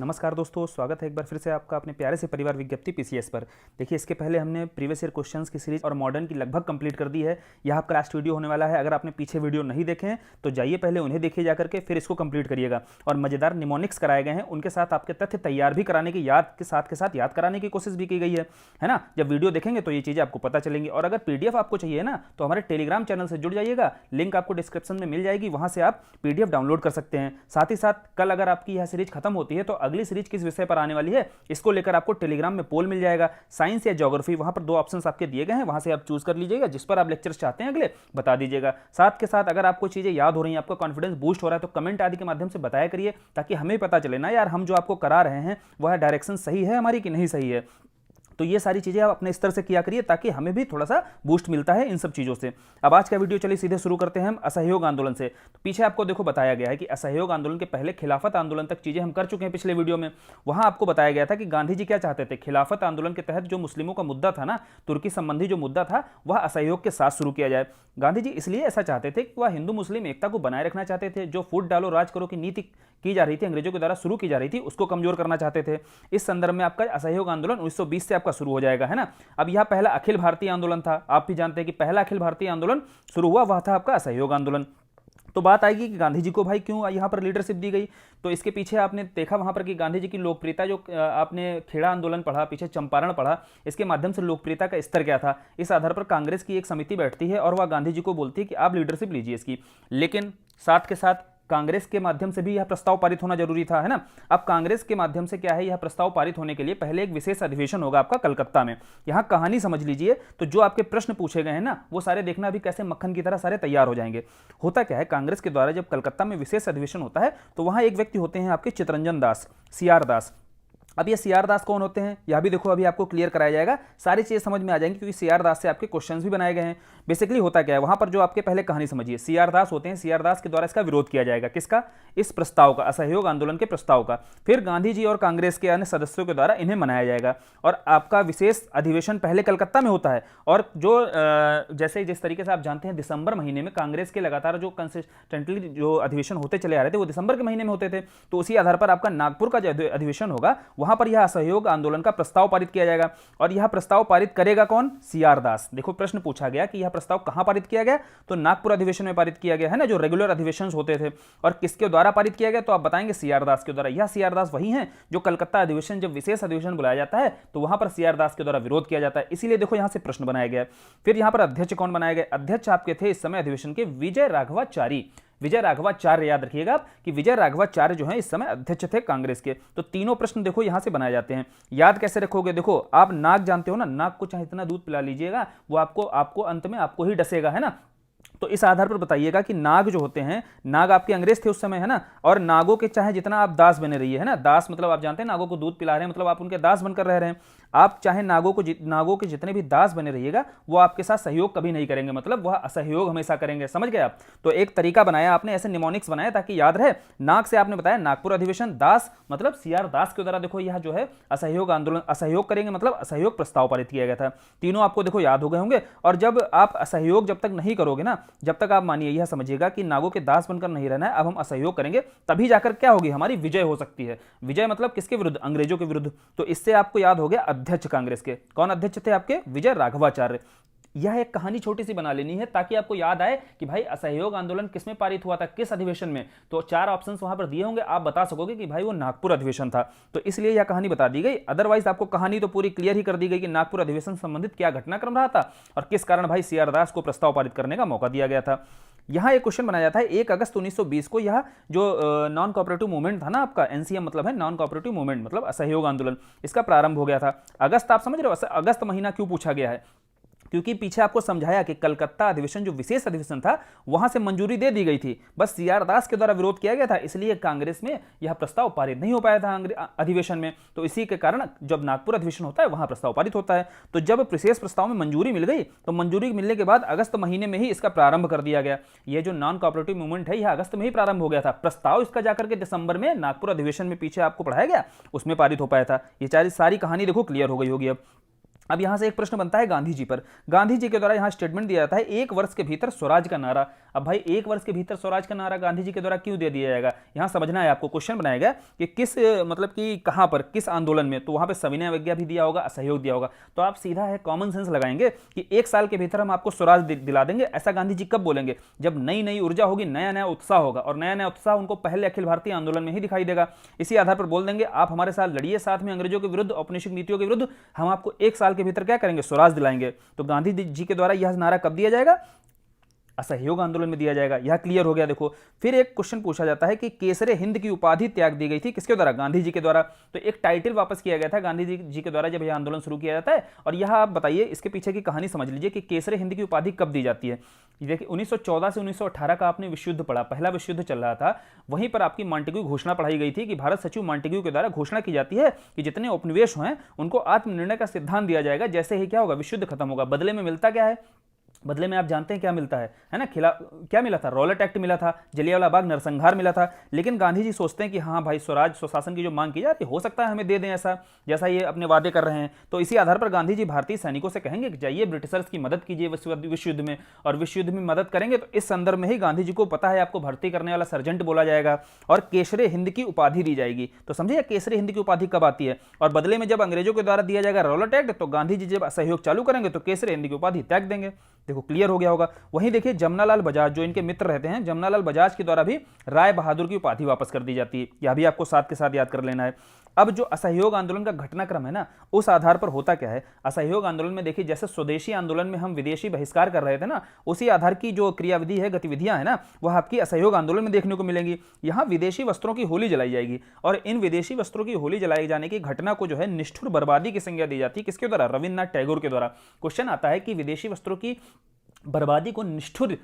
नमस्कार दोस्तों, स्वागत है एक बार फिर से आपका अपने प्यारे से परिवार विज्ञप्ति पीसीएस पर। देखिए, इसके पहले हमने प्रीवियस ईयर क्वेश्चंस की सीरीज और मॉडर्न की लगभग कंप्लीट कर दी है। यह आपका लास्ट वीडियो होने वाला है। अगर आपने पीछे वीडियो नहीं देखे हैं तो जाइए पहले उन्हें देखिए जाकर के, फिर इसको कंप्लीट करिएगा। और मजेदार निमोनिक्स कराए गए हैं, उनके साथ आपके तथ्य तैयार भी कराने की याद कराने की कोशिश भी की गई है ना। जब वीडियो देखेंगे तो ये चीज़ें आपको पता चलेंगी। और अगर पीडीएफ आपको चाहिए ना तो हमारे टेलीग्राम चैनल से जुड़ जाइएगा, लिंक आपको डिस्क्रिप्शन में मिल जाएगी, वहां से आप पीडीएफ डाउनलोड कर सकते हैं। साथ ही साथ कल अगर आपकी यह सीरीज खत्म होती है तो अगली सीरीज किस विषय पर आने वाली है इसको लेकर आपको टेलीग्राम में पोल मिल जाएगा, साइंस या ज्योग्राफी। वहां पर दो ऑप्शंस आपके दिए गए हैं, वहां से आप चूज कर लीजिएगा, जिस पर आप लेक्चर्स चाहते हैं अगले बता दीजिएगा। साथ के साथ अगर आपको चीजें याद हो रही हैं, आपका कॉन्फिडेंस बूस्ट हो रहा है, तो कमेंट आदि के माध्यम से बताया करिए, ताकि हमें पता चले ना यार हम जो आपको करा रहे हैं वह डायरेक्शन सही है हमारी कि नहीं सही है। तो ये सारी चीजें आप अपने स्तर से किया करिए, ताकि हमें भी थोड़ा सा बूस्ट मिलता है इन सब चीजों से। अब आज का वीडियो चलिए सीधे शुरू करते हैं हम असहयोग आंदोलन से। तो पीछे आपको देखो बताया गया है कि असहयोग आंदोलन के पहले खिलाफत आंदोलन तक चीजें हम कर चुके हैं पिछले वीडियो में। वहां आपको बताया गया था कि गांधी जी क्या चाहते थे। खिलाफत आंदोलन के तहत जो मुस्लिमों का मुद्दा था ना, तुर्की संबंधी जो मुद्दा था, वह असहयोग के साथ शुरू किया जाए। गांधी जी इसलिए ऐसा चाहते थे कि वह हिंदू मुस्लिम एकता को बनाए रखना चाहते थे। जो फूट डालो राज करो की नीति की जा रही थी, अंग्रेजों के द्वारा शुरू की जा रही थी, उसको कमजोर करना चाहते थे। इस संदर्भ में आपका असहयोग आंदोलन 1920 से आपका शुरू हो जाएगा, है ना। अब यह पहला अखिल भारतीय आंदोलन था। आप भी जानते हैं कि पहला अखिल भारतीय आंदोलन शुरू हुआ, वह था आपका असहयोग आंदोलन। तो बात आएगी कि गांधी जी को भाई क्यों यहाँ पर लीडरशिप दी गई। तो इसके पीछे आपने देखा वहां पर कि गांधी जी की लोकप्रियता, जो आपने खेड़ा आंदोलन पढ़ा, पीछे चंपारण पढ़ा, इसके माध्यम से लोकप्रियता का स्तर क्या था। इस आधार पर कांग्रेस की एक समिति बैठती है और वह गांधी जी को बोलती है कि आप लीडरशिप लीजिए इसकी। लेकिन साथ के साथ कांग्रेस के माध्यम से भी यह प्रस्ताव पारित होना जरूरी था, है ना। अब कांग्रेस के माध्यम से क्या है, यह प्रस्ताव पारित होने के लिए पहले एक विशेष अधिवेशन होगा आपका कलकत्ता में। यहां कहानी समझ लीजिए, तो जो आपके प्रश्न पूछे गए हैं ना, वो सारे देखना अभी कैसे मक्खन की तरह सारे तैयार हो जाएंगे। होता क्या है, कांग्रेस के द्वारा जब कलकत्ता में विशेष अधिवेशन होता है तो वहां एक व्यक्ति होते हैं आपके चितरंजन दास, सीआर दास। अब ये सीआर दास कौन होते हैं, यह भी देखो अभी आपको क्लियर कराया जाएगा, सारी चीजें समझ में आ जाएंगी, क्योंकि सीआर दास से आपके क्वेश्चंस भी बनाए गए हैं। बेसिकली होता क्या है वहां पर, जो आपके पहले कहानी समझिए, सीआर दास होते हैं, सीआर दास के द्वारा इसका विरोध किया जाएगा। किसका? इस प्रस्ताव का, असहयोग आंदोलन के प्रस्ताव का। फिर गांधी जी और कांग्रेस के अन्य सदस्यों के द्वारा इन्हें मनाया जाएगा और आपका विशेष अधिवेशन पहले कलकत्ता में होता है। और जो जैसे जिस तरीके से आप जानते हैं दिसंबर महीने में कांग्रेस के लगातार जो कंसिस्टेंटली जो अधिवेशन होते चले आ रहे थे वो दिसंबर के महीने में होते थे। तो उसी आधार पर आपका नागपुर का जो अधिवेशन होगा वहां पर यह असहयोग आंदोलन का प्रस्ताव पारित किया जाएगा। और यह प्रस्ताव पारित करेगा कौन? सीआर दास। देखो प्रश्न पूछा गया कि यह प्रस्ताव कहां पारित किया गया, तो नागपुर अधिवेशन में पारित किया गया, है ना, जो रेगुलर अधिवेशन होते थे। और किसके द्वारा पारित किया गया, तो आप बताएंगे सीआर दास के द्वारा। यह सीआर दास वही हैं जो कलकत्ता अधिवेशन, जब विशेष अधिवेशन बुलाया जाता है तो वहां पर सीआर दास के द्वारा विरोध किया जाता है। इसीलिए देखो यहां से प्रश्न बनाया गया। फिर यहां पर अध्यक्ष कौन बनाए गए? अध्यक्ष आपके थे इस समय अधिवेशन के विजय राघवाचारी। विजय राघवाचार्य, याद रखिएगा कि विजय राघवाचार्य जो है इस समय अध्यक्ष थे कांग्रेस के। तो तीनों प्रश्न देखो यहां से बनाए जाते हैं। याद कैसे रखोगे? देखो आप नाक जानते हो ना, नाक को चाहे इतना दूध पिला लीजिएगा वो आपको अंत में आपको ही डसेगा, है ना। तो इस आधार पर बताइएगा कि नाग जो होते हैं, नाग आपके अंग्रेज थे उस समय, है ना। और नागों के चाहे जितना आप दास बने रहिए, है ना, दास मतलब आप जानते हैं नागों को दूध पिला रहे हैं, मतलब आप उनके दास बनकर रह रहे हैं। आप चाहे नागों के जितने भी दास बने रहिएगा, वो आपके साथ सहयोग कभी नहीं करेंगे, मतलब वह असहयोग हमेशा करेंगे। समझ गए आप? तो एक तरीका बनाया आपने, ऐसे निमोनिक्स बनाया ताकि याद रहे। नाग से आपने बताया नागपुर अधिवेशन, दास मतलब सीआर दास के द्वारा देखो यह जो है असहयोग आंदोलन, असहयोग करेंगे मतलब असहयोग प्रस्ताव पारित किया गया था। तीनों आपको देखो याद हो गए होंगे। और जब आप असहयोग जब तक नहीं करोगे ना, जब तक आप मानिए यह समझिएगा कि नागों के दास बनकर नहीं रहना है, अब हम असहयोग करेंगे, तभी जाकर क्या होगी, हमारी विजय हो सकती है। विजय मतलब किसके विरुद्ध? अंग्रेजों के विरुद्ध। तो इससे आपको याद हो गया अध्यक्ष कांग्रेस के। कौन अध्यक्ष थे आपके? विजय राघवाचार्य। यह एक कहानी छोटी सी बना लेनी है ताकि आपको याद आए कि भाई असहयोग आंदोलन किसमें पारित हुआ था, किस अधिवेशन में। तो 4 ऑप्शंस वहां पर दिए होंगे, आप बता सकोगे कि भाई वो नागपुर अधिवेशन था। तो इसलिए यह कहानी बता दी गई। अदरवाइज आपको कहानी तो पूरी क्लियर ही कर दी गई कि नागपुर अधिवेशन संबंधित क्या घटनाक्रम रहा था और किस कारण भाई सीआर दास को प्रस्ताव पारित करने का मौका दिया गया था। यहां एक क्वेश्चन बनाया जाता है 1 अगस्त 1920 को। यह जो नॉन कोऑपरेटिव मूवमेंट था ना आपका, एनसीएम मतलब है नॉन कोऑपरेटिव मूवमेंट, मतलब असहयोग आंदोलन, इसका प्रारंभ हो गया था। अगस्त आप समझ रहे हो, अगस्त महीना क्यों पूछा गया है? क्योंकि पीछे आपको समझाया कि कलकत्ता अधिवेशन जो विशेष अधिवेशन था वहां से मंजूरी दे दी गई थी, बस सीआर दास के द्वारा विरोध किया गया था, इसलिए कांग्रेस में यह प्रस्ताव पारित नहीं हो पाया था अधिवेशन में। तो इसी के कारण जब नागपुर अधिवेशन होता है वहां प्रस्ताव पारित होता है। तो जब विशेष प्रस्ताव में मंजूरी मिल गई तो मंजूरी मिलने के बाद अगस्त महीने में ही इसका प्रारंभ कर दिया गया। यह जो नॉन कोऑपरेटिव मूवमेंट है यह अगस्त में ही प्रारंभ हो गया था। प्रस्ताव इसका जाकर के दिसंबर में नागपुर अधिवेशन में पीछे आपको पढ़ाया गया उसमें पारित हो पाया था। ये सारी कहानी देखो क्लियर हो गई होगी। अब यहां से एक प्रश्न बनता है गांधी जी पर। गांधी जी के द्वारा यहां स्टेटमेंट दिया जाता है 1 वर्ष के भीतर स्वराज का नारा। अब भाई 1 वर्ष के भीतर स्वराज का नारा गांधी जी के द्वारा क्यों दे दिया जाएगा, यहां समझना है आपको। क्वेश्चन बनाया गया कि किस मतलब कि कहां पर, किस आंदोलन में, तो वहां पे सविनय अवज्ञा भी दिया होगा, असहयोग दिया होगा। तो आप सीधा है कॉमन सेंस लगाएंगे कि 1 साल के भीतर हम आपको स्वराज दिला देंगे। ऐसा गांधी जी कब बोलेंगे, जब नई नई ऊर्जा होगी, नया नया उत्साह होगा, और नया नया उत्साह उनको पहले अखिल भारतीय आंदोलन में ही दिखाई देगा। इसी आधार पर बोल देंगे आप हमारे साथ लड़िए, साथ में अंग्रेजों के विरुद्ध, औपनिवेशिक नीतियों के विरुद्ध, हम आपको 1 साल के भीतर क्या करेंगे, स्वराज दिलाएंगे। तो गांधी जी के द्वारा यह नारा कब दिया जाएगा, असहयोग आंदोलन में दिया जाएगा। यह क्लियर हो गया। देखो फिर एक क्वेश्चन पूछा जाता है कि केसरे हिंद की उपाधि त्याग दी गई थी किसके द्वारा, गांधी जी के द्वारा। तो एक टाइटल वापस किया गया था गांधी जी के द्वारा जब यह आंदोलन शुरू किया जाता है। और यह आप बताइए, इसके पीछे की कहानी समझ लीजिए कि केसरे हिंद की उपाधि कब दी जाती है। देखिए 1914 से 1918 का आपने विश्व युद्ध पढ़ा, पहला विश्व युद्ध चल रहा था, वहीं पर आपकी मॉन्टेग्यू घोषणा पढ़ाई गई थी कि भारत सचिव मॉन्टेग्यू के द्वारा घोषणा की जाती है कि जितने उपनिवेश हैं उनको आत्मनिर्णय का सिद्धांत दिया जाएगा, जैसे ही क्या होगा, विश्व युद्ध खत्म होगा। बदले में मिलता क्या है, बदले में आप जानते हैं क्या मिलता है ना, क्या मिला था, रॉलेट एक्ट मिला था, जलियांवाला बाग नरसंहार मिला था। लेकिन गांधी जी सोचते हैं कि हाँ भाई स्वराज स्वशासन की जो मांग की जा रही है, हो सकता है हमें दे दें ऐसा, जैसा ये अपने वादे कर रहे हैं। तो इसी आधार पर गांधी जी भारतीय सैनिकों से कहेंगे कि जाइए ब्रिटिशर्स की मदद कीजिए विश्व युद्ध में, और विश्व युद्ध में मदद करेंगे तो इस संदर्भ में ही गांधी जी को पता है आपको भर्ती करने वाला सर्जेंट बोला जाएगा और केसरे हिंद की उपाधि दी जाएगी। तो समझिए केसरे हिंद की उपाधि कब आती है, और बदले में जब अंग्रेजों के द्वारा दिया जाएगा रॉलेट एक्ट, तो गांधी जी जब असहयोग चालू करेंगे तो केसरे हिंद की उपाधि त्याग देंगे। देखो क्लियर हो गया होगा। वहीं देखिए जमनालाल बजाज जो इनके मित्र रहते हैं, जमनालाल बजाज के द्वारा भी राय बहादुर की उपाधि वापस कर दी जाती है। यह भी आपको साथ के साथ याद कर लेना है। अब जो असहयोग आंदोलन का घटनाक्रम है ना, उस आधार पर होता क्या है, असहयोग आंदोलन में देखिए जैसे स्वदेशी आंदोलन में हम विदेशी बहिष्कार कर रहे थे ना, उसी आधार की जो क्रियाविधि है, गतिविधियां है ना, वह आपकी असहयोग आंदोलन में देखने को मिलेंगी। यहां विदेशी वस्त्रों की होली जलाई जाएगी, और इन विदेशी वस्त्रों की होली जलाए जाने की घटना को जो है निष्ठुर बर्बादी की संज्ञा दी जाती है। किसके द्वारा, रविन्द्रनाथ टैगोर के द्वारा। क्वेश्चन आता है कि विदेशी वस्त्रों की बर्बादी को निष्ठुर,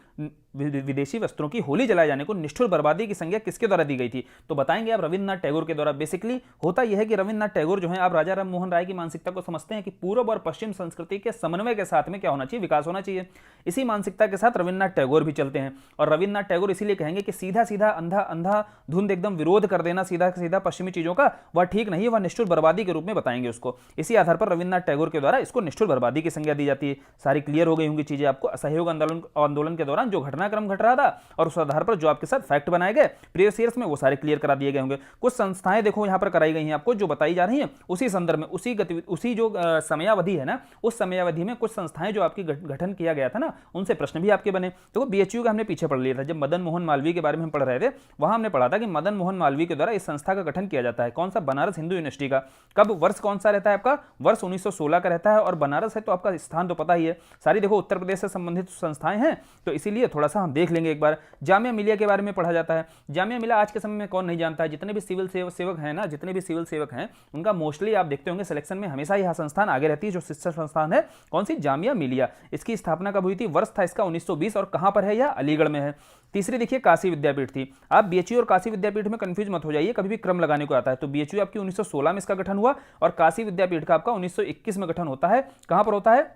विदेशी वस्त्रों की होली जलाए जाने को निष्ठुर बर्बादी की संज्ञा किसके द्वारा दी गई थी, तो बताएंगे आप रविन्द्रनाथ टैगोर के द्वारा। बेसिकली होता यह है कि रविन्द्रनाथ टैगोर जो है, आप राजा राम मोहन राय की मानसिकता को समझते हैं कि पूर्व और पश्चिम संस्कृति के समन्वय के साथ में क्या होना चाहिए, विकास होना चाहिए। इसी मानसिकता के साथ रविन्द्रनाथ टैगोर भी चलते हैं, और रविन्द्रनाथ टैगोर इसीलिए कहेंगे कि सीधा सीधा अंधा अंधा धुंध एकदम विरोध कर देना सीधा सीधा पश्चिमी चीजों का, वह ठीक नहीं है, वह निष्ठुर बर्बादी के रूप में बताएंगे उसको। इसी आधार पर रविन्द्रनाथ टैगोर के द्वारा इसको निष्ठुर बर्बादी की संज्ञा दी जाती है। सारी क्लियर हो गई होंगी चीजें आपको। असहयोग आंदोलन के दौरान जो घटनाक्रम घट रहा था और उस आधार पर जो आपके साथ फैक्ट बनाए गए प्रीवियस ईयर्स में, वो सारे क्लियर करा दिए गए होंगे। कुछ संस्थाएं देखो यहां पर कराई गई हैं आपको, जो बताई जा रही हैं उसी संदर्भ में, उसी जो समयावधि है ना, उस समयावधि में कुछ संस्थाएं जो आपकी गठन किया गया था ना, उनसे प्रश्न भी आपके बने। तो बीएचयू का हमने पीछे पढ़ लिया था, जब मदन मोहन मालवीय के बारे में हम पढ़ रहे थे, वहां हमने पढ़ा था कि मदन मोहन मालवीय के द्वारा इस संस्था का गठन किया जाता है। कौन सा, बनारस हिंदू यूनिवर्सिटी का। कब, वर्ष कौन सा रहता है आपका, वर्ष 1916 का रहता है, और बनारस है तो आपका स्थान तो पता ही है। सारी देखो उत्तर प्रदेश से संबंधित संस्थाएं हैं, तो इसीलिए थोड़ा सा हम देख लेंगे एक बार। जामिया मिलिया के बारे में पढ़ा जाता है। जामिया मिलिया आज के समय में कौन नहीं जानता है, जितने भी सिविल सेवक हैं ना, जितने भी सिविल सेवक हैं उनका मोस्टली आप देखते होंगे सिलेक्शन में हमेशा यह संस्थान आगे रहती है, जो शिक्षण संस्थान है। कौन सी, जामिया मिलिया। इसकी स्थापना कब हुई थी, वर्ष था इसका 1920, और कहां पर है यह, अलीगढ़ में है। तीसरी देखिए काशी विद्यापीठ थी। आप बीएचयू और काशी विद्यापीठ में कंफ्यूज मत हो जाइए, कभी भी क्रम लगाने को आता है। तो बीएचयू आपकी 1916 में इसका गठन हुआ, और काशी विद्यापीठ का आपका 1921 में गठन होता है। कहां पर होता है,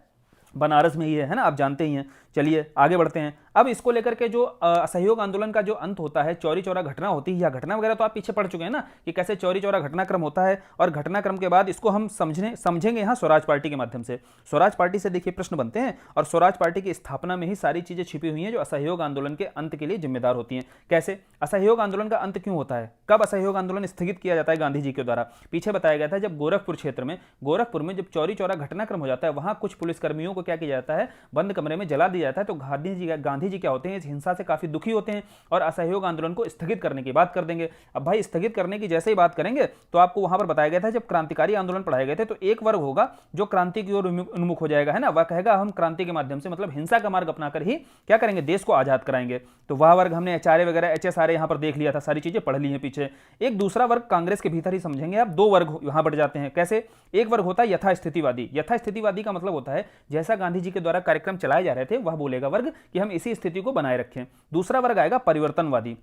बनारस में ही है ना, आप जानते ही हैं। चलिए आगे बढ़ते हैं। अब इसको लेकर के जो असहयोग आंदोलन का जो अंत होता है, चौरी चौरा घटना होती है, या घटना वगैरह तो आप पीछे पढ़ चुके हैं ना कि कैसे चौरी चौरा घटनाक्रम होता है, और घटनाक्रम के बाद इसको हम समझेंगे यहाँ स्वराज पार्टी के माध्यम से। स्वराज पार्टी से देखिए प्रश्न बनते हैं, और स्वराज पार्टी की स्थापना में ही सारी चीजें छिपी हुई हैं जो असहयोग आंदोलन के अंत के लिए जिम्मेदार होती हैं। कैसे, असहयोग आंदोलन का अंत क्यों होता है, कब असहयोग आंदोलन स्थगित किया जाता है गांधी जी के द्वारा, पीछे बताया गया था जब गोरखपुर क्षेत्र में, गोरखपुर में जब चौरी चौरा घटनाक्रम हो जाता है, वहां कुछ पुलिसकर्मियों को क्या किया जाता है, बंद कमरे में जला दिया जाता है। तो गांधी जी क्या होते हैं, इस हिंसा से काफी दुखी होते हैं, और असहयोग आंदोलन को स्थगित करने की बात कर देंगे। अब भाई स्थगित करने की जैसे ही बात करेंगे, तो आपको वहां पर बताया गया था जब क्रांतिकारी आंदोलन पढ़ाए गए थे, तो एक वर्ग होगा जो क्रांति की ओर उन्मुख हो जाएगा, है ना, वह कहेगा हम क्रांति के माध्यम से, मतलब हिंसा का मार्ग अपनाकर ही क्या करेंगे, देश को आजाद कराएंगे। तो वह वर्ग हमने एचआरए वगैरह एचएसआरए यहां पर देख लिया था, सारी चीजें पढ़ ली हैं पीछे। एक दूसरा वर्ग कांग्रेस के भीतर ही समझेंगे आप, दो वर्ग यहां बढ़ जाते हैं। कैसे, एक वर्ग होता है यथास्थितिवादी। यथास्थितिवादी का मतलब होता है जैसा गांधी जी के द्वारा कार्यक्रम चलाए जा रहे थे, वह बोलेगा वर्ग कि हम इसी स्थिति को बनाए रखें। दूसरा वर्ग आएगा परिवर्तनवादी।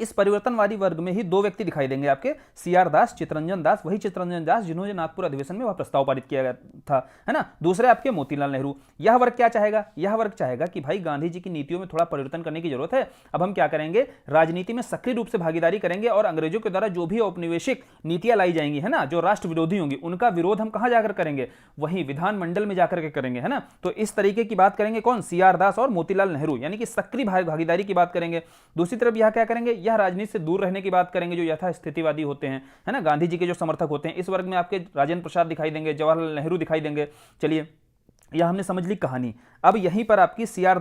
इस परिवर्तनवादी वर्ग में ही दो व्यक्ति दिखाई देंगे आपके, सीआर दास, चित्तरंजन दास, वही चित्तरंजन दास जिन्होंने नागपुर अधिवेशन में वह प्रस्ताव पारित किया गया था, है ना। दूसरे आपके मोतीलाल नेहरू। यह वर्ग क्या चाहेगा, यह वर्ग चाहेगा कि भाई गांधी जी की नीतियों में थोड़ा परिवर्तन करने की जरूरत है, अब हम क्या करेंगे, राजनीति में सक्रिय रूप से भागीदारी करेंगे और अंग्रेजों के द्वारा जो भी औपनिवेशिक नीतियां लाई जाएंगी, है ना, जो राष्ट्र विरोधी होंगी, उनका विरोध हम कहां जाकर करेंगे, वही विधानमंडल में जाकर के करेंगे, है ना। तो इस तरीके की बात करेंगे कौन, सीआर दास और मोतीलाल नेहरू, यानी कि सक्रिय भागीदारी की बात करेंगे। दूसरी तरफ यह क्या करेंगे, यह राजनीति से दूर रहने की बात करेंगे, जो यथास्थितिवादी होते हैं, है ना, गांधी जी के जो समर्थक होते हैं। इस वर्ग में आपके राजेंद्र प्रसाद दिखाई देंगे, जवाहरलाल नेहरू दिखाई देंगे। चलिए, यह हमने समझ ली कहानी। अब यहीं पर आपकी सीआर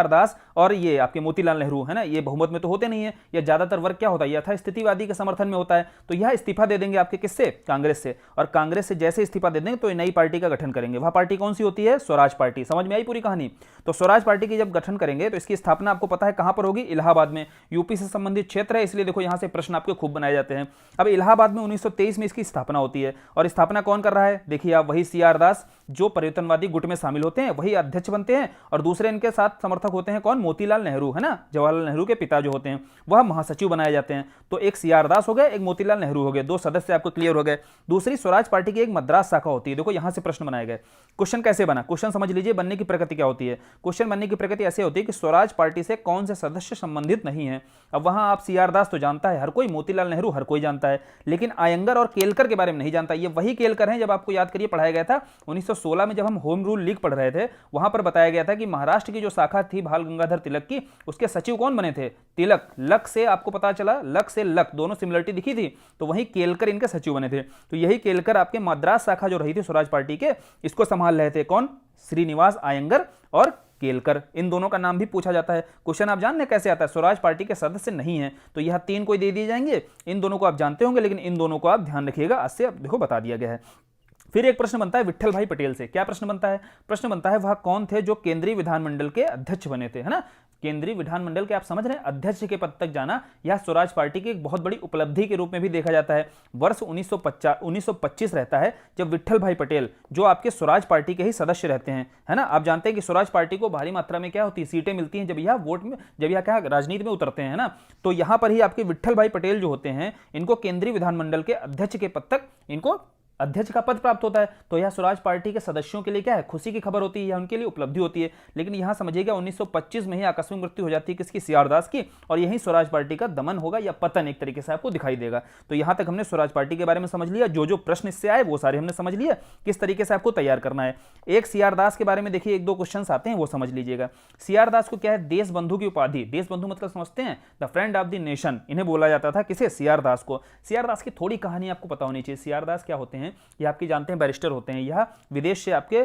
दास और ये आपके मोतीलाल नेहरू, है ना, ये बहुमत में तो होते नहीं है, ये ज्यादातर वर्ग क्या होता है, यथास्थितिवादी के समर्थन में होता है। तो यह इस्तीफा दे देंगे आपके किससे, कांग्रेस से, और कांग्रेस से जैसे इस्तीफा दे देंगे तो नई पार्टी का गठन करेंगे। वह पार्टी कौन सी होती है, स्वराज पार्टी। समझ में आई पूरी कहानी। तो स्वराज पार्टी की जब गठन करेंगे तो इसकी स्थापना आपको पता है कहां पर होगी, इलाहाबाद में। यूपी से संबंधित क्षेत्र है, इसलिए देखो यहां से प्रश्न आपके खूब बनाए जाते हैं। अब इलाहाबाद में 1923 में इसकी स्थापना होती है, और स्थापना कौन कर रहा है, देखिए आप, वही सीआर दास जो परिवर्तनवादी गुट में शामिल होते हैं, वही अध्यक्ष बनते हैं, और दूसरे इनके साथ समर्थक होते हैं कौन, मोतीलाल नेहरू, है ना, जवाहरलाल नेहरू के पिता जो होते हैं वह महासचिव बनाए जाते हैं। तो एक सीआर दास हो गए, एक मोतीलाल नेहरू हो गए, दो सदस्य आपको क्लियर हो गए। दूसरी स्वराज पार्टी की एक मद्रास शाखा होती है। देखो यहां से प्रश्न बनाए गए। क्वेश्चन कैसे बना, क्वेश्चन समझ लीजिए, बनने की प्रकृति क्या होती है। क्वेश्चन बनने की प्रकृति ऐसे होती है कि स्वराज पार्टी से कौन से सदस्य संबंधित नहीं है। अब वहां आप सीआर दास तो जानता है हर कोई, मोतीलाल नेहरू हर कोई जानता है, लेकिन आयंगर और केलकर के बारे में नहीं जानता। ये वही केलकर हैं जब आपको याद करिए पढ़ाया गया था 1916 में, जब हम होम रूल लीग पढ़ रहे थे, वहां पर बताया गया था कि महाराष्ट्र की जो शाखा थी बाल गंगाधर तिलक की, उसके सचिव कौन बने थे, तिलक। लक से आपको पता चला, लक से लक दोनों सिमिलरिटी दिखी थी, तो वही केलकर इनके सचिव बने थे। तो यही केलकर आपके मद्रास शाखा जो रही थी स्वराज पार्टी के, इसको संभाल रहे थे कौन, श्रीनिवास आयंगर और केलकर। इन दोनों का नाम भी पूछा जाता है। क्वेश्चन आप जानने कैसे आता है, स्वराज पार्टी के सदस्य नहीं है, तो यह तीन कोई दे दिए जाएंगे। इन दोनों को आप जानते होंगे, लेकिन इन दोनों को आप ध्यान रखिएगा, आज से देखो बता दिया गया है। फिर एक प्रश्न बनता है विट्ठल भाई पटेल से। क्या प्रश्न बनता है, प्रश्न बनता है वह कौन थे जो केंद्रीय विधानमंडल के अध्यक्ष बने थे, है ना। केंद्रीय विधानमंडल के आप समझ रहे हैं, अध्यक्ष के पद तक जाना यह स्वराज पार्टी की एक बहुत बड़ी उपलब्धि के रूप में भी देखा जाता है। वर्ष 1925 रहता है जब विट्ठल भाई पटेल, जो आपके स्वराज पार्टी के ही सदस्य रहते हैं, है ना। आप जानते हैं कि स्वराज पार्टी को भारी मात्रा में क्या होती है, सीटें मिलती हैं जब यह वोट में, जब यह क्या राजनीति में उतरते हैं, ना। तो यहां पर ही आपके विट्ठल भाई पटेल जो होते हैं, इनको केंद्रीय विधानमंडल के अध्यक्ष के पद तक इनको अध्यक्ष का पद प्राप्त होता है। तो यह स्वराज पार्टी के सदस्यों के लिए क्या है, खुशी की खबर होती है, यह उनके लिए उपलब्धि होती है। लेकिन यहां समझिएगा 1925 में ही आकस्मिक मृत्यु हो जाती है किसकी, सीआर दास की, और यही स्वराज पार्टी का दमन होगा या पतन एक तरीके से आपको दिखाई देगा। तो यहां तक हमने स्वराज पार्टी के बारे में समझ लिया, जो जो प्रश्न इससे आए वो सारे हमने समझ लिया, किस तरीके से आपको तैयार करना है। एक सीआर दास के बारे में देखिए, एक दो क्वेश्चन आते हैं वो समझ लीजिएगा। सीआर दास को क्या है, देश बंधु की उपाधि, देश बंधु मतलब समझते हैं, the friend of the nation, इन्हें बोला जाता था, किसे, सीआर दास को। सीआर दास की थोड़ी कहानी आपको पता होनी चाहिए। सीआर दास क्या होते हैं, ये आपकी जानते हैं बैरिस्टर होते हैं। यह विदेश से आपके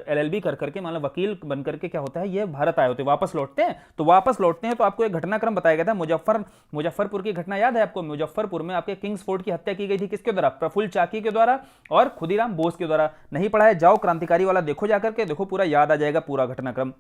एलएलबी कर करके, मतलब वकील बन करके क्या होता है, ये भारत आए होते हैं, वापस लौटते हैं। तो वापस लौटते हैं तो आपको एक घटनाक्रम बताया गया था, मुजफ्फरपुर की घटना याद है आपको। मुजफ्फरपुर में आपके किंग्स फोर्ट की हत्या की गई थी, किसके द्वारा, प्रफुल्ल चाकी के द्वारा और खुदीराम बोस के द्वारा। नहीं पढ़ा है, जाओ क्रांतिकारी वाला देखो जाकर के, देखो पूरा याद आ जाएगा पूरा घटनाक्रम।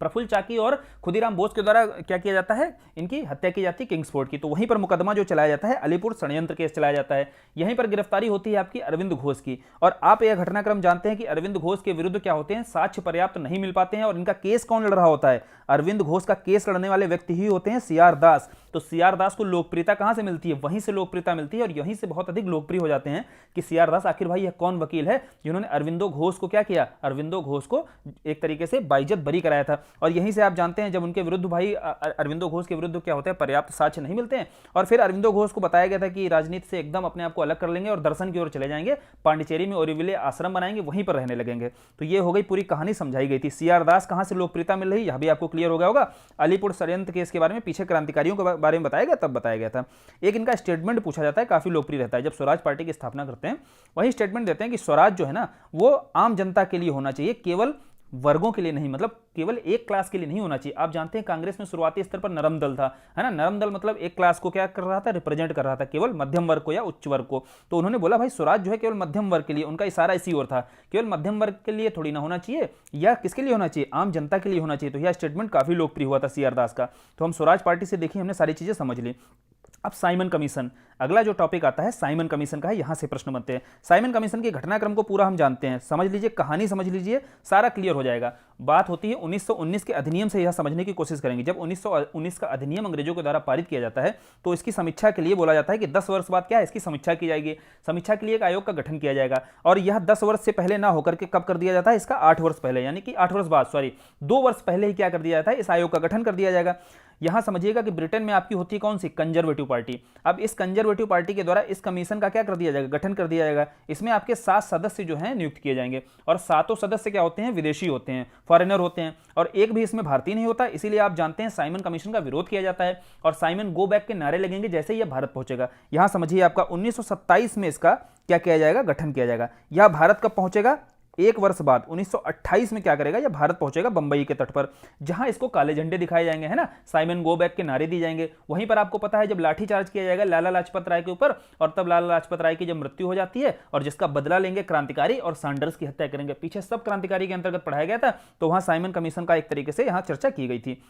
प्रफुल्ल चाकी और खुदीराम बोस के द्वारा क्या किया जाता है, इनकी हत्या की जाती है किंग्स फोर्ट की। तो वहीं पर मुकदमा जो चलाया जाता है, अलीपुर षड्यंत्र केस चलाया जाता है। यहीं पर गिरफ्तारी होती है आपकी अरविंद घोष की। और आप यह घटनाक्रम जानते हैं कि अरविंद घोष के विरुद्ध क्या होते हैं, साक्ष्य पर्याप्त नहीं मिल पाते हैं, और इनका केस कौन लड़ रहा होता है, अरविंद घोष का केस लड़ने वाले व्यक्ति ही होते हैं सीआर दास। तो सीआर दास को लोकप्रियता कहां से मिलती है, वहीं से लोकप्रियता मिलती है, और यहीं से बहुत अधिक लोकप्रिय हो जाते हैं कि सीआर दास आखिर भाई यह कौन वकील है जिन्होंने अरविंदो घोष को क्या किया, अरविंदो घोष को एक तरीके से बाइज्जत बरी कराया था। और यहीं से आप जानते हैं जब उनके विरुद्ध भाई अरविंदो घोष के विरुद्ध क्या होता है, पर्याप्त साक्ष्य नहीं मिलते हैं, और फिर अरविंदो घोष को बताया गया था कि राजनीति से एकदम अपने आप को अलग कर लेंगे और दर्शन की ओर चले जाएंगे, पांडिचेरी में ओरिविले आश्रम बनाएंगे, वहीं पर रहने लगेंगे। तो ये हो गई पूरी कहानी समझाई गई थी। सीआर दास कहां से लोकप्रियता मिल रही, यह भी आपको क्लियर हो गया होगा। अलीपुर षड्यंत्र केस के बारे में पीछे क्रांतिकारियों के बारे में बताया गया, तब बताया गया था। एक इनका स्टेटमेंट पूछा जाता है, काफी लोकप्रिय रहता है, जब स्वराज पार्टी की स्थापना करते हैं वही स्टेटमेंट देते हैं कि स्वराज जो है ना वो आम जनता के लिए होना चाहिए, केवल वर्गों के लिए नहीं, मतलब केवल एक क्लास के लिए नहीं होना चाहिए। आप जानते हैं कांग्रेस में शुरुआती स्तर पर नरम दल था, है ना। नरम दल मतलब एक क्लास को क्या कर रहा था, रिप्रेजेंट कर रहा था, केवल मध्यम वर्ग को या उच्च वर्ग को। तो उन्होंने बोला भाई स्वराज जो है केवल मध्यम वर्ग के लिए, उनका इशारा इसी ओर था, केवल मध्यम वर्ग के लिए थोड़ी ना होना चाहिए, या किसके लिए होना चाहिए, आम जनता के लिए होना चाहिए। तो यह स्टेटमेंट काफी लोकप्रिय हुआ था सीआर दास का। तो हम स्वराज पार्टी से देखिए हमने सारी चीजें समझ ली। अब साइमन कमीशन, अगला जो टॉपिक आता है साइमन कमीशन का है, यहां से प्रश्न बनते हैं। साइमन कमीशन के घटनाक्रम को पूरा हम जानते हैं, समझ लीजिए, कहानी समझ लीजिए, सारा क्लियर हो जाएगा। बात होती है 1919 के अधिनियम से, यह समझने की कोशिश करेंगे। जब 1919 का अधिनियम अंग्रेजों के द्वारा पारित किया जाता है तो इसकी समीक्षा के लिए बोला जाता है कि 10 वर्ष बाद क्या है, इसकी समीक्षा की जाएगी। समीक्षा के लिए एक आयोग का गठन किया जाएगा और यह 10 वर्ष से पहले ना होकर के कब कर दिया जाता है, इसका 8 वर्ष पहले, यानी कि 8 वर्ष बाद, 2 वर्ष पहले ही क्या कर दिया जाता है, इस आयोग का गठन कर दिया जाएगा। यहां समझिएगा कि ब्रिटेन में आपकी होती है कौन सी, कंजर्वेटिव पार्टी। अब इस कंजर्वेटिव पार्टी के द्वारा इस कमीशन का क्या कर दिया जाएगा, गठन कर दिया जाएगा। इसमें आपके 7 सदस्य जो हैं नियुक्त किए जाएंगे और 7 सदस्य क्या होते हैं, विदेशी होते हैं, फॉरेनर होते हैं, और एक भी इसमें भारतीय नहीं होता। इसीलिए आप जानते हैं साइमन कमीशन का विरोध किया जाता है और साइमन गो बैक के नारे लगेंगे जैसे ही यह भारत पहुंचेगा। यहां समझिए आपका 1927 में इसका क्या किया जाएगा, गठन किया जाएगा। यह भारत कब पहुंचेगा, 1 वर्ष बाद 1928 में क्या करेगा, यह भारत पहुंचेगा बंबई के तट पर, जहां इसको काले झंडे दिखाए जाएंगे, है ना, साइमन गो बैक के नारे दिए जाएंगे। वहीं पर आपको पता है जब लाठीचार्ज किया जाएगा लाला लाजपत राय के ऊपर, और तब लाला लाजपत राय की जब मृत्यु हो जाती है और जिसका बदला लेंगे क्रांतिकारी और सैंडर्स की हत्या करेंगे। पीछे सब क्रांतिकारी के अंतर्गत पढ़ाया गया था, तो वहां साइमन कमीशन का एक तरीके से यहां चर्चा की गई थी।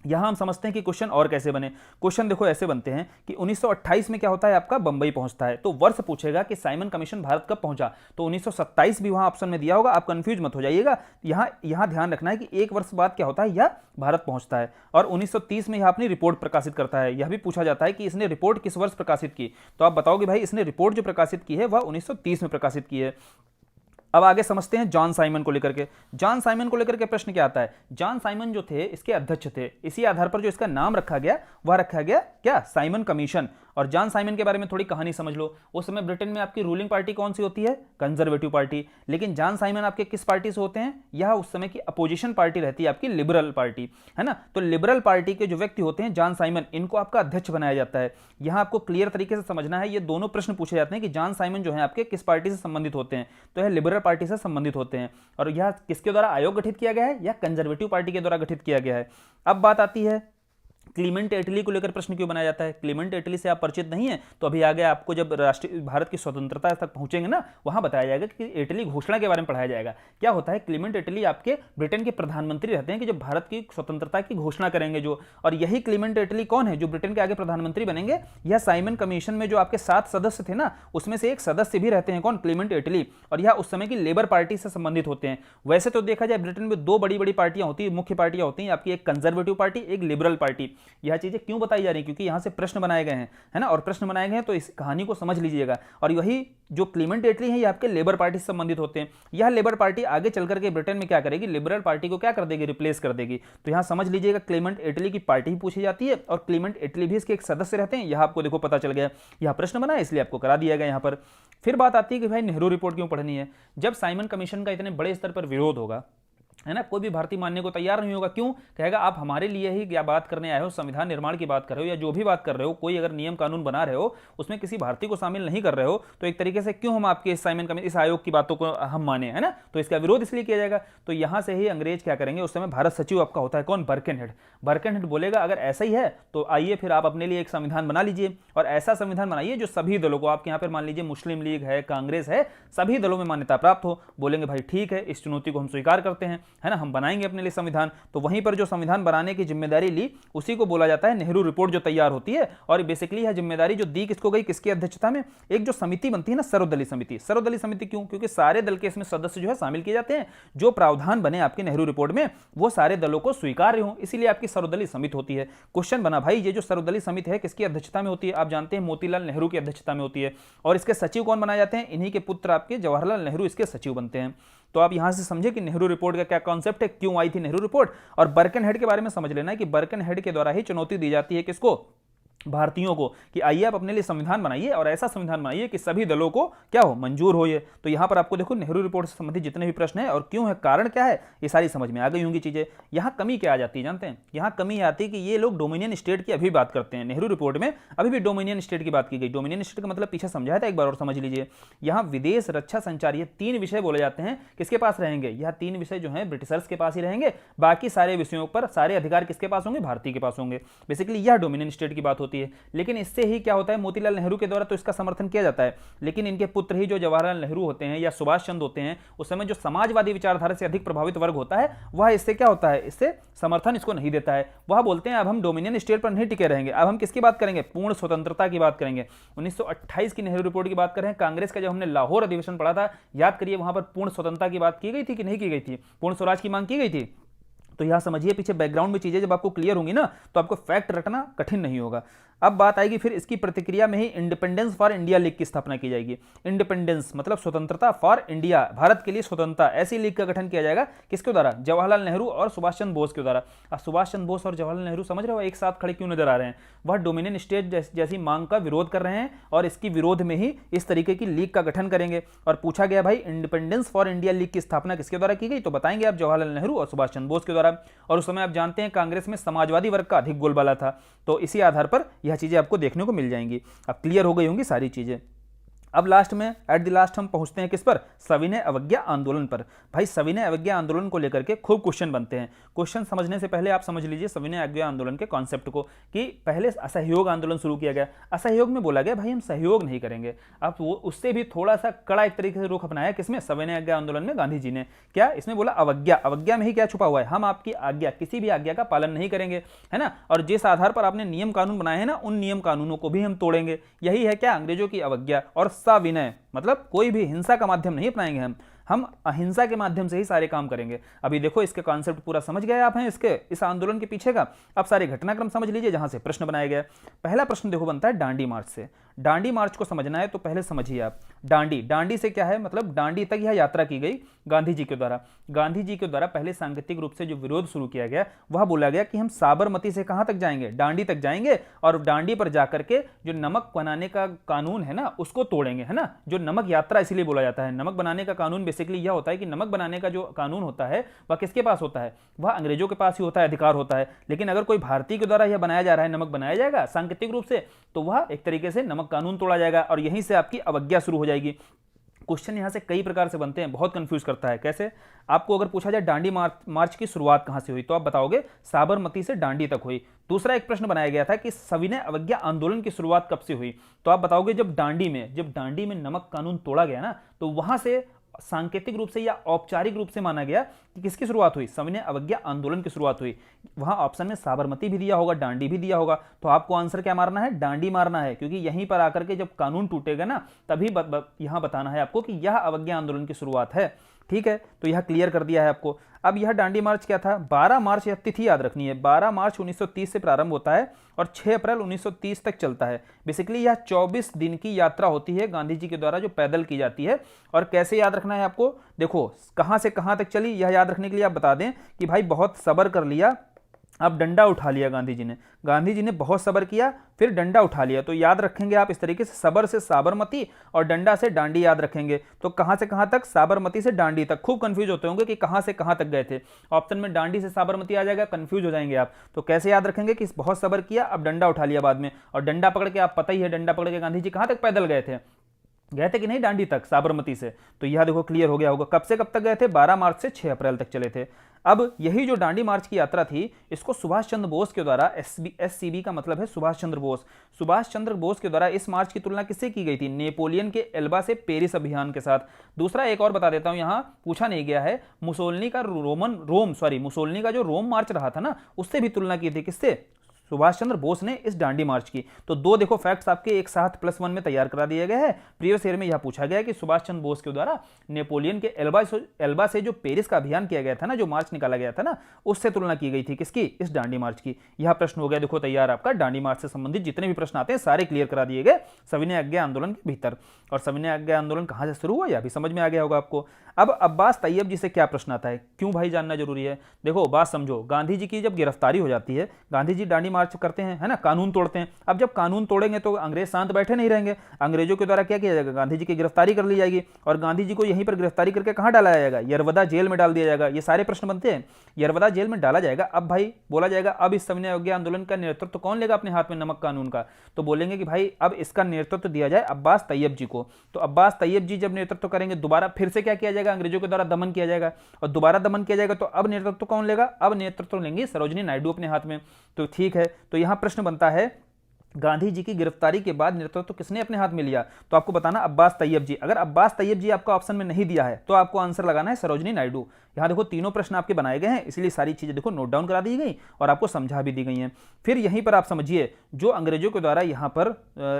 यहां हम समझते हैं कि क्वेश्चन और कैसे बने। क्वेश्चन देखो ऐसे बनते हैं कि 1928 में क्या होता है, आपका बंबई पहुंचता है, तो वर्ष पूछेगा कि साइमन कमीशन भारत कब पहुंचा, तो 1927 भी वहां ऑप्शन में दिया होगा, आप कंफ्यूज मत हो जाइएगा। यहां ध्यान रखना है कि 1 वर्ष बाद क्या होता है, यह भारत पहुंचता है और 1930 में यह अपनी रिपोर्ट प्रकाशित करता है। यह भी पूछा जाता है कि इसने रिपोर्ट किस वर्ष प्रकाशित की, तो आप बताओगे भाई इसने रिपोर्ट जो प्रकाशित की है वह 1930 में प्रकाशित की है। अब आगे समझते हैं जॉन साइमन को लेकर के। जॉन साइमन को लेकर के प्रश्न क्या आता है, जॉन साइमन जो थे इसके अध्यक्ष थे, इसी आधार पर जो इसका नाम रखा गया वह रखा गया क्या, साइमन कमीशन। और जॉन साइमन के बारे में थोड़ी कहानी समझ लो। उस समय ब्रिटेन में आपकी रूलिंग पार्टी कौन सी होती है, कंजर्वेटिव पार्टी, लेकिन जॉन साइमन आपके किस पार्टी से होते हैं, यह उस समय की अपोजिशन पार्टी रहती है आपकी लिबरल पार्टी, है ना। तो लिबरल पार्टी के जो व्यक्ति होते हैं जॉन साइमन, इनको आपका अध्यक्ष बनाया जाता है। यहां आपको क्लियर तरीके से समझना है, ये दोनों प्रश्न पूछे जाते हैं कि जॉन साइमन जो है आपके किस पार्टी से संबंधित होते हैं, तो यह लिबरल पार्टी से संबंधित होते हैं। और यह किसके द्वारा आयोग गठित किया गया है, यह कंजर्वेटिव पार्टी के द्वारा गठित किया गया है। अब बात आती है क्लीमेंट एटली को लेकर प्रश्न क्यों बनाया जाता है। क्लीमेंट एटली से आप परिचित नहीं है तो अभी आगे आपको जब राष्ट्रीय भारत की स्वतंत्रता तक पहुंचेंगे ना, वहां बताया जाएगा कि एटली घोषणा के बारे में पढ़ाया जाएगा। क्या होता है, क्लीमेंट एटली आपके ब्रिटेन के प्रधानमंत्री रहते हैं कि जब भारत की स्वतंत्रता की घोषणा करेंगे जो, और यही क्लीमेंट एटली कौन है जो ब्रिटेन के आगे प्रधानमंत्री बनेंगे। यह साइमन कमीशन में जो आपके 7 सदस्य थे ना, उसमें से एक सदस्य भी रहते हैं कौन, क्लीमेंट एटली, और यह उस समय की लेबर पार्टी से संबंधित होते हैं। वैसे तो देखा जाए ब्रिटेन में 2 बड़ी बड़ी पार्टियां होती है, मुख्य पार्टियां होती हैं आपकी, एक कंजर्वेटिव पार्टी, एक लिबरल पार्टी। यह चीजें क्यों बताई जा रही है, क्योंकि यहां से प्रश्न बनाए गए हैं, है ना, और प्रश्न बनाए गए हैं तो इस कहानी को समझ लीजिएगा। और यही जो क्लीमेंट एटली है ये आपके लेबर पार्टी से संबंधित होते हैं। यह लेबर पार्टी आगे चल करके ब्रिटेन में क्या करेगी, लिबरल पार्टी को क्या कर देगी, रिप्लेस कर देगी। तो यहां समझ लीजिएगा क्लीमेंट एटली की पार्टी ही पूछी जाती है और क्लीमेंट एटली भी इसके एक सदस्य रहते हैं। यह आपको देखो पता चल गया, यह प्रश्न बना है इसलिए आपको करा दिया गया यहां पर। फिर बात आती है कि भाई नेहरू रिपोर्ट क्यों पढ़नी है। जब साइमन कमीशन का इतने बड़े स्तर पर विरोध होगा, है ना, कोई भी भारतीय मानने को तैयार नहीं होगा। क्यों, कहेगा आप हमारे लिए ही क्या बात करने आए हो, संविधान निर्माण की बात कर रहे हो या जो भी बात कर रहे हो, कोई अगर नियम कानून बना रहे हो उसमें किसी भारतीय को शामिल नहीं कर रहे हो, तो एक तरीके से क्यों हम आपके साइमन कमीशन, इस आयोग की बातों को हम माने, है ना। तो इसका विरोध इसलिए किया जाएगा। तो यहां से ही अंग्रेज क्या करेंगे, उस समय भारत सचिव आपका होता है कौन, बर्कनहेड। बर्कनहेड बोलेगा अगर ऐसा ही है तो आइए फिर आप अपने लिए एक संविधान बना लीजिए और ऐसा संविधान बनाइए जो सभी दलों को, आपके यहाँ पर मान लीजिए मुस्लिम लीग है, कांग्रेस है, सभी दलों में मान्यता प्राप्त हो। बोलेंगे भाई ठीक है, इस चुनौती को हम स्वीकार करते हैं, है ना, हम बनाएंगे अपने लिए संविधान। तो वहीं पर जो संविधान बनाने की जिम्मेदारी ली उसी को बोला जाता है नेहरू रिपोर्ट जो तैयार होती है। और बेसिकली यह जिम्मेदारी जो दी किसको गई, किसकी अध्यक्षता में, एक जो समिति बनती है ना, सर्वदलीय समिति। सर्वदलीय समिति क्यों, क्योंकि सारे दल के इसमें सदस्य जो है शामिल किए जाते हैं। जो प्रावधान बने आपके नेहरू रिपोर्ट में वो सारे दलों को स्वीकार्य हो, इसीलिए आपकी सर्वदलीय समिति होती है। क्वेश्चन बना भाई ये जो सर्वदलीय समिति है किसकी अध्यक्षता में होती है, आप जानते हैं मोतीलाल नेहरू की अध्यक्षता में होती है। और इसके सचिव कौन बनाए जाते हैं, इन्हीं के पुत्र आपके जवाहरलाल नेहरू इसके सचिव बनते हैं। तो आप यहां से समझे कि नेहरू रिपोर्ट का क्या कॉन्सेप्ट है, क्यों आई थी नेहरू रिपोर्ट। और बर्कनहेड के बारे में समझ लेना है कि बर्कनहेड के द्वारा ही चुनौती दी जाती है किसको, भारतीयों को, कि आइए आप अपने लिए संविधान बनाइए और ऐसा संविधान बनाइए कि सभी दलों को क्या हो, मंजूर हो ये। तो यहां पर आपको देखो नेहरू रिपोर्ट से संबंधित जितने भी प्रश्न हैं और क्यों है, कारण क्या है, ये सारी समझ में आ गई होंगी चीजें। यहां कमी क्या आ जाती है जानते हैं, यहां कमी आती है कि ये लोग डोमिनियन स्टेट की अभी बात करते हैं। नेहरू रिपोर्ट में अभी भी डोमिनियन स्टेट की बात की गई। डोमिनियन स्टेट का मतलब पीछे समझाया था एक बार और समझ लीजिए। यहां विदेश, रक्षा, संचार, ये 3 विषय बोले जाते हैं किसके पास रहेंगे, यह 3 विषय जो है ब्रिटिशर्स के पास ही रहेंगे। बाकी सारे विषयों पर सारे अधिकार किसके पास होंगे, भारतीय के पास होंगे। बेसिकली यह डोमिनियन स्टेट की बात होती है। होती है, लेकिन इससे ही क्या होता है, मोतीलाल नेहरू के द्वारा तो इसका समर्थन किया जाता है, लेकिन इनके पुत्र ही जो जवाहरलाल नेहरू होते हैं या सुभाष चंद्र होते हैं, उस समय जो समाजवादी विचारधारा से अधिक प्रभावित वर्ग होता है वह इससे क्या होता है, इससे समर्थन इसको नहीं देता है। वह बोलते हैं अब हम डोमिनियन स्टेट पर नहीं टिके रहेंगे, अब हम किसकी बात करेंगे, पूर्ण स्वतंत्रता की बात करेंगे। 1928 की नेहरू रिपोर्ट की बात करें, कांग्रेस का जब हमने लाहौर अधिवेशन पढ़ा था, याद करिए वहां पर पूर्ण स्वतंत्रता की बात की गई थी कि नहीं की गई थी, पूर्ण स्वराज की मांग की गई थी। तो यहां समझिए पीछे बैकग्राउंड में चीजें जब आपको क्लियर होंगी ना, तो आपको फैक्ट रटना कठिन नहीं होगा। अब बात आएगी फिर इसकी प्रतिक्रिया में ही इंडिपेंडेंस फॉर इंडिया लीग की स्थापना की जाएगी। इंडिपेंडेंस मतलब स्वतंत्रता, फॉर इंडिया भारत के लिए स्वतंत्रता, ऐसी लीग का गठन किया जाएगा किसके द्वारा, जवाहरलाल नेहरू और सुभाष चंद्र बोस के द्वारा। अब सुभाष चंद्र बोस और जवाहरलाल नेहरू समझ रहे हो एक साथ खड़े क्यों नजर आ रहे हैं, वह डोमिनियन स्टेट जैसी मांग का विरोध कर रहे हैं और इसकी विरोध में ही इस तरीके की लीग का गठन करेंगे। और पूछा गया भाई इंडिपेंडेंस फॉर इंडिया लीग की स्थापना किसके द्वारा की गई, तो बताएंगे आप जवाहरलाल नेहरू और सुभाष चंद्र बोस के द्वारा। और उस समय आप जानते हैं कांग्रेस में समाजवादी वर्ग का अधिक बोलबाला था, तो इसी आधार पर यह चीजें आपको देखने को मिल जाएंगी। अब क्लियर हो गई होंगी सारी चीजें। अब लास्ट में एट द लास्ट हम पहुंचते हैं किस पर, सविनय अवज्ञा आंदोलन पर। भाई सविनय अवज्ञा आंदोलन को लेकर के खूब क्वेश्चन बनते हैं। क्वेश्चन समझने से पहले आप समझ लीजिए सविनय अवज्ञा आंदोलन के कॉन्सेप्ट को, कि पहले असहयोग आंदोलन शुरू किया गया। असहयोग में बोला गया भाई हम सहयोग नहीं करेंगे। अब वो उससे भी थोड़ा सा कड़ा एक तरीके से रुख अपनाया किसमें, सविनय अवज्ञा आंदोलन में गांधी जी ने। क्या इसमें बोला, अवज्ञा, अवज्ञा में ही क्या छुपा हुआ है, हम आपकी आज्ञा, किसी भी आज्ञा का पालन नहीं करेंगे, है ना। और जिस आधार पर आपने नियम कानून बनाए हैं ना, उन नियम कानूनों को भी हम तोड़ेंगे। यही है क्या, अंग्रेजों की अवज्ञा। और सविनय मतलब कोई भी हिंसा का माध्यम नहीं अपनाएंगे हम अहिंसा के माध्यम से ही सारे काम करेंगे। अभी देखो इसके कॉन्सेप्ट पूरा समझ गए आप हैं इसके, इस आंदोलन के पीछे का। अब सारे घटनाक्रम समझ लीजिए जहां से प्रश्न बनाया गया। पहला प्रश्न देखो बनता है डांडी मार्च से। डांडी मार्च को समझना है तो पहले समझिए आप डांडी, डांडी से क्या है मतलब, डांडी तक यह यात्रा की गई गांधी जी के द्वारा। गांधी जी के द्वारा पहले सांकेतिक रूप से जो विरोध शुरू किया गया, वह बोला गया कि हम साबरमती से कहां तक जाएंगे, डांडी तक जाएंगे, और डांडी पर जाकर के जो नमक बनाने का कानून है ना उसको तोड़ेंगे, है ना। जो नमक यात्रा इसीलिए बोला जाता है। नमक बनाने का कानून बेसिकली यह होता है कि नमक बनाने का जो कानून होता है वह किसके पास होता है, वह अंग्रेजों के पास ही होता है, अधिकार होता है। लेकिन अगर कोई भारतीय के द्वारा यह बनाया जा रहा है, नमक बनाया जाएगा सांकेतिक रूप से, तो वह एक तरीके से नमक कानून तोड़ा जाएगा और यहीं से आपकी अवज्ञा शुरू हो जाएगी। क्वेश्चन यहां से कई प्रकार से बनते हैं, बहुत कंफ्यूज करता है। कैसे, आपको अगर पूछा जाए डांडी मार्च की शुरुआत कहां से हुई, तो आप बताओगे साबरमती से डांडी तक हुई। दूसरा एक प्रश्न बनाया गया था कि सविनय अवज्ञा आंदोलन की शुरुआत कब से हुई, तो आप बताओगे जब डांडी में नमक कानून तोड़ा गया ना, तो वहां से सांकेतिक रूप से या औपचारिक रूप से माना गया कि किसकी शुरुआत हुई, सविनय अवज्ञा आंदोलन की शुरुआत हुई। वहां ऑप्शन में साबरमती भी दिया होगा, डांडी भी दिया होगा, तो आपको आंसर क्या मारना है, डांडी मारना है, क्योंकि यहीं पर आकर के जब कानून टूटेगा ना तभी यहां बताना है आपको कि यह अवज्ञा आंदोलन की शुरुआत है। ठीक है, तो यह क्लियर कर दिया है आपको। अब यह डांडी मार्च क्या था, 12 मार्च, यह तिथि याद रखनी है, 12 मार्च 1930 से प्रारंभ होता है और 6 अप्रैल 1930 तक चलता है। बेसिकली यह 24 दिन की यात्रा होती है गांधी जी के द्वारा जो पैदल की जाती है। और कैसे याद रखना है आपको, देखो कहां से कहां तक चली, यह याद रखने के लिए आप बता दें कि भाई बहुत सब्र कर लिया, अब डंडा उठा लिया गांधी जी ने बहुत सब्र किया, फिर डंडा उठा लिया। तो याद रखेंगे आप इस तरीके से, सब्र से साबरमती और डंडा से डांडी याद रखेंगे। तो कहां से कहां तक, साबरमती से डांडी तक। खूब कंफ्यूज होते होंगे कि कहां से कहां तक गए थे, ऑप्शन में डांडी से साबरमती आ जाएगा, कंफ्यूज हो जाएंगे आप। तो कैसे याद रखेंगे कि बहुत सब्र किया, अब डंडा उठा लिया बाद में, और डंडा पकड़ के, आप पता ही है डंडा पकड़ के गांधी जी कहां तक पैदल गए थे कि नहीं, डांडी तक, साबरमती से। तो यह देखो क्लियर हो गया होगा। कब से कब तक गए थे, 12 मार्च से 6 अप्रैल तक चले थे। अब यही जो डांडी मार्च की यात्रा थी, इसको सुभाष चंद्र बोस के द्वारा, एससीबी का मतलब है सुभाष चंद्र बोस के द्वारा इस मार्च की तुलना किससे की गई थी, नेपोलियन के एल्बा से पेरिस अभियान के साथ। दूसरा एक और बता देता हूं, यहां पूछा नहीं गया है, मुसोलिनी का जो रोम मार्च रहा था ना, उससे भी तुलना की थी, किससे, सुभाष चंद्र बोस ने इस डांडी मार्च की। तो दो देखो फैक्ट्स आपके एक साथ +1 में तैयार करा दिए गए हैं। प्रीवियस ईयर में यह पूछा गया कि सुभाष चंद्र बोस के द्वारा नेपोलियन के एल्बा से जो पेरिस का अभियान किया गया था ना, जो मार्च निकाला गया था ना, उससे तुलना की गई थी किसकी, इस डांडी मार्च की। यह प्रश्न हो गया देखो तैयार आपका। डांडी मार्च से संबंधित जितने भी प्रश्न आते हैं सारे क्लियर करा दिए गए सविनय अवज्ञा आंदोलन के भीतर। और सविनय अवज्ञा आंदोलन कहां से शुरू हुआ यह भी समझ में आ गया होगा आपको। अब अब्बास तैयब जी से क्या प्रश्न आता है, क्यों भाई जानना जरूरी है। देखो बात समझो, गांधी जी की जब गिरफ्तारी हो जाती है, गांधी जी डांडी मार्च करते हैं, है ना, कानून तोड़ते हैं। अब जब कानून तोड़ेंगे तो अंग्रेज शांत बैठे नहीं रहेंगे, अंग्रेजों के द्वारा क्या किया जाएगा, गांधी जी की गिरफ्तारी कर ली जाएगी, और गांधी जी को यहीं पर गिरफ्तारी करके कहां डाला जाएगा, यरवदा जेल में डाल दिया जाएगा। ये सारे प्रश्न बनते हैं, यरवदा जेल में डाला जाएगा। अब भाई बोला जाएगा अब इस सविनय अवज्ञा आंदोलन का नेतृत्व कौन लेगा अपने हाथ में, नमक कानून का। तो बोलेंगे कि भाई अब इसका नेतृत्व दिया जाए अब्बास तैयब जी को। तो अब्बास तैयब जी जब नेतृत्व करेंगे, दोबारा फिर से क्या किया जाएगा, अंग्रेजों के द्वारा दमन किया जाएगा, और दोबारा दमन किया जाएगा। तो अब नेतृत्व कौन लेगा, अब नेतृत्व लेंगे सरोजिनी नायडू अपने हाथ में। तो ठीक है, तो यहां प्रश्न बनता है गांधी जी की गिरफ्तारी के बाद नेतृत्व तो किसने अपने हाथ में लिया? तो आपको बताना अब्बास तैयब जी। अगर अब्बास तैयब जी आपका ऑप्शन में नहीं दिया है तो आपको आंसर लगाना है सरोजिनी नायडू। यहाँ देखो तीनों प्रश्न आपके बनाए गए हैं, इसलिए सारी चीजें देखो नोट डाउन करा दी गई और आपको समझा भी दी गई हैं। फिर यहीं पर आप समझिए, जो अंग्रेजों के द्वारा यहाँ पर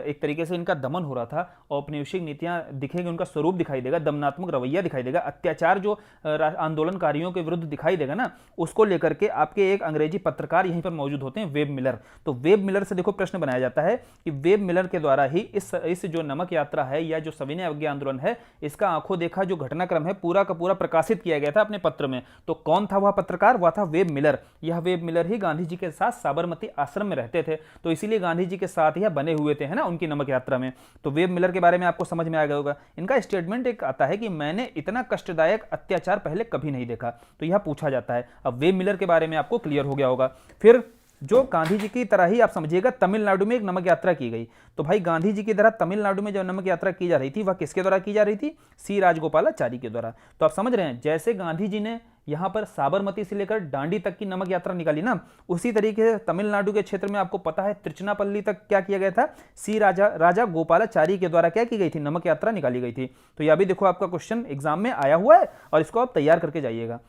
एक तरीके से इनका दमन हो रहा था, औपनिवेशिक नीतियां दिखेगी, उनका स्वरूप दिखाई देगा, दमनात्मक रवैया दिखाई देगा, अत्याचार जो आंदोलनकारियों के विरुद्ध दिखाई देगा ना, उसको लेकर के आपके एक अंग्रेजी पत्रकार यहीं पर मौजूद होते हैं, वेब मिलर। तो वेब मिलर से देखो प्रश्न बनाया जाता है कि वेब मिलर के द्वारा ही इस जो नमक यात्रा है या जो सविनय अवज्ञा आंदोलन है, इसका आंखों देखा जो घटनाक्रम है पूरा का पूरा प्रकाशित किया गया था अपने पत्र में। तो कौन था वह पत्रकार? वह था वेब मिलर। यह वेब मिलर ही गांधी जी के साथ साबरमती आश्रम में रहते थे, तो इसीलिए गांधी जी के साथ यह बने हुए थे, है ना, उनकी नमक यात्रा में। तो वेब मिलर के बारे में आपको समझ में आ गया होगा। इनका स्टेटमेंट एक आता है कि मैंने इतना कष्टदायक अत्याचार पहले कभी नहीं देखा, तो यह पूछा जाता है। अब वेब मिलर के बारे में आपको क्लियर हो गया होगा। फिर जो गांधी जी की तरह ही आप समझिएगा तमिलनाडु में एक नमक यात्रा की गई। तो भाई गांधी जी की तरह तमिलनाडु में जो नमक यात्रा की जा रही थी वह किसके द्वारा की जा रही थी? सी राजगोपालाचारी के द्वारा। तो आप समझ रहे हैं, जैसे गांधी जी ने यहां पर साबरमती से लेकर दांडी तक की नमक यात्रा निकाली ना, उसी तरीके से तमिलनाडु के क्षेत्र में आपको पता है तिरुचिरापल्ली तक क्या किया गया था? सी राजा गोपालाचारी के द्वारा क्या की गई थी? नमक यात्रा निकाली गई थी। तो यह भी देखो आपका क्वेश्चन एग्जाम में आया हुआ है और इसको आप तैयार करके जाइएगा।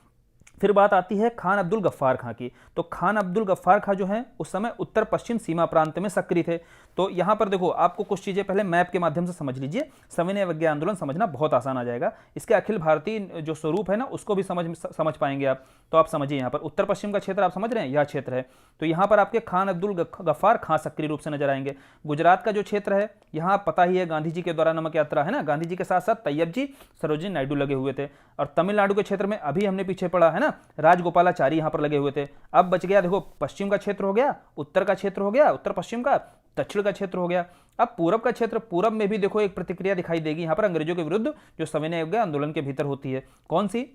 फिर बात आती है खान अब्दुल गफ्फार खां की। तो खान अब्दुल गफ्फार खां जो हैं उस समय उत्तर पश्चिम सीमा प्रांत में सक्रिय थे। तो यहां पर देखो आपको कुछ चीजें पहले मैप के माध्यम से समझ लीजिए, सविनय अवज्ञा आंदोलन समझना बहुत आसान आ जाएगा। इसके अखिल भारतीय जो स्वरूप है ना उसको भी समझ पाएंगे आप। तो आप समझिए, यहाँ पर उत्तर पश्चिम का क्षेत्र आप समझ रहे हैं, यह क्षेत्र है। तो यहाँ पर आपके खान अब्दुल गफ्फार खां सक्रिय रूप से नजर आएंगे। गुजरात का जो क्षेत्र है, यहाँ पता ही है गांधी जी के द्वारा नमक यात्रा है ना, गांधी जी के साथ साथ तैयब जी, सरोजिनी नायडू लगे हुए थे। और तमिलनाडु के क्षेत्र में अभी हमने पीछे पढ़ा है ना, राजगोपालाचारी यहाँ पर लगे हुए थे। अब बच गया देखो पश्चिम का क्षेत्र हो गया, उत्तर का क्षेत्र हो गया, उत्तर पश्चिम का, दक्षिण का क्षेत्र हो गया। अब पूरब का क्षेत्र, पूरब में भी देखो एक प्रतिक्रिया दिखाई देगी यहाँ पर अंग्रेजों के विरुद्ध जो सविनय अवज्ञा आंदोलन के भीतर होती है। कौन सी?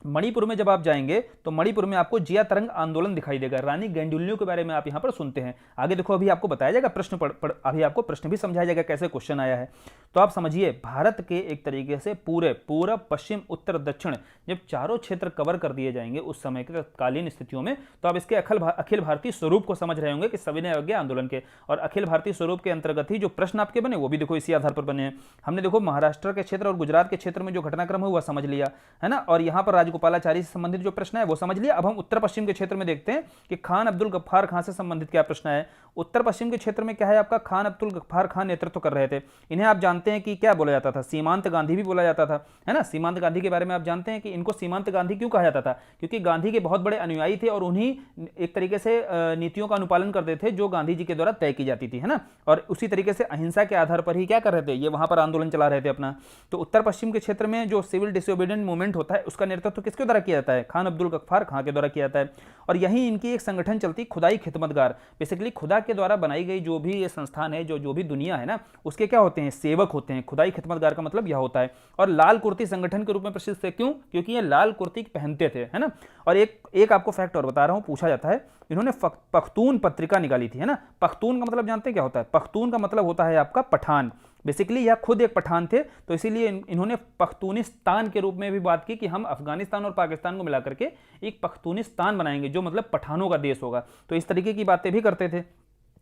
मणिपुर में जब आप जाएंगे तो मणिपुर में आपको जिया तरंग आंदोलन दिखाई देगा। रानी गेंडुल्लियों के बारे में आप यहां पर सुनते हैं। आगे देखो अभी आपको बताया जाएगा प्रश्न अभी आपको प्रश्न भी समझाया जाएगा कैसे क्वेश्चन आया है। तो आप समझिए, भारत के एक तरीके से पूरे पूरब पश्चिम उत्तर दक्षिण जब चारों क्षेत्र कवर कर दिए जाएंगे उस समय के तत्कालीन स्थितियों में, तो आप इसके अखिल भारतीय स्वरूप को समझ रहे होंगे कि सविनय अवज्ञा आंदोलन के। और अखिल भारतीय स्वरूप के अंतर्गत ही जो प्रश्न आपके बने वो भी देखो इसी आधार पर बने हैं। हमने देखो महाराष्ट्र के क्षेत्र और गुजरात के क्षेत्र में जो घटनाक्रम है वह समझ लिया है ना, और यहाँ पर राजगोपालाचारी से संबंधित जो प्रश्न है वो समझ लिया। अब हम उत्तर पश्चिम के क्षेत्र में देखते हैं कि खान अब्दुल गफ्फार खां से संबंधित क्या प्रश्न है। उत्तर पश्चिम के क्षेत्र में क्या है आपका? खान अब्दुल गफ्फार खां नेतृत्व कर रहे थे। इन्हें आप जानते हैं कि क्या बोला जाता था? सीमांत गांधी भी बोला जाता था, है ना। सीमांत गांधी के बारे में आप जानते हैं कि इनको सीमांत गांधी क्यों कहा जाता था? क्योंकि गांधी के बहुत बड़े अनुयायी थे और उन्हीं एक तरीके से नीतियों का अनुपालन करते थे जो गांधी जी के द्वारा तय की जाती थी, है ना। और उसी तरीके से अहिंसा के आधार पर ही क्या कर रहे थे, ये वहां पर आंदोलन चला रहे थे अपना। तो उत्तर पश्चिम के क्षेत्र में जो सिविल डिसोबीडियंट मूवमेंट होता है उसका नेतृत्व किसके द्वारा किया जाता है? खान अब्दुल गफ्फार खां के द्वारा किया जाता है। और यही इनकी एक संगठन चलती खुदाई खिदमतगार। बेसिकली खुदा के द्वारा बनाई गई जो भी ये संस्थान है, जो भी दुनिया है ना, उसके क्या होते हैं? सेवक होते हैं। खुदाई खिदमतगार का मतलब यह होता है। और लाल कुर्ती संगठन के रूप में प्रसिद्ध थे। क्यों? क्योंकि ये लाल कुर्ती पहनते थे, है ना। और एक आपको फैक्ट और बता रहा हूं, पूछा जाता है, इन्होंने पख्तून पत्रिका निकाली थी, है ना। पख्तून का मतलब जानते हैं क्या होता है? पख्तून का मतलब होता है आपका पठान। बेसिकली यह खुद एक पठान थे, तो इसीलिए इन्होंने पख्तूनिस्तान के रूप में भी बात की कि हम अफगानिस्तान और पाकिस्तान को मिलाकर के एक पख्तूनिस्तान बनाएंगे जो मतलब पठानों का देश होगा। तो इस तरीके की बातें भी करते थे।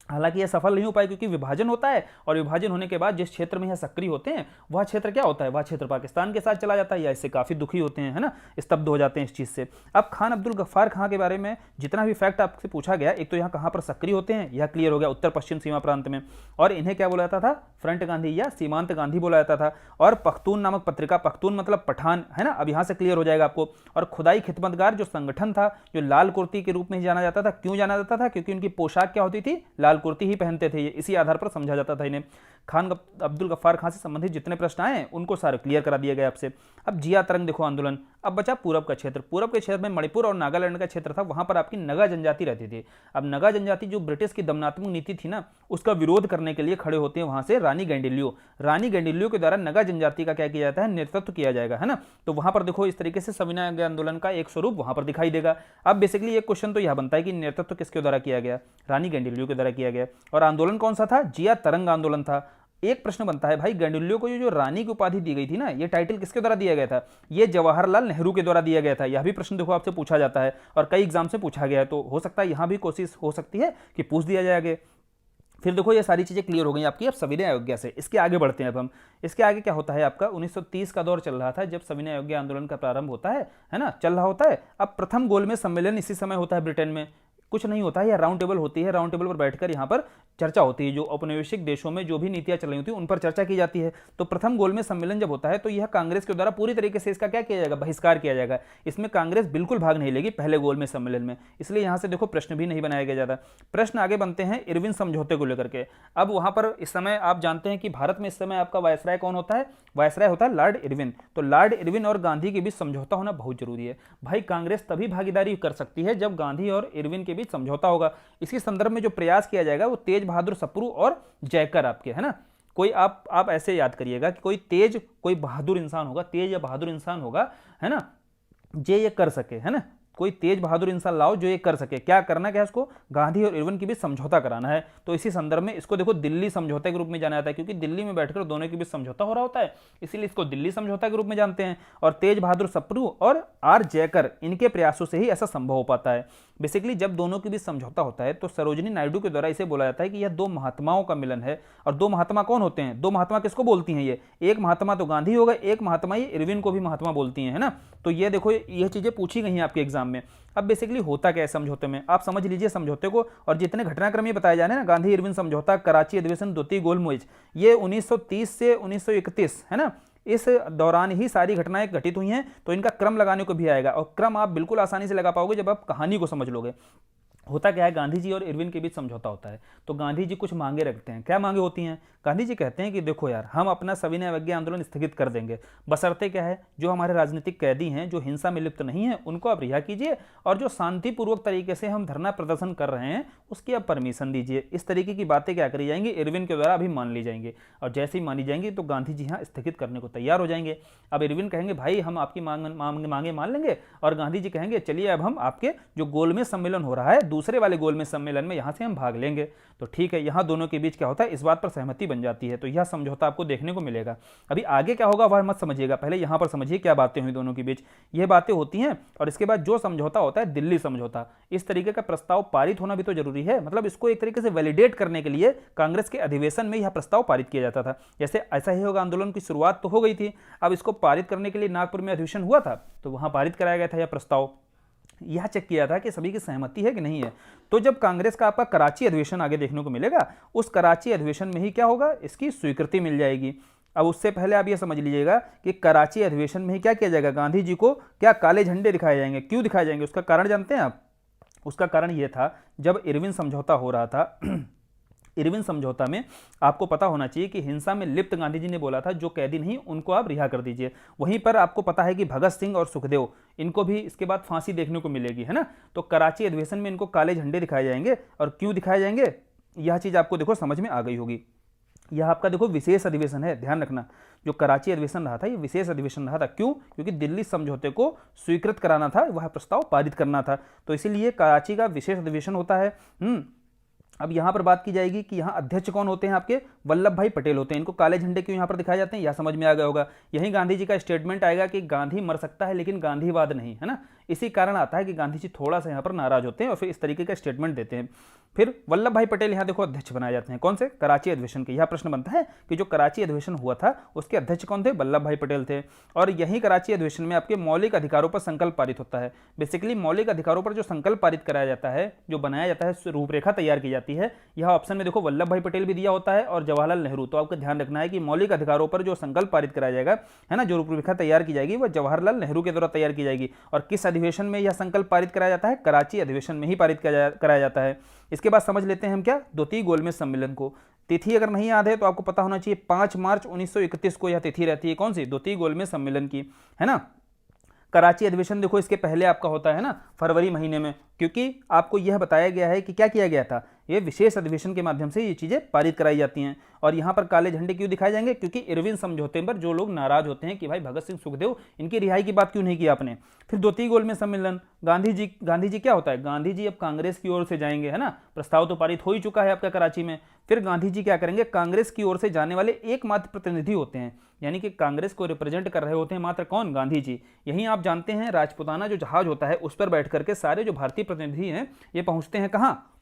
हालांकि यह सफल नहीं हो पाए क्योंकि विभाजन होता है, और विभाजन होने के बाद जिस क्षेत्र में यह सक्रिय होते हैं वह क्षेत्र क्या होता है? वह क्षेत्र पाकिस्तान के साथ चला जाता है, या इससे काफी दुखी होते हैं, है ना, स्तब्ध हो जाते हैं इस चीज से। अब खान अब्दुल गफ्फार खां के बारे में जितना भी फैक्ट आपसे पूछा गया, एक तो यहाँ कहां पर सक्रिय होते हैं यह क्लियर हो गया, उत्तर पश्चिम सीमा प्रांत में। और इन्हें क्या बोला जाता था? फ्रंट गांधी या सीमांत गांधी बोला जाता था। और पख्तून नामक पत्रिका, पख्तून मतलब पठान, है ना, अब यहां से क्लियर हो जाएगा आपको। और खुदाई खिदमतगार जो संगठन था, जो लाल कुर्ती के रूप में जाना जाता था। क्यों जाना जाता था? क्योंकि उनकी पोशाक क्या होती थी? लाल कुर्ती ही पहनते थे। इसी आधार पर समझा जाता था इन्हें। खान अब्दुल गफ्फार खां से संबंधित जितने प्रश्न आए उनको सारे क्लियर करा दिए गए आपसे। अब जिया तरंग देखो आंदोलन। अब बचा पूरब का क्षेत्र। पूरब के क्षेत्र में मणिपुर और नागालैंड का क्षेत्र था, वहां पर आपकी नगा जनजाति रहती थी। अब नगा जनजाति जो ब्रिटिश की दमनात्मक नीति थी ना, उसका विरोध करने के लिए खड़े होते हैं वहां से रानी गेंडिल्लियो। रानी गेंडिल्लियो के द्वारा नगा जनजाति का क्या किया जाता है? नेतृत्व किया जाएगा, है ना। तो वहां पर देखो इस तरीके से सविनय अवज्ञा आंदोलन का एक स्वरूप वहां पर दिखाई देगा। अब बेसिकली एक क्वेश्चन तो यह बनता है कि नेतृत्व किसके द्वारा किया गया? रानी गेंडिल्लियो के द्वारा किया गया। और आंदोलन कौन सा था? जिया तरंग आंदोलन था। एक प्रश्न बनता है भाई, गेंडुल्लियो को जो रानी की उपाधि दी गई थी ना, ये टाइटल किसके द्वारा दिया गया था? ये जवाहरलाल नेहरू के द्वारा दिया गया था। यह भी प्रश्न देखो आपसे पूछा जाता है और कई एग्जाम से पूछा गया है, तो हो सकता है यहां भी कोशिश हो सकती है कि पूछ दिया जाएगा। फिर देखो ये सारी चीज़ें क्लियर हो गई आपकी अब सविनय अवज्ञा से। इसके आगे बढ़ते हैं अब हम। इसके आगे क्या होता है आपका 1930 का दौर चल रहा था जब सविनय अवज्ञा आंदोलन का प्रारंभ होता है ना, चल रहा होता है। अब प्रथम गोलमेज सम्मेलन इसी समय होता है ब्रिटेन में। कुछ नहीं होता है, यह राउंड टेबल होती है। राउंड टेबल पर बैठकर यहाँ पर चर्चा होती है, जो औपनिवेशिक देशों में जो भी नीतियां चल रही होती हैं उन पर चर्चा की जाती है। तो प्रथम गोलमेज सम्मेलन जब होता है तो यह कांग्रेस के द्वारा पूरी तरीके से इसका क्या किया जाएगा, बहिष्कार किया जाएगा। इसमें कांग्रेस बिल्कुल भाग नहीं लेगी पहले गोलमेज सम्मेलन में, इसलिए यहाँ से देखो प्रश्न भी नहीं बनाया गया ज्यादा। प्रश्न आगे बनते हैं इरविन समझौते को लेकर के। अब वहां पर इस समय आप जानते हैं कि भारत में इस समय आपका वायसराय कौन होता है, वायसराय होता है लॉर्ड इरविन। तो लॉर्ड इरविन और गांधी के बीच समझौता होना बहुत जरूरी है। भाई कांग्रेस तभी भागीदारी कर सकती है जब गांधी और इरविन के बीच समझौता होगा। इसी संदर्भ में जो प्रयास किया जाएगा वो तेज बहादुर सप्रू और जयकर आपके, है ना। कोई आप ऐसे याद करिएगा कि कोई तेज कोई बहादुर इंसान होगा, तेज या बहादुर इंसान होगा, है ना, ये कर सके, है ना। कोई तेज बहादुर इंसान लाओ जो ये कर सके। क्या करना क्या है उसको, गांधी और इरविन के बीच समझौता कराना है। तो इसी संदर्भ में इसको देखो दिल्ली समझौते के रूप में जाना जाता है, क्योंकि दिल्ली में बैठकर दोनों के बीच समझौता हो रहा होता है, इसीलिए इसको दिल्ली समझौता के रूप में जानते हैं। और तेज बहादुर सप्रू और आर जयकर इनके प्रयासों से ही ऐसा संभव हो पाता है। बेसिकली जब दोनों के बीच समझौता होता है तो सरोजिनी नायडू के द्वारा इसे बोला जाता है कि यह दो महात्माओं का मिलन है। और दो महात्मा कौन होते हैं, दो महात्मा किसको बोलती हैं ये, एक महात्मा तो गांधी होगा, एक महात्मा ये इरविन को भी महात्मा बोलती हैं, है ना। तो ये देखो ये चीजें पूछी गई हैं आपके एग्जाम में। अब बेसिकली होता क्या है समझौते में, आप समझ लीजिए समझौते को। और जितने घटनाक्रम ये बताए जा रहे हैं ना, गांधी इरविन समझौता, कराची अधिवेशन, द्वितीय गोलमेज, ये 1930 से 1931, है ना, इस दौरान ही सारी घटनाएं घटित हुई हैं। तो इनका क्रम लगाने को भी आएगा, और क्रम आप बिल्कुल आसानी से लगा पाओगे जब आप कहानी को समझ लोगे। होता क्या है, गांधी जी और इरविन के बीच समझौता होता है। तो गांधी जी कुछ मांगे रखते हैं। क्या मांगे होती हैं, गांधी जी कहते हैं कि देखो यार, हम अपना सविनय अवज्ञा आंदोलन स्थगित कर देंगे, बशर्ते क्या है, जो हमारे राजनीतिक कैदी हैं, जो हिंसा में लिप्त नहीं है, उनको आप रिहा कीजिए, और जो शांतिपूर्वक तरीके से हम धरना प्रदर्शन कर रहे हैं उसकी आप परमिशन दीजिए। इस तरीके की बातें क्या करी जाएंगी, इरविन के द्वारा अभी मान ली जाएंगी। और जैसे ही मानी जाएंगी तो गांधी जी यहाँ स्थगित करने को तैयार हो जाएंगे। अब इरविन कहेंगे भाई हम आपकी मांगे मान लेंगे, और गांधी जी कहेंगे चलिए अब हम आपके जो गोलमेज सम्मेलन हो रहा है, दूसरे वाले गोलमेज सम्मेलन में यहां से हम भाग लेंगे। तो ठीक है, यहां दोनों के बीच क्या होता है, इस बात पर सहमति बन जाती है। तो यह समझौता आपको देखने को मिलेगा। अभी आगे क्या होगा वह मत समझिएगा, पहले यहां पर समझिए क्या बातें हुई दोनों के बीच। यह बातें होती हैं, और इसके बाद जो समझौता होता है दिल्ली समझौता, इस तरीके का प्रस्ताव पारित होना भी तो जरूरी है। मतलब इसको एक तरीके से वैलिडेट करने के लिए कांग्रेस के अधिवेशन में यह प्रस्ताव पारित किया जाता था। जैसे ऐसा ही होगा, आंदोलन की शुरुआत तो हो गई थी, अब इसको पारित करने के लिए नागपुर में अधिवेशन हुआ था, तो वहां पारित कराया गया था यह प्रस्ताव। यह चेक किया था कि सभी की सहमति है कि नहीं है। तो जब कांग्रेस का आपका कराची अधिवेशन आगे देखने को मिलेगा, उस कराची अधिवेशन में ही क्या होगा, इसकी स्वीकृति मिल जाएगी। अब उससे पहले आप यह समझ लीजिएगा कि कराची अधिवेशन में ही क्या किया जाएगा, गांधी जी को क्या काले झंडे दिखाए जाएंगे। क्यों दिखाए जाएंगे, उसका कारण जानते हैं आप। उसका कारण यह था, जब इरविन समझौता हो रहा था इरविन समझौता में आपको पता होना चाहिए कि हिंसा में लिप्त गांधी जी ने बोला था जो कैदी नहीं उनको आप रिहा कर दीजिए। वहीं पर आपको पता है कि भगत सिंह और सुखदेव, इनको भी इसके बाद फांसी देखने को मिलेगी, है ना। तो कराची अधिवेशन में इनको काले झंडे दिखाए जाएंगे। और क्यों दिखाए जाएंगे, यह चीज आपको देखो समझ में आ गई होगी। यह आपका देखो विशेष अधिवेशन है, ध्यान रखना। जो कराची अधिवेशन रहा था ये विशेष अधिवेशन रहा था। क्यों, क्योंकि दिल्ली समझौते को स्वीकृत कराना था, वह प्रस्ताव पारित करना था। तो इसीलिए कराची का विशेष अधिवेशन होता है। अब यहां पर बात की जाएगी कि यहां अध्यक्ष कौन होते हैं, आपके वल्लभ भाई पटेल होते हैं। इनको काले झंडे क्यों यहां पर दिखाए जाते हैं, यह समझ में आ गया होगा। यही गांधी जी का स्टेटमेंट आएगा कि गांधी मर सकता है लेकिन गांधीवाद नहीं, है ना। इसी कारण आता है कि गांधी जी थोड़ा सा यहां पर नाराज होते हैं और फिर इस तरीके का स्टेटमेंट देते हैं। फिर वल्लभ भाई पटेल यहां देखो अध्यक्ष बनाए जाते हैं, कौन से, कराची अधिवेशन के। यह प्रश्न बनता है कि जो कराची अधिवेशन हुआ था उसके अध्यक्ष कौन थे, वल्लभ भाई पटेल थे। और यही कराची अधिवेशन में आपके मौलिक अधिकारों पर संकल्प पारित होता है। बेसिकली मौलिक अधिकारों पर जो संकल्प पारित कराया जाता है, जो बनाया जाता है, रूपरेखा तैयार की जाती है। यह ऑप्शन में देखो वल्लभ भाई पटेल भी दिया होता है और जवाहरलाल नेहरू। तो आपको ध्यान रखना है कि मौलिक अधिकारों पर जो संकल्प पारित कराया जाएगा, है ना, जो रूपरेखा तैयार की जाएगी वह जवाहरलाल नेहरू के द्वारा तैयार की जाएगी। और किस अधिवेशन में यह संकल्प पारित कराया जाता है, कराची अधिवेशन में ही पारित कराया जाता है। इसके बाद समझ लेते हैं हम क्या, द्वितीय गोलमेज सम्मेलन को। तिथि अगर नहीं याद है तो आपको पता होना चाहिए 5 मार्च 1931 को यह तिथि रहती है, कौन सी, द्वितीय गोलमेज सम्मेलन की, है ना। कराची अधिवेशन देखो इसके पहले आपका होता है ना, फरवरी महीने में, क्योंकि आपको यह बताया गया है कि क्या किया गया था, ये विशेष अधिवेशन के माध्यम से ये चीजें पारित कराई जाती हैं। और यहाँ पर काले झंडे क्यों दिखाए जाएंगे, क्योंकि इरविन समझौते पर जो लोग नाराज होते हैं कि भाई भगत सिंह सुखदेव इनकी रिहाई की बात क्यों नहीं की आपने। फिर द्वितीय गोलमेज सम्मेलन, गांधी जी क्या होता है, गांधी जी अब कांग्रेस की ओर से जाएंगे, है ना। प्रस्ताव तो पारित हो ही चुका है आपका कराची में। फिर गांधी जी क्या करेंगे, कांग्रेस की ओर से जाने वाले एकमात्र प्रतिनिधि होते हैं, यानी कि कांग्रेस को रिप्रेजेंट कर रहे होते हैं मात्र कौन, गांधी जी। यहीं आप जानते हैं राजपुताना जो जहाज होता है उस पर बैठ करके सारे जो भारतीय प्रतिनिधि हैं ये पहुंचते हैं कहाँ,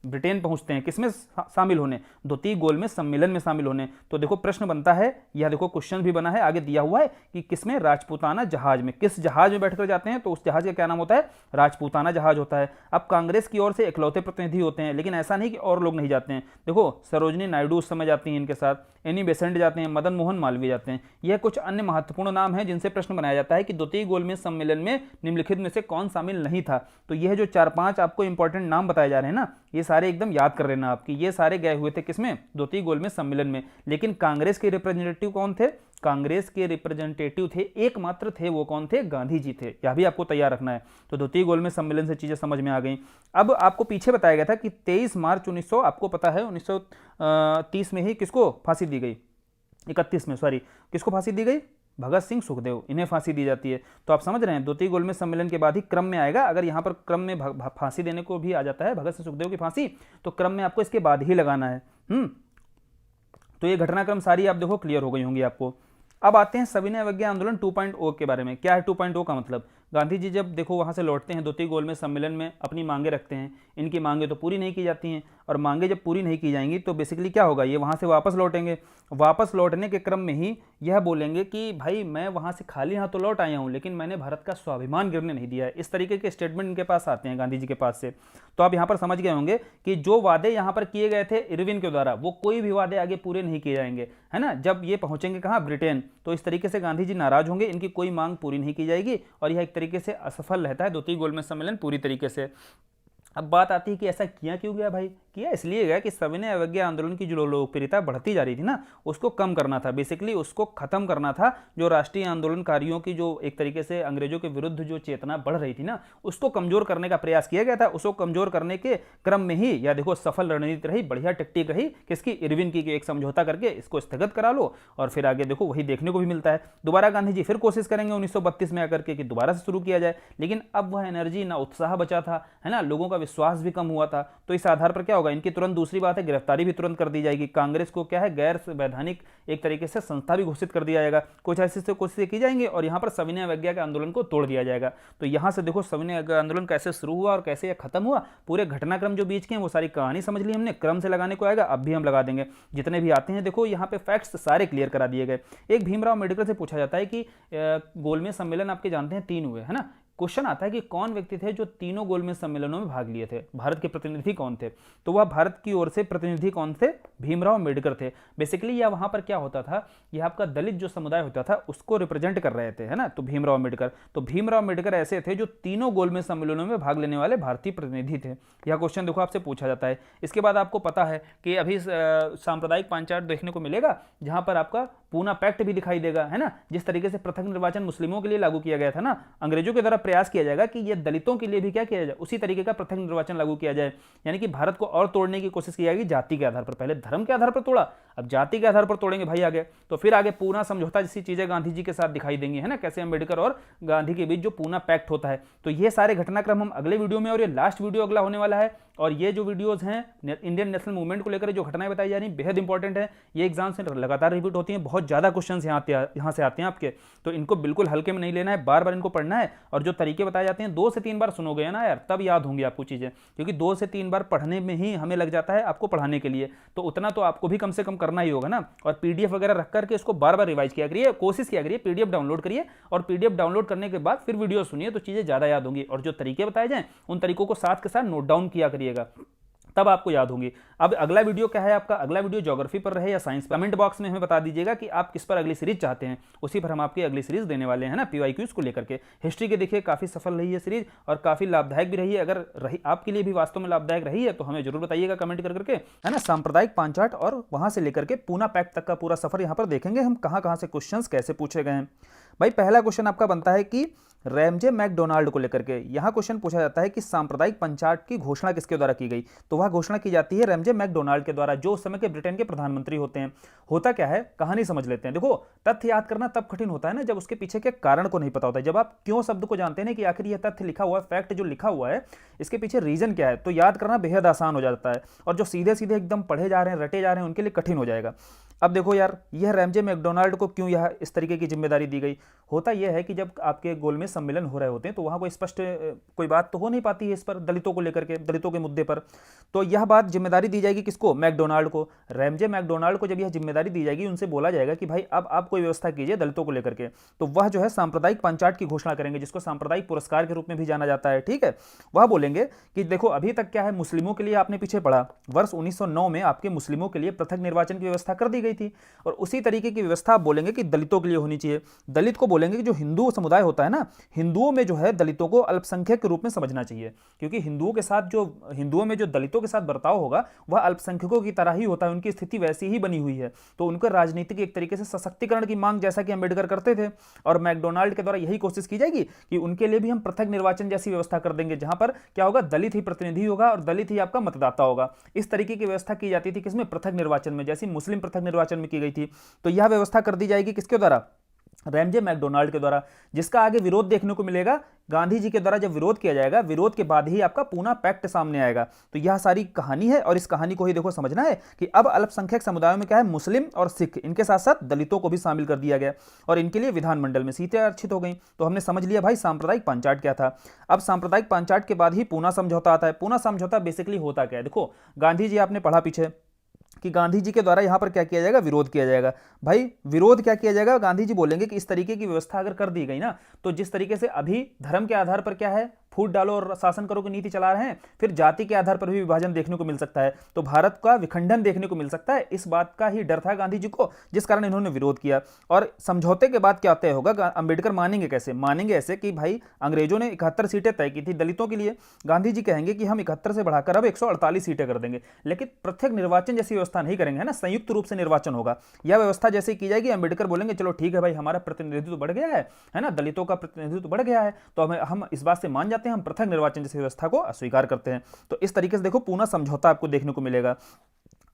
ब्रिटेन पहुंचते हैं किसमें शामिल होने, द्वितीय गोलमेज सम्मेलन में शामिल होने। तो देखो प्रश्न बनता है, यह देखो क्वेश्चन भी बना है, आगे दिया हुआ है कि किसमें, राजपूताना जहाज में। किस जहाज में बैठकर जाते हैं, तो उस जहाज का क्या नाम होता है, राजपूताना जहाज होता है। अब कांग्रेस की ओर से इकलौते प्रतिनिधि होते हैं, लेकिन ऐसा नहीं कि और लोग नहीं जाते हैं। देखो सरोजनी नायडू उस समय जाती हैं इनके साथ, एनी बेसेंट जाते हैं, मदन मोहन मालवीय जाते हैं। यह कुछ अन्य महत्वपूर्ण नाम हैं जिनसे प्रश्न बनाया जाता है कि द्वितीय गोलमेज सम्मेलन में निम्नलिखित में से कौन शामिल नहीं था। तो यह जो 4-5 आपको इंपॉर्टेंट नाम बताए जा रहे हैं ना, ये सारे एकदम याद कर लेना आपकी, ये सारे गए हुए थे किसमें, द्वितीय गोलमेज सम्मेलन में। लेकिन कांग्रेस के रिप्रेजेंटेटिव कौन थे, कांग्रेस के रिप्रेजेंटेटिव थे, एकमात्र थे, वो कौन थे, गांधी जी थे। यह भी आपको तैयार रखना है। तो द्वितीय गोलमेज सम्मेलन से चीजें समझ में आ गई। अब आपको पीछे बताया गया था कि 23 मार्च 1900, आपको पता है 1930 में ही किसको फांसी दी गई, 31 में, सॉरी, किसको फांसी दी गई, भगत सिंह सुखदेव, इन्हें फांसी दी जाती है। तो आप समझ रहे हैं द्वितीय गोलमेज सम्मेलन के बाद ही क्रम में आएगा। अगर यहाँ पर क्रम में फांसी देने को भी आ जाता है भगत सिंह सुखदेव की फांसी, तो क्रम में आपको इसके बाद ही लगाना है। तो ये घटनाक्रम सारी आप देखो क्लियर हो गई होंगी आपको। अब आते हैं सविनय अवज्ञा आंदोलन 2.0 के बारे में। क्या है 2.0 का मतलब, गांधी जी जब देखो वहां से लौटते हैं द्वितीय गोलमेज सम्मेलन में, अपनी मांगे रखते हैं, इनकी मांगे तो पूरी नहीं की जाती हैं, और मांगे जब पूरी नहीं की जाएंगी तो बेसिकली क्या होगा, ये वहां से वापस लौटेंगे। वापस लौटने के क्रम में ही यह बोलेंगे कि भाई मैं वहां से खाली हाथ तो लौट आया हूं, लेकिन मैंने भारत का स्वाभिमान गिरने नहीं दिया है। इस तरीके के स्टेटमेंट इनके पास आते हैं गांधी जी के पास से। तो आप यहाँ पर समझ गए होंगे कि जो वादे यहाँ पर किए गए थे इरविन के द्वारा, वो कोई भी वादे आगे पूरे नहीं किए जाएंगे, है ना। जब ये पहुंचेंगे कहाँ, ब्रिटेन, तो इस तरीके से गांधी जी नाराज होंगे, इनकी कोई मांग पूरी नहीं की जाएगी, और यह एक तरीके से असफल रहता है द्वितीय गोलमेज सम्मेलन पूरी तरीके से। अब बात आती है कि ऐसा किया क्यों गया भाई, किया इसलिए गया कि सविनय अवज्ञा आंदोलन की जो लोकप्रियता बढ़ती जा रही थी ना, उसको कम करना था, बेसिकली उसको खत्म करना था। जो राष्ट्रीय आंदोलनकारियों की जो एक तरीके से अंग्रेजों के विरुद्ध जो चेतना बढ़ रही थी ना, उसको कमजोर करने का प्रयास किया गया था। उसको कमजोर करने के क्रम में ही या देखो सफल रणनीति रही, बढ़िया टेक्टिक रही किसकी, इरविन की, एक समझौता करके इसको स्थगित करा लो, और फिर आगे देखो वही देखने को भी मिलता है। दोबारा गांधी जी फिर कोशिश करेंगे 1932 में आकर के कि दोबारा से शुरू किया जाए, लेकिन अब वह एनर्जी ना उत्साह बचा था, है ना, लोगों का विश्वास भी कम हुआ था। तो इस आधार पर क्या होगा, इनकी तुरंत दूसरी बात है गिरफ्तारी भी तुरंत कर दी जाएगी। कांग्रेस को क्या है, गैर वैधानिक एक तरीके से संस्था भी घोषित कर दिया जाएगा। कुछ ऐसी कोशिशें की जाएंगी और यहां पर सविनय अवज्ञा के आंदोलन को तोड़ दिया जाएगा। तो यहां से देखो सविनय अवज्ञा आंदोलन कैसे शुरू हुआ और कैसे यह खत्म हुआ, पूरे घटनाक्रम जो बीच के हैं वो सारी कहानी समझ ली हमने। क्रम से लगाने को आएगा, अब भी हम लगा देंगे जितने भी आते हैं। देखो यहाँ पे फैक्ट्स सारे क्लियर करा दिए गए। एक भीमराव अम्बेडकर से पूछा जाता है कि गोलमेज सम्मेलन आपके जानते हैं 3 हुए, है ना। क्वेश्चन आता है कि कौन व्यक्ति थे जो तीनों गोलमेज सम्मेलनों में भाग लिए थे, भारत के प्रतिनिधि कौन थे। तो वह भारत की ओर से प्रतिनिधि कौन थे, भीमराव अम्बेडकर थे। बेसिकली यह वहां पर क्या होता था, यह आपका दलित जो समुदाय होता था उसको रिप्रेजेंट कर रहे थे, है ना। तो भीमराव अम्बेडकर, तो भीमराव अम्बेडकर ऐसे थे जो तीनों गोलमेज सम्मेलनों में भाग लेने वाले भारतीय प्रतिनिधि थे। यह क्वेश्चन देखो आपसे पूछा जाता है। इसके बाद आपको पता है कि अभी सांप्रदायिक पंचायत देखने को मिलेगा, जहां पर आपका पूना पैक्ट भी दिखाई देगा, है ना। जिस तरीके से पृथक निर्वाचन मुस्लिमों के लिए लागू किया गया था ना, अंग्रेजों के द्वारा प्रयास किया जाएगा कि यह दलितों के लिए भी क्या किया जाए, उसी तरीके का पृथक निर्वाचन लागू किया जाए। यानी कि भारत को और तोड़ने की कोशिश की जाएगी जाति के आधार पर। पहले धर्म के आधार पर तोड़ा, अब जाति के आधार पर तोड़ेंगे भाई आगे। तो फिर आगे पूना समझौता जैसी चीजें गांधी जी के साथ दिखाई देंगी, है ना, कैसे अम्बेडकर और गांधी के बीच जो पूना पैक्ट होता है। तो ये सारे घटनाक्रम हम अगले वीडियो में, और ये लास्ट वीडियो अगला होने वाला है। और ये जो वीडियोस हैं इंडियन नेशनल मूवमेंट को लेकर जो घटनाएं बताई जा रही हैं बेहद इंपॉर्टेंट है। ये एग्जाम से लगातार रिपीट होती हैं, बहुत ज्यादा क्वेश्चन यहाँ से आते हैं आपके, तो इनको बिल्कुल हल्के में नहीं लेना है, बार बार इनको पढ़ना है। और जो तरीके बताए जाते हैं 2 से 3 बार सुनोगे ना यार, तब याद होंगी आपको चीजें, क्योंकि 2 से 3 बार पढ़ने में ही हमें लग जाता है आपको पढ़ाने के लिए। तो उतना तो आपको भी कम से कम करना ही होगा ना। और पीडीएफ वगैरह रख करके इसको बार बार रिवाइज किया करिए, कोशिश किया करिए, पीडीएफ डाउनलोड करिए, और पीडीएफ डाउनलोड करने के बाद फिर वीडियो सुनिए, तो चीजें ज्यादा याद होंगी। और जो तरीके बताए जाएं उन तरीकों को साथ के साथ नोट डाउन किया करिएगा, तब आपको याद होंगी। अब अगला वीडियो क्या है आपका, अगला वीडियो ज्योग्राफी पर रहे या साइंस पर, कमेंट बॉक्स में हमें बता दीजिएगा कि आप किस पर अगली सीरीज चाहते हैं, उसी पर हम आपकी अगली सीरीज देने वाले हैं ना, पीवाईक्यूज को लेकर के। हिस्ट्री के देखिए काफी सफल रही है सीरीज और काफी लाभदायक भी रही है। अगर रही आपके लिए भी वास्तव में लाभदायक रही है तो हमें जरूर बताइएगा कमेंट कर करके, है ना। सांप्रदायिक पांचाट और वहां से लेकर के पूना पैक्ट तक का पूरा सफर यहाँ पर देखेंगे हम, कहां से क्वेश्चन कैसे पूछे गए हैं। भाई पहला क्वेश्चन आपका बनता है कि रैमजे मैकडोनाल्ड को लेकर के यहां क्वेश्चन पूछा जाता है कि सांप्रदायिक पंचायत की घोषणा किसके द्वारा की गई। तो वह घोषणा की जाती है रैमजे मैकडोनाल्ड के द्वारा, जो उस समय के ब्रिटेन के प्रधानमंत्री होते हैं। होता क्या है, कहानी समझ लेते हैं। देखो तथ्य याद करना तब कठिन होता है ना जब उसके पीछे के कारण को नहीं पता होता है। जब आप क्यों शब्द को जानते हैं कि आखिर यह तथ्य लिखा हुआ है, फैक्ट जो लिखा हुआ है, इसके पीछे रीजन क्या है, तो याद करना बेहद आसान हो जाता है। और जो सीधे सीधे एकदम पढ़े जा रहे हैं, रटे जा रहे हैं, उनके लिए कठिन हो जाएगा। अब देखो यार, यह रैमजे मैकडोनाल्ड को क्यों यह इस तरीके की जिम्मेदारी दी गई? होता यह है कि जब आपके गोलमेज सम्मेलन हो रहे होते हैं तो वहाँ कोई स्पष्ट कोई बात तो हो नहीं पाती है इस पर, दलितों को लेकर के, दलितों के मुद्दे पर। तो यह बात जिम्मेदारी दी जाएगी किसको? मैकडोनाल्ड को। रैमजे मैकडोनाल्ड को जब यह जिम्मेदारी दी जाएगी, उनसे बोला जाएगा कि भाई अब आप कोई व्यवस्था कीजिए दलितों को लेकर के, तो वह जो है सांप्रदायिक पंचायत की घोषणा करेंगे, जिसको सांप्रदायिक पुरस्कार के रूप में भी जाना जाता है। ठीक है, वह बोलेंगे कि देखो अभी तक क्या है, मुस्लिमों के लिए आपने पीछे पड़ा, वर्ष 1909 में आपके मुस्लिमों के लिए पृथक निर्वाचन की व्यवस्था कर दी गई थी, और उसी तरीके की व्यवस्था आप बोलेंगे कि दलितों के लिए होनी चाहिए। दलित को बोलेंगे कि जो हिंदू समुदाय होता है ना, हिंदुओं में जो है दलितों को अल्पसंख्यक के रूप में समझना चाहिए, क्योंकि हिंदुओं में जो दलितों के साथ बर्ताव होगा वह अल्पसंख्यकों की तरह ही होता है, उनकी स्थिति वैसी ही बनी हुई है। तो उनके राजनीतिक एक तरीके से सशक्तिकरण की मांग जैसा कि अंबेडकर करते थे, और मैकडोनाल्ड के द्वारा यही कोशिश की जाएगी कि उनके लिए भी हम पृथक निर्वाचन जैसी व्यवस्था कर देंगे, जहां पर क्या होगा, दलित ही प्रतिनिधि होगा और दलित ही आपका मतदाता होगा। इस तरीके की व्यवस्था की जाती थी किसमें? पृथक निर्वाचन में, जैसी मुस्लिम पृथक निर्वाचन में की गई थी। तो यह व्यवस्था कर दी जाएगी किसके द्वारा? रैमजे मैकडोनाल्ड के द्वारा, जिसका आगे विरोध देखने को मिलेगा गांधी जी के द्वारा। जब विरोध किया जाएगा, विरोध के बाद ही आपका पूना पैक्ट सामने आएगा। तो यह सारी कहानी है, और इस कहानी को ही देखो समझना है कि अब अल्पसंख्यक समुदायों में क्या है, मुस्लिम और सिख, इनके साथ साथ दलितों को भी शामिल कर दिया गया, और इनके लिए विधानमंडल में सीटें आरक्षित हो गई। तो हमने समझ लिया भाई सांप्रदायिक पंचायत क्या था। अब सांप्रदायिक पंचायत के बाद ही पूना समझौता आता है। पूना समझौता बेसिकली होता क्या है? देखो, गांधी जी आपने पढ़ा पीछे कि गांधी जी के द्वारा यहां पर क्या किया जाएगा, विरोध किया जाएगा। भाई विरोध क्या किया जाएगा? गांधी जी बोलेंगे कि इस तरीके की व्यवस्था अगर कर दी गई ना, तो जिस तरीके से अभी धर्म के आधार पर क्या है, फूट डालो और शासन करो की नीति चला रहे हैं, फिर जाति के आधार पर भी विभाजन देखने को मिल सकता है, तो भारत का विखंडन देखने को मिल सकता है। इस बात का ही डर था गांधी जी को, जिस कारण इन्होंने विरोध किया। और समझौते के बाद क्या तय होगा? अंबेडकर मानेंगे कैसे? मानेंगे ऐसे कि भाई अंग्रेजों ने 71 सीटें तय की थी दलितों के लिए, गांधी जी कहेंगे कि हम 71 से बढ़ाकर अब 148 सीटें कर देंगे, लेकिन पृथक निर्वाचन जैसी व्यवस्था नहीं करेंगे, है ना, संयुक्त रूप से निर्वाचन होगा। यह व्यवस्था जैसे की जाएगी, अंबेडकर बोलेंगे चलो ठीक है भाई, हमारा प्रतिनिधित्व बढ़ गया है ना, दलितों का प्रतिनिधित्व बढ़ गया है, तो हम इस बात से मान जाते हैं, हम पृथक निर्वाचन जैसी व्यवस्था को अस्वीकार करते हैं। तो इस तरीके से देखो पूना समझौता आपको देखने को मिलेगा।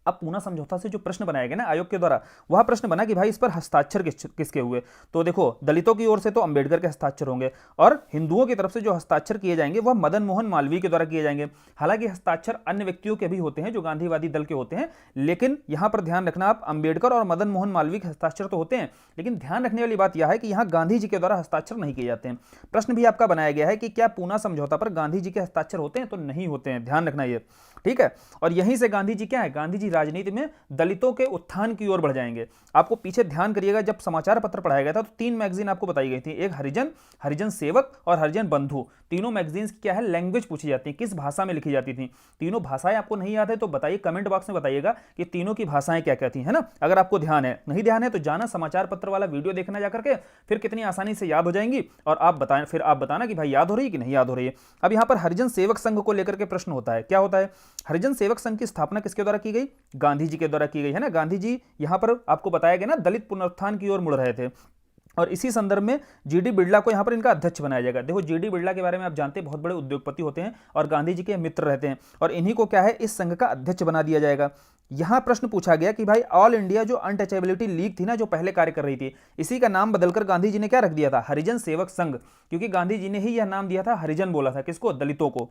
अब पूना समझौता से जो प्रश्न बनाया गया ना आयोग के द्वारा, वह प्रश्न बना कि भाई इस पर हस्ताक्षर किसके हुए? तो देखो, दलितों की ओर से तो अंबेडकर के हस्ताक्षर होंगे, और हिंदुओं की तरफ से जो हस्ताक्षर किए जाएंगे वह मदन मोहन मालवीय के द्वारा किए जाएंगे। हालांकि हस्ताक्षर अन्य व्यक्तियों के भी होते हैं जो गांधीवादी दल के होते हैं, लेकिन यहां पर ध्यान रखना आप, अंबेडकर और मदन मोहन मालवीय के हस्ताक्षर तो होते हैं, लेकिन ध्यान रखने वाली बात यह है कि यहां गांधी जी के द्वारा हस्ताक्षर नहीं किए जाते हैं। प्रश्न भी आपका बनाया गया है कि क्या पूना समझौता पर गांधी जी के हस्ताक्षर होते हैं? तो नहीं होते हैं, ध्यान रखना ये, ठीक है। और यहीं से गांधी जी क्या है, गांधी जी राजनीति में दलितों के उत्थान की ओर बढ़ जाएंगे। आपको पीछे ध्यान करिएगा, जब समाचार पत्र पढ़ाया गया था तो 3 मैगजीन आपको बताई गई थी, एक हरिजन, हरिजन सेवक और हरिजन बंधु। तीनों मैगजीन्स की क्या है, लैंग्वेज पूछी जाती है, किस भाषा में लिखी जाती थी। तीनों भाषाएं आपको नहीं याद है तो बताइए, कमेंट बॉक्स में बताइएगा कि तीनों की भाषाएं क्या क्या थी, है ना। अगर आपको ध्यान है, नहीं ध्यान है तो जाना समाचार पत्र वाला वीडियो देखना जाकर के, फिर कितनी आसानी से याद हो जाएंगी, और आप बताएं, फिर आप बताना कि भाई याद हो रही है कि नहीं याद हो रही है। अब यहां पर हरिजन सेवक संघ को लेकर के प्रश्न होता है, क्या होता है? हरिजन सेवक संघ की स्थापना किसके द्वारा की गई? गांधी जी के द्वारा की गई, है ना। गांधी जी यहां पर आपको बताया गया ना, दलित पुनरुत्थान की ओर मुड़ रहे थे, और इसी संदर्भ में जीडी बिड़ला को यहां पर इनका अध्यक्ष बनाया जाएगा। देखो जीडी बिड़ला के बारे में आप जानते हैं, बहुत बड़े उद्योगपति होते हैं और गांधी जी के मित्र रहते हैं, और इन्हीं को क्या है, इस संघ का अध्यक्ष बना दिया जाएगा। यहां प्रश्न पूछा गया कि भाई ऑल इंडिया जो अनटचेबिलिटी लीग थी ना, जो पहले कार्य कर रही थी, इसी का नाम बदलकर गांधी जी ने क्या रख दिया था, हरिजन सेवक संघ, क्योंकि गांधी जी ने ही यह नाम दिया था, हरिजन बोला था किसको, दलितों को।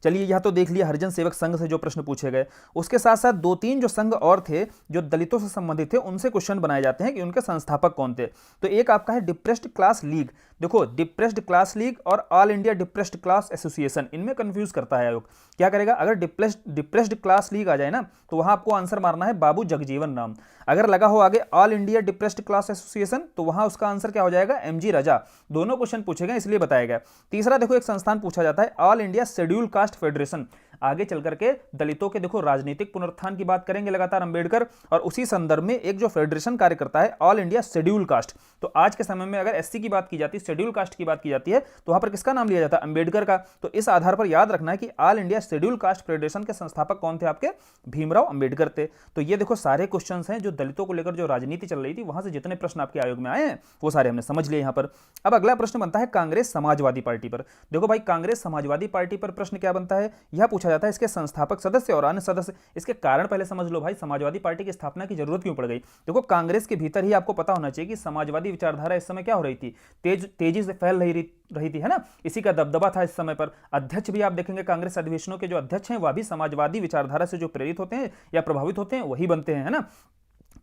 चलिए यह तो देख लिया हरिजन सेवक संघ से जो प्रश्न पूछे गए। उसके साथ साथ 2-3 जो संघ और थे जो दलितों से संबंधित थे, उनसे क्वेश्चन बनाए जाते हैं कि उनके संस्थापक कौन थे। तो एक आपका है डिप्रेस्ड क्लास लीग। देखो डिप्रेस्ड क्लास लीग और all India depressed class association, इनमें कंफ्यूज करता है आयोग। क्या करेगा, अगर डिप्रेस्ड क्लास लीग आ जाए ना, तो वहां आपको आंसर मारना है बाबू जगजीवन राम। अगर लगा हो आगे all India depressed class association, तो वहां उसका आंसर क्या हो जाएगा, एमजी रजा। दोनों क्वेश्चन पूछे गए इसलिए बताया गया। तीसरा देखो, एक संस्थान पूछा जाता है all India schedule caste federation. आगे चल करके दलितों के देखो राजनीतिक पुनरुत्थान की बात करेंगे लगातार अंबेडकर, और उसी संदर्भ में एक जो फेडरेशन कार्य करता है ऑल इंडिया शेड्यूल कास्ट। तो आज के समय में अगर एससी की बात की जाती है, शेड्यूल कास्ट की बात की जाती है, तो वहां पर किसका नाम लिया जाता है, अंबेडकर का। तो इस आधार पर याद रखना है कि all India schedule caste federation के संस्थापक कौन थे, आपके भीमराव अंबेडकर थे। तो ये देखो सारे क्वेश्चन हैं जो दलितों को लेकर जो राजनीति चल रही थी, वहां से जितने प्रश्न आपके आयोग में आए हैं वो सारे हमने समझ लिए यहां पर। अब अगला प्रश्न बनता है कांग्रेस समाजवादी पार्टी पर। देखो भाई कांग्रेस समाजवादी पार्टी पर प्रश्न क्या बनता है, यह पूछा जाता है इसके संस्थापक सदस्य और अन्य सदस्य। इसके कारण पहले समझ लो भाई, समाजवादी पार्टी की स्थापना की जरूरत क्यों पड़ गई। देखो कांग्रेस के भीतर ही आपको पता होना चाहिए कि समाजवादी विचारधारा इस समय क्या हो रही थी, तेजी से फैल रही थी, है ना। इसी का दबदबा था इस समय पर। अध्यक्ष भी आप देखेंगे कांग्रेस अधिवेशनों के जो अध्यक्ष हैं वह भी समाजवादी विचारधारा से जो प्रेरित होते हैं या प्रभावित होते हैं वही बनते हैं, है ना।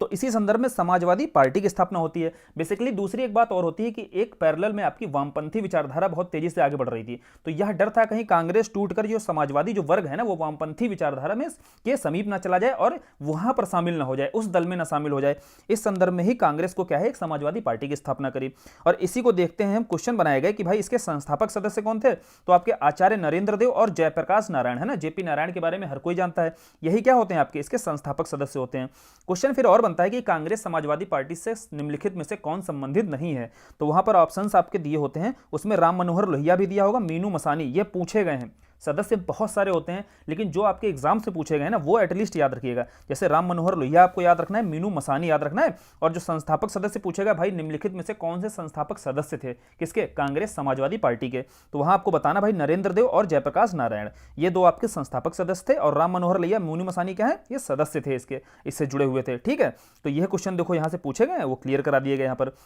तो इसी संदर्भ में समाजवादी पार्टी की स्थापना होती है। बेसिकली दूसरी एक बात और होती है कि एक पैरेलल में आपकी वामपंथी विचारधारा बहुत तेजी से आगे बढ़ रही थी, तो यह डर था कहीं कांग्रेस टूटकर जो समाजवादी जो वर्ग है ना वो वामपंथी विचारधारा में के समीप ना चला जाए और वहां पर शामिल ना हो जाए, उस दल में ना शामिल हो जाए। इस संदर्भ में ही कांग्रेस को क्या है, एक समाजवादी पार्टी की स्थापना करी। और इसी को देखते हैं हम, क्वेश्चन बनाए गए कि भाई इसके संस्थापक सदस्य कौन थे, तो आपके आचार्य नरेंद्र देव और जयप्रकाश नारायण, है ना, जेपी नारायण के बारे में हर कोई जानता है, यही क्या होते हैं आपके इसके संस्थापक सदस्य होते हैं। क्वेश्चन फिर और बनता है कि कांग्रेस समाजवादी पार्टी से निम्नलिखित में से कौन संबंधित नहीं है, तो वहां पर ऑप्शंस आपके दिए होते हैं, उसमें राम मनोहर लोहिया भी दिया होगा, मीनू मसानी, ये पूछे गए हैं। सदस्य बहुत सारे होते हैं लेकिन जो आपके एग्जाम से पूछे गए ना वो एटलीस्ट याद रखिएगा, जैसे राम मनोहर लोहिया आपको याद रखना है, मीनू मसानी याद रखना है, और जो संस्थापक सदस्य पूछेगा भाई निम्नलिखित में से कौन से संस्थापक सदस्य थे किसके, कांग्रेस समाजवादी पार्टी के, तो वहां आपको बताना भाई नरेंद्र देव और जयप्रकाश नारायण, ये दो आपके संस्थापक सदस्य थे, और राम मनोहर लोहिया मीनू मसानी क्या है, ये सदस्य थे इसके, इससे जुड़े हुए थे। ठीक है, तो यह क्वेश्चन देखो यहां से पूछे गए, वो क्लियर करा दिए गए यहाँ पर।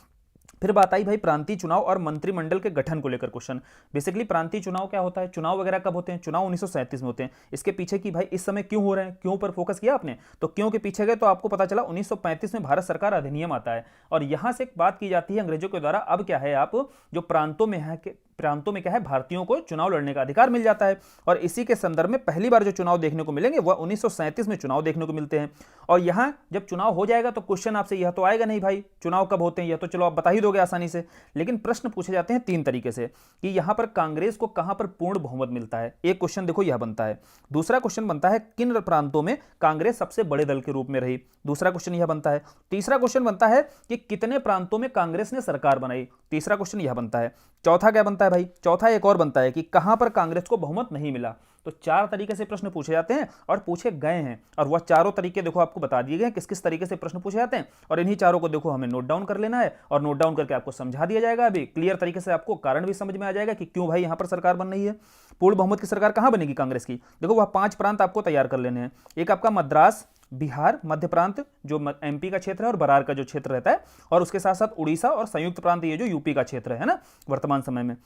फिर बात आई भाई प्रांतीय चुनाव और मंत्रिमंडल के गठन को लेकर क्वेश्चन। बेसिकली प्रांतीय चुनाव क्या होता है, चुनाव वगैरह कब होते हैं, चुनाव 1937 में होते हैं। इसके पीछे की भाई इस समय क्यों हो रहे हैं, क्यों पर फोकस किया आपने, तो क्यों के पीछे गए तो आपको पता चला 1935 में भारत सरकार अधिनियम आता है, और यहां से एक बात की जाती है अंग्रेजों के द्वारा, अब क्या है आप जो प्रांतों में क्या है भारतीयों को चुनाव लड़ने का अधिकार मिल जाता है, और इसी के संदर्भ में पहली बार जो चुनाव देखने को मिलेंगे वह 1937 में चुनाव देखने को मिलते हैं। और यहां जब चुनाव हो जाएगा तो क्वेश्चन आपसे यह तो आएगा नहीं भाई चुनाव कब होते हैं, यह तो चलो आप बता ही दोगे आसानी से, लेकिन प्रश्न पूछे जाते हैं तीन तरीके से कि यहां पर कांग्रेस को कहां पर पूर्ण बहुमत मिलता है। एक क्वेश्चन देखो यह बनता है, दूसरा क्वेश्चन बनता है किन प्रांतों में कांग्रेस सबसे बड़े दल के रूप में रही, दूसरा क्वेश्चन यह बनता है, तीसरा क्वेश्चन बनता है कि कितने प्रांतों में कांग्रेस ने सरकार बनाई, तीसरा क्वेश्चन यह बनता है, चौथा क्या बनता है भाई, चौथा एक और बनता है कि कहां पर कांग्रेस को बहुमत नहीं मिला। तो चार तरीके से प्रश्न पूछे जाते हैं और पूछे गए हैं, और वह चारों तरीके देखो आपको बता दिए गए किस किस तरीके से प्रश्न पूछे जाते हैं, और इन्हीं चारों को देखो हमें नोट डाउन कर लेना है, और नोट डाउन करके आपको समझा दिया जाएगा। अभी क्लियर तरीके से आपको कारण भी समझ में आ जाएगा कि क्यों भाई यहां पर सरकार बन रही है। पूर्ण बहुमत की सरकार कहां बनेगी कांग्रेस की, देखो वह 5 प्रांत आपको तैयार कर लेने हैं। एक आपका मद्रास, बिहार, मध्य प्रांत जो एमपी का क्षेत्र है और बरार का जो क्षेत्र रहता है, और उसके साथ साथ उड़ीसा और संयुक्त प्रांत ये जो यूपी का क्षेत्र है ना वर्तमान समय में।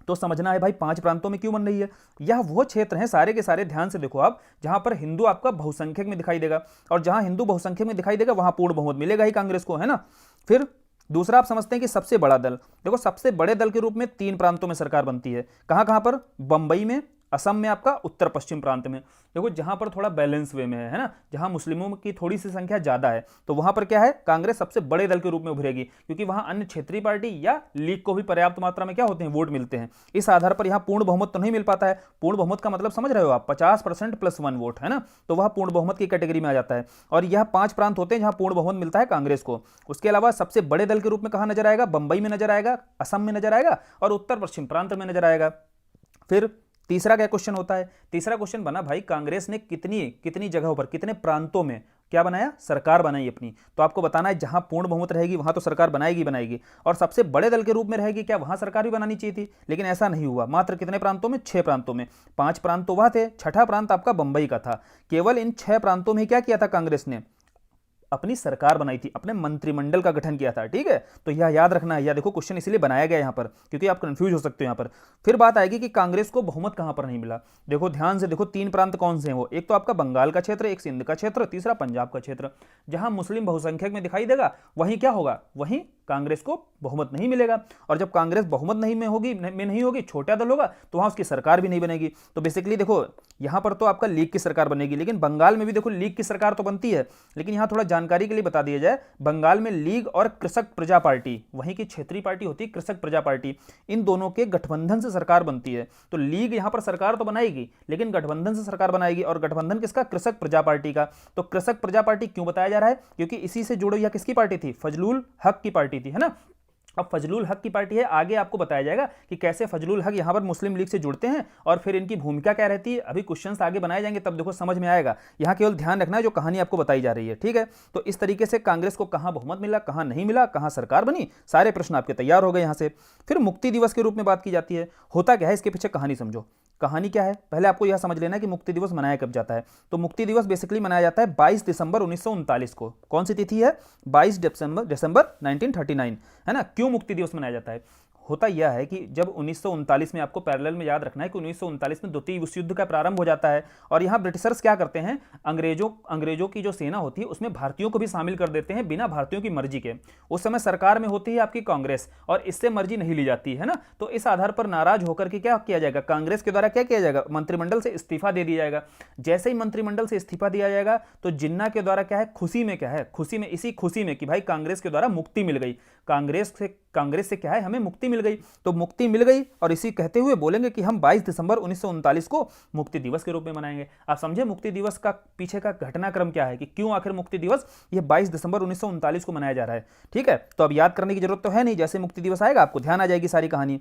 तो समझना है भाई 5 प्रांतों में क्यों बन रही है, यह वो क्षेत्र हैं सारे के सारे, ध्यान से देखो आप, जहां पर हिंदू आपका बहुसंख्यक में दिखाई देगा, और जहां हिंदू बहुसंख्यक में दिखाई देगा वहां पूर्ण बहुमत मिलेगा ही कांग्रेस को, है ना। फिर दूसरा आप समझते हैं कि सबसे बड़ा दल, देखो सबसे बड़े दल के रूप में 3 प्रांतों में सरकार बनती है, कहां कहां पर, बंबई में, असम में, आपका उत्तर पश्चिम प्रांत में, देखो जहां पर थोड़ा बैलेंस वे में है ना, जहां मुस्लिमों की थोड़ी सी संख्या ज्यादा है, तो वहां पर क्या है कांग्रेस सबसे बड़े दल के रूप में उभरेगी, क्योंकि वहां अन्य क्षेत्रीय पार्टी या लीग को भी पर्याप्त मात्रा में क्या होते हैं वोट मिलते हैं। इस आधार पर यहां पूर्ण बहुमत तो नहीं मिल पाता है, पूर्ण बहुमत का मतलब समझ रहे हो आप, 50% + 1 वोट, है ना, तो वह पूर्ण बहुमत की कैटेगरी में आ जाता है। और यह 5 प्रांत होते हैं जहां पूर्ण बहुमत मिलता है कांग्रेस को। उसके अलावा सबसे बड़े दल के रूप में कहां नजर आएगा, बंबई में नजर आएगा, असम में नजर आएगा, और उत्तर पश्चिम प्रांत में नजर आएगा। फिर तीसरा क्या क्वेश्चन होता है, तीसरा क्वेश्चन बना भाई कांग्रेस ने कितनी जगहों पर, कितने प्रांतों में क्या बनाया, सरकार बनाई अपनी, तो आपको बताना है जहां पूर्ण बहुमत रहेगी वहां तो सरकार बनाएगी, और सबसे बड़े दल के रूप में रहेगी क्या, वहां सरकार भी बनानी चाहिए थी, लेकिन ऐसा नहीं हुआ। मात्र कितने प्रांतों में, 6 प्रांतों में, 5 प्रांत तो वह थे, छठा प्रांत आपका बंबई का था। केवल इन 6 प्रांतों में क्या किया था कांग्रेस ने, अपनी सरकार बनाई थी, अपने मंत्रिमंडल का गठन किया था। ठीक है, तो यह याद रखना है, यह देखो क्वेश्चन इसलिए बनाया गया यहां पर क्योंकि आप कंफ्यूज हो सकते हो यहां पर। फिर बात आएगी कि कांग्रेस को बहुमत कहां पर नहीं मिला, देखो ध्यान से देखो 3 प्रांत कौन से हैं वो, एक तो आपका बंगाल का क्षेत्र, एक सिंध का क्षेत्र, तीसरा पंजाब का क्षेत्र। जहां मुस्लिम बहुसंख्यक में दिखाई देगा वहीं क्या होगा, वहीं कांग्रेस को बहुमत नहीं मिलेगा, और जब कांग्रेस बहुमत नहीं होगी छोटा दल होगा तो वहां उसकी सरकार भी नहीं बनेगी। तो बेसिकली देखो यहां पर तो आपका लीग की सरकार बनेगी, लेकिन बंगाल में भी देखो लीग की सरकार तो बनती है, लेकिन यहां थोड़ा जानकारी के लिए बता दिया जाए, बंगाल में लीग और कृषक प्रजा पार्टी, वहीं की क्षेत्रीय पार्टी होती है कृषक प्रजा पार्टी, इन दोनों के गठबंधन से सरकार बनती है। तो लीग यहां पर सरकार तो बनाएगी लेकिन गठबंधन से सरकार बनाएगी, और गठबंधन किसका, कृषक प्रजा पार्टी का। तो कृषक प्रजा पार्टी क्यों बताया जा रहा है, क्योंकि इसी से जुड़ी यह किसकी पार्टी थी, फजलुल हक की पार्टी थी, है ना। अब फजलुल हक की पार्टी है, आगे आपको बताया जाएगा कि कैसे फजलुल हक यहां पर मुस्लिम लीग से जुड़ते हैं और फिर इनकी भूमिका क्या रहती है। अभी क्वेश्चंस आगे बनाए जाएंगे तब देखो समझ में आएगा, यहां केवल ध्यान रखना है जो कहानी आपको बताई जा रही है। ठीक है, तो इस तरीके से कांग्रेस को कहां बहुमत मिला, कहां नहीं मिला, कहां सरकार बनी, सारे प्रश्न आपके तैयार हो गए यहां से। फिर मुक्ति दिवस के रूप में बात की जाती है, होता क्या है इसके पीछे कहानी समझो। कहानी क्या है, पहले आपको यह समझ लेना है कि मुक्ति दिवस मनाया कब जाता है। तो मुक्ति दिवस बेसिकली मनाया जाता है 22 दिसंबर 1939 को। कौन सी तिथि है, 22 दिसंबर 1939, है ना। क्यों मुक्ति दिवस मनाया जाता है, होता यह है कि जब 1939 में, आपको पैरेलल में याद रखना है कि 1939 में द्वितीय विश्व युद्ध का प्रारंभ हो जाता है और यहाँ ब्रिटिशर्स क्या करते हैं, अंग्रेजों की जो सेना होती है उसमें भारतीयों को भी शामिल कर देते हैं बिना भारतीयों की मर्जी के। उस समय सरकार में होती है आपकी कांग्रेस और इससे मर्जी नहीं ली जाती है ना, तो इस आधार पर नाराज होकर के क्या किया जाएगा, कांग्रेस के द्वारा क्या किया जाएगा, मंत्रिमंडल से इस्तीफा दे दिया जाएगा। जैसे ही मंत्रिमंडल से इस्तीफा दिया जाएगा तो जिन्ना के द्वारा क्या है, खुशी में क्या है, खुशी में, इसी खुशी में कि भाई कांग्रेस के द्वारा मुक्ति मिल गई, कांग्रेस से क्या है, हमें मुक्ति मिल गई, तो मुक्ति मिल गई और इसी कहते हुए बोलेंगे कि हम 22 दिसंबर 1939 को मुक्ति दिवस के रूप में मनाएंगे। आप समझे मुक्ति दिवस का पीछे का घटनाक्रम क्या है कि क्यों आखिर मुक्ति दिवस ये 22 दिसंबर 1939 को मनाया जा रहा है। ठीक है, तो अब याद करने की जरूरत तो है नहीं, जैसे मुक्ति दिवस आएगा आपको ध्यान आ जाएगी सारी कहानी,